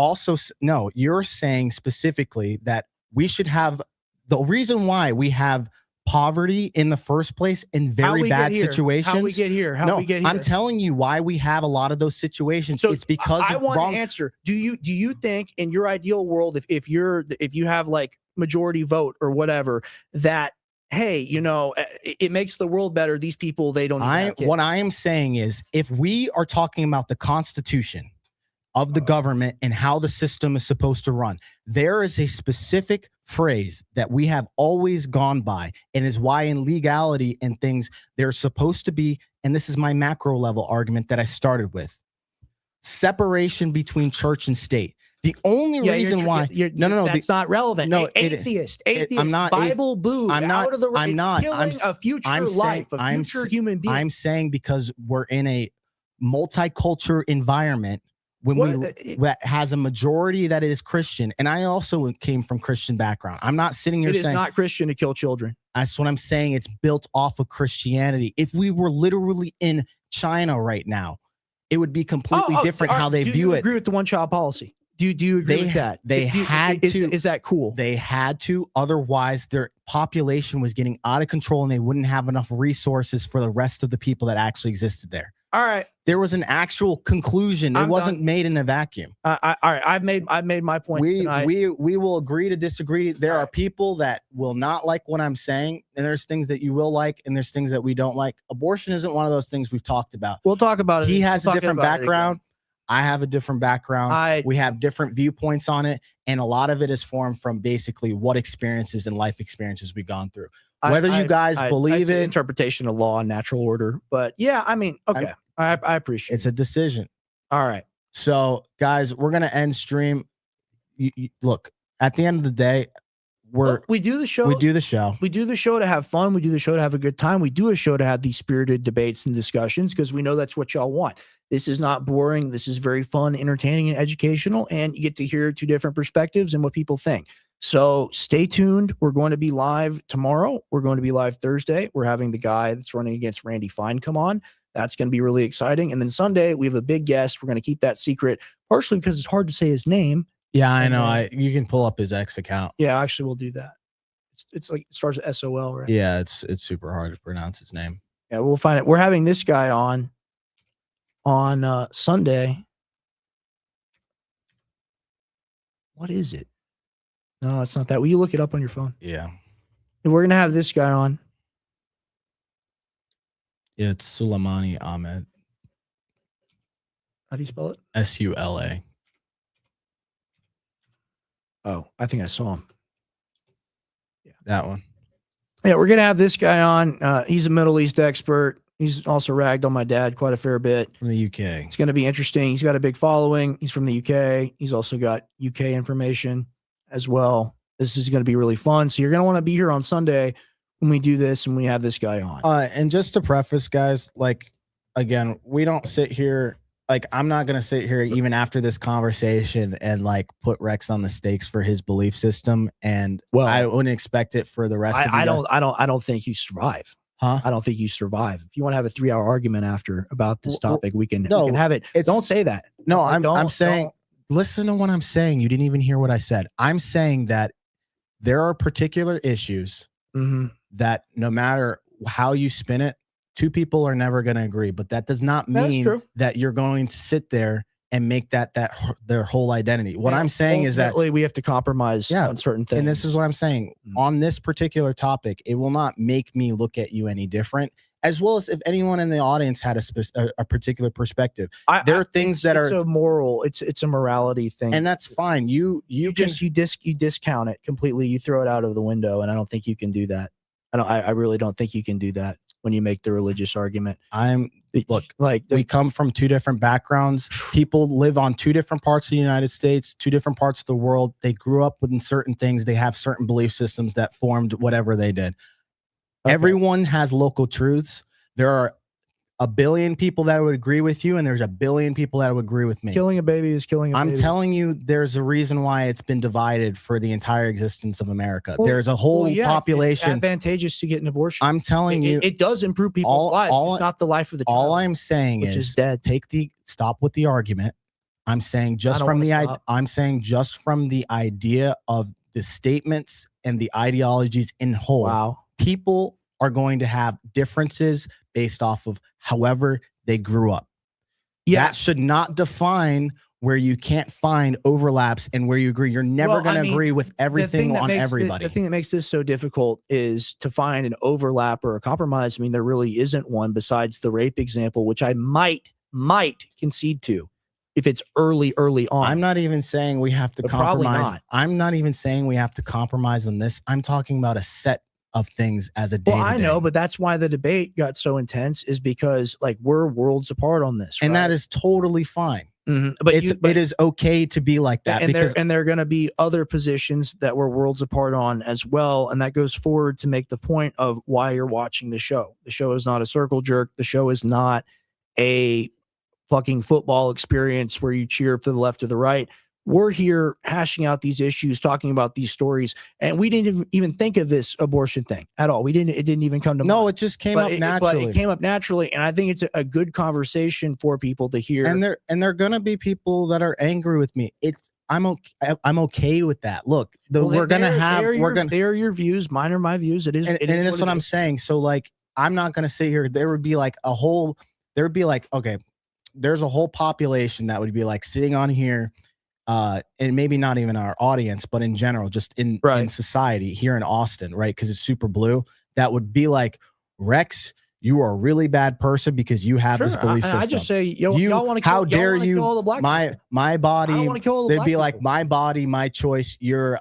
You're saying specifically that we should have the reason why we have poverty in the first place in very bad situations. How we get here? I'm telling you why we have a lot of those situations. So it's because I want to answer. Do you think in your ideal world, if you have like majority vote or whatever, that hey, it makes the world better? These people, they don't. What I am saying is, if we are talking about the Constitution of the government and how the system is supposed to run, there is a specific phrase that we have always gone by, and is why in legality and things they're supposed to be, and this is my macro level argument that I started with, separation between church and state. The only reason why that's not relevant. No, atheist. I'm not Bible boo. I'm not. Out of the, I'm not. Killing a future life, a future human being. I'm saying because we're in a multicultural environment. That has a majority that is Christian, and I also came from Christian background. I'm not sitting here saying it is not Christian to kill children. That's what I'm saying. It's built off of Christianity. If we were literally in China right now, it would be completely different how they view it. Agree with the one-child policy? Do you agree with that? They had to. Is that cool? They had to. Otherwise, their population was getting out of control, and they wouldn't have enough resources for the rest of the people that actually existed there. All right. There was an actual conclusion. It wasn't made in a vacuum. All right. I've made my point. We will agree to disagree. There are people that will not like what I'm saying, and there's things that you will like, and there's things that we don't like. Abortion isn't one of those things we've talked about. We'll talk about it. He has a different background. I have a different background. We have different viewpoints on it, and a lot of it is formed from basically what experiences and life experiences we've gone through. Whether you guys believe it, interpretation of law and natural order, but yeah, I mean, okay. I appreciate it's a decision. All right. So, guys, we're going to end stream. Look, at the end of the day, we do the show. We do the show. We do the show to have fun. We do the show to have a good time. We do a show to have these spirited debates and discussions because we know that's what y'all want. This is not boring. This is very fun, entertaining, and educational, and you get to hear two different perspectives and what people think. So stay tuned. We're going to be live tomorrow. We're going to be live Thursday. We're having the guy that's running against Randy Fine come on. That's going to be really exciting. And then Sunday, we have a big guest. We're going to keep that secret, partially because it's hard to say his name. Yeah, I know. You can pull up his X account. Yeah, actually, we'll do that. It's like it starts with SOL, right? Yeah, it's super hard to pronounce his name. Yeah, we'll find it. We're having this guy on Sunday. What is it? No, it's not that. Will you look it up on your phone? Yeah. And we're going to have this guy on. Yeah, it's Suleimani Ahmed. How do you spell it? S-U-L-A. Oh, I think I saw him. Yeah, that one. Yeah, we're going to have this guy on. He's a Middle East expert. He's also ragged on my dad quite a fair bit. From the UK. It's going to be interesting. He's got a big following. He's from the UK. He's also got UK information as well. This is going to be really fun. So you're going to want to be here on Sunday when we do this and we have this guy on. And just to preface, guys, like, again, we don't sit here. Like, I'm not going to sit here even after this conversation and like put Rex on the stakes for his belief system. And I wouldn't expect it for the rest of you guys. I don't think you survive. Huh? I don't think you survive. If you want to have a 3-hour argument after about this topic, we can have it. Don't say that. No, I'm saying, listen to what I'm saying. You didn't even hear what I said. I'm saying that there are particular issues that no matter how you spin it, two people are never going to agree. But that does not mean that you're going to sit there and make that their whole identity. What I'm saying is that we have to compromise on certain things. And this is what I'm saying. On this particular topic, it will not make me look at you any different, as well as if anyone in the audience had a particular perspective. There are things that are a moral. It's a morality thing, and that's fine. You discount it completely. You throw it out of the window, and I don't think you can do that. I really don't think you can do that when you make the religious argument. Look, like, we come from two different backgrounds. People live on two different parts of the United States, two different parts of the world. They grew up within certain things. They have certain belief systems that formed whatever they did. Okay. Everyone has local truths. There are a billion people that would agree with you, and there's a billion people that would agree with me. Killing a baby is killing a baby. I'm telling you, there's a reason why it's been divided for the entire existence of America. There's a whole population. It's advantageous to get an abortion. I'm telling you, it does improve people's lives. It's not the life of the child. All I'm saying is dead. Stop with the argument. I'm saying just from the idea of the statements and the ideologies in whole. Wow. People are going to have differences based off of however they grew up. Yeah. That should not define where you can't find overlaps and where you agree. You're never going to agree with everything on everybody. The thing that makes this so difficult is to find an overlap or a compromise. I mean, there really isn't one besides the rape example, which I might concede to if it's early on. I'm not even saying we have to compromise. I'm not even saying we have to compromise on this. I'm talking about a set of things as a day. Well, I know, but that's why the debate got so intense, is because like we're worlds apart on this, and that is totally fine. But it is okay to be like that, and there are going to be other positions that we're worlds apart on as well, and that goes forward to make the point of why you're watching the show. The show is not a circle jerk. The show is not a fucking football experience where you cheer for the left or the right. We're here hashing out these issues, talking about these stories, and we didn't even think of this abortion thing at all. It didn't even come to mind. No, it just came up naturally. But it came up naturally, and I think it's a good conversation for people to hear. And they're gonna be people that are angry with me. I'm okay with that. Look, they are your views. Mine are my views. It is, and that's what I'm saying. So like, I'm not gonna sit here. There's a whole population that would be like sitting on here. And maybe not even our audience, but in general, just in society here in Austin, right? Because it's super blue. That would be like, Rex, you are a really bad person because you have this belief system. I just say, y'all want to kill, how dare you? Kill all the black my body. I want to kill all the they'd be black like, people. my body, my choice. You're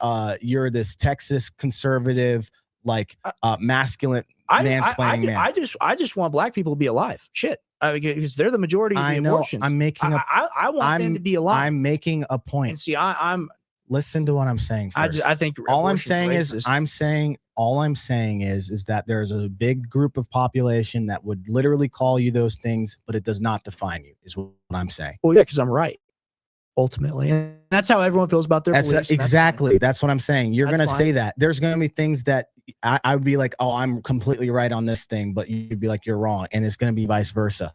this Texas conservative, like masculine mansplaining man. I just want black people to be alive. Shit. Because they're the majority of the abortions. I'm making I want them to be alive. I'm making a point. And see, I'm listen to what I'm saying first. I think all I'm saying is that there's a big group of population that would literally call you those things, but it does not define you, is what I'm saying. Well, yeah, because I'm right. Ultimately, and that's how everyone feels about their beliefs. Exactly. That's what I'm saying. You're going to say that. There's going to be things that I would be like, oh, I'm completely right on this thing, but you'd be like, you're wrong. And it's going to be vice versa.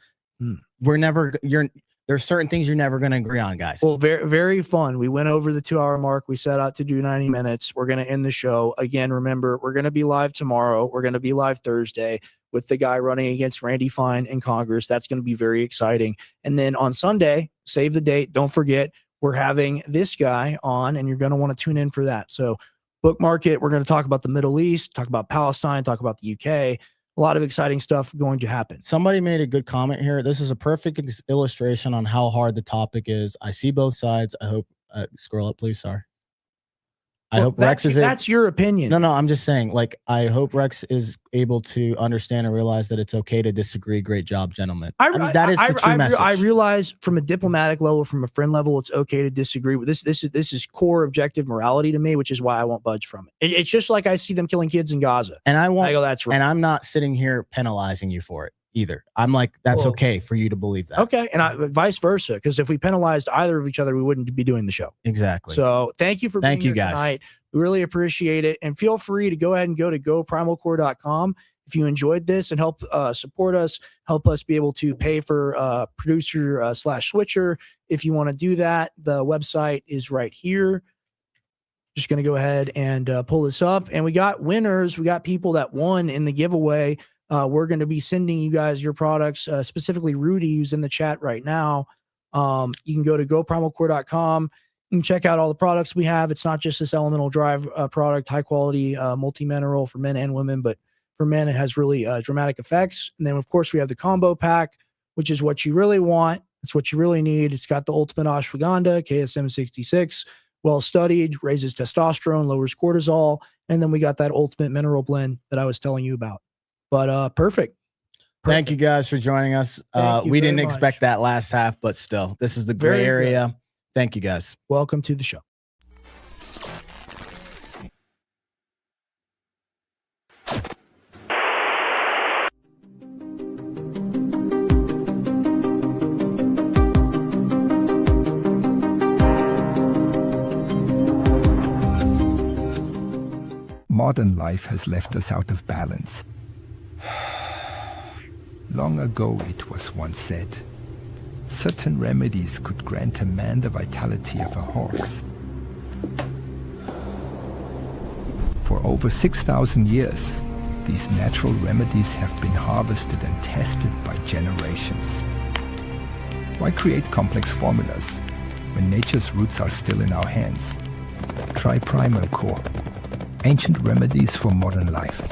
There's certain things you're never going to agree on, guys. Well, very, very fun. We went over the 2-hour mark. We set out to do 90 minutes. We're going to end the show. Again, remember, we're going to be live tomorrow. We're going to be live Thursday with the guy running against Randy Fine in Congress. That's going to be very exciting. And then on Sunday, save the date. Don't forget, we're having this guy on, and you're going to want to tune in for that. So bookmark it. We're going to talk about the Middle East, talk about Palestine, talk about the UK. A lot of exciting stuff going to happen. Somebody made a good comment here. This is a perfect illustration on how hard the topic is. I see both sides. I hope, scroll up, please. Sorry. I hope Rex is. That's your opinion. No, I'm just saying. Like, I hope Rex is able to understand and realize that it's okay to disagree. Great job, gentlemen. That is the true message. I realize from a diplomatic level, from a friend level, it's okay to disagree with this. This is core objective morality to me, which is why I won't budge from it. It's just like I see them killing kids in Gaza, and I won't. I go, that's right. And I'm not sitting here penalizing you for it either. I'm like, that's okay for you to believe that. Okay, and vice versa, because if we penalized either of each other, we wouldn't be doing the show. Exactly. So thank you for being here guys tonight. We really appreciate it, and feel free to go ahead and go to goprimalcore.com if you enjoyed this and help support us, help us be able to pay for producer slash switcher. If you want to do that, the website is right here. Just going to go ahead and pull this up, and we got winners. We got people that won in the giveaway. We're going to be sending you guys your products, specifically Rudy, who's in the chat right now. You can go to goprimalcore.com. You can check out all the products we have. It's not just this elemental drive product, high quality multi-mineral for men and women, but for men, it has really dramatic effects. And then, of course, we have the combo pack, which is what you really want. It's what you really need. It's got the ultimate ashwagandha, KSM 66, well studied, raises testosterone, lowers cortisol. And then we got that ultimate mineral blend that I was telling you about. But perfect. Thank you guys for joining us. We didn't expect that last half, but still, this is the gray area. Good. Thank you guys. Welcome to the show. Modern life has left us out of balance. Long ago, it was once said, certain remedies could grant a man the vitality of a horse. For over 6,000 years, these natural remedies have been harvested and tested by generations. Why create complex formulas when nature's roots are still in our hands? Try Primal Core, ancient remedies for modern life.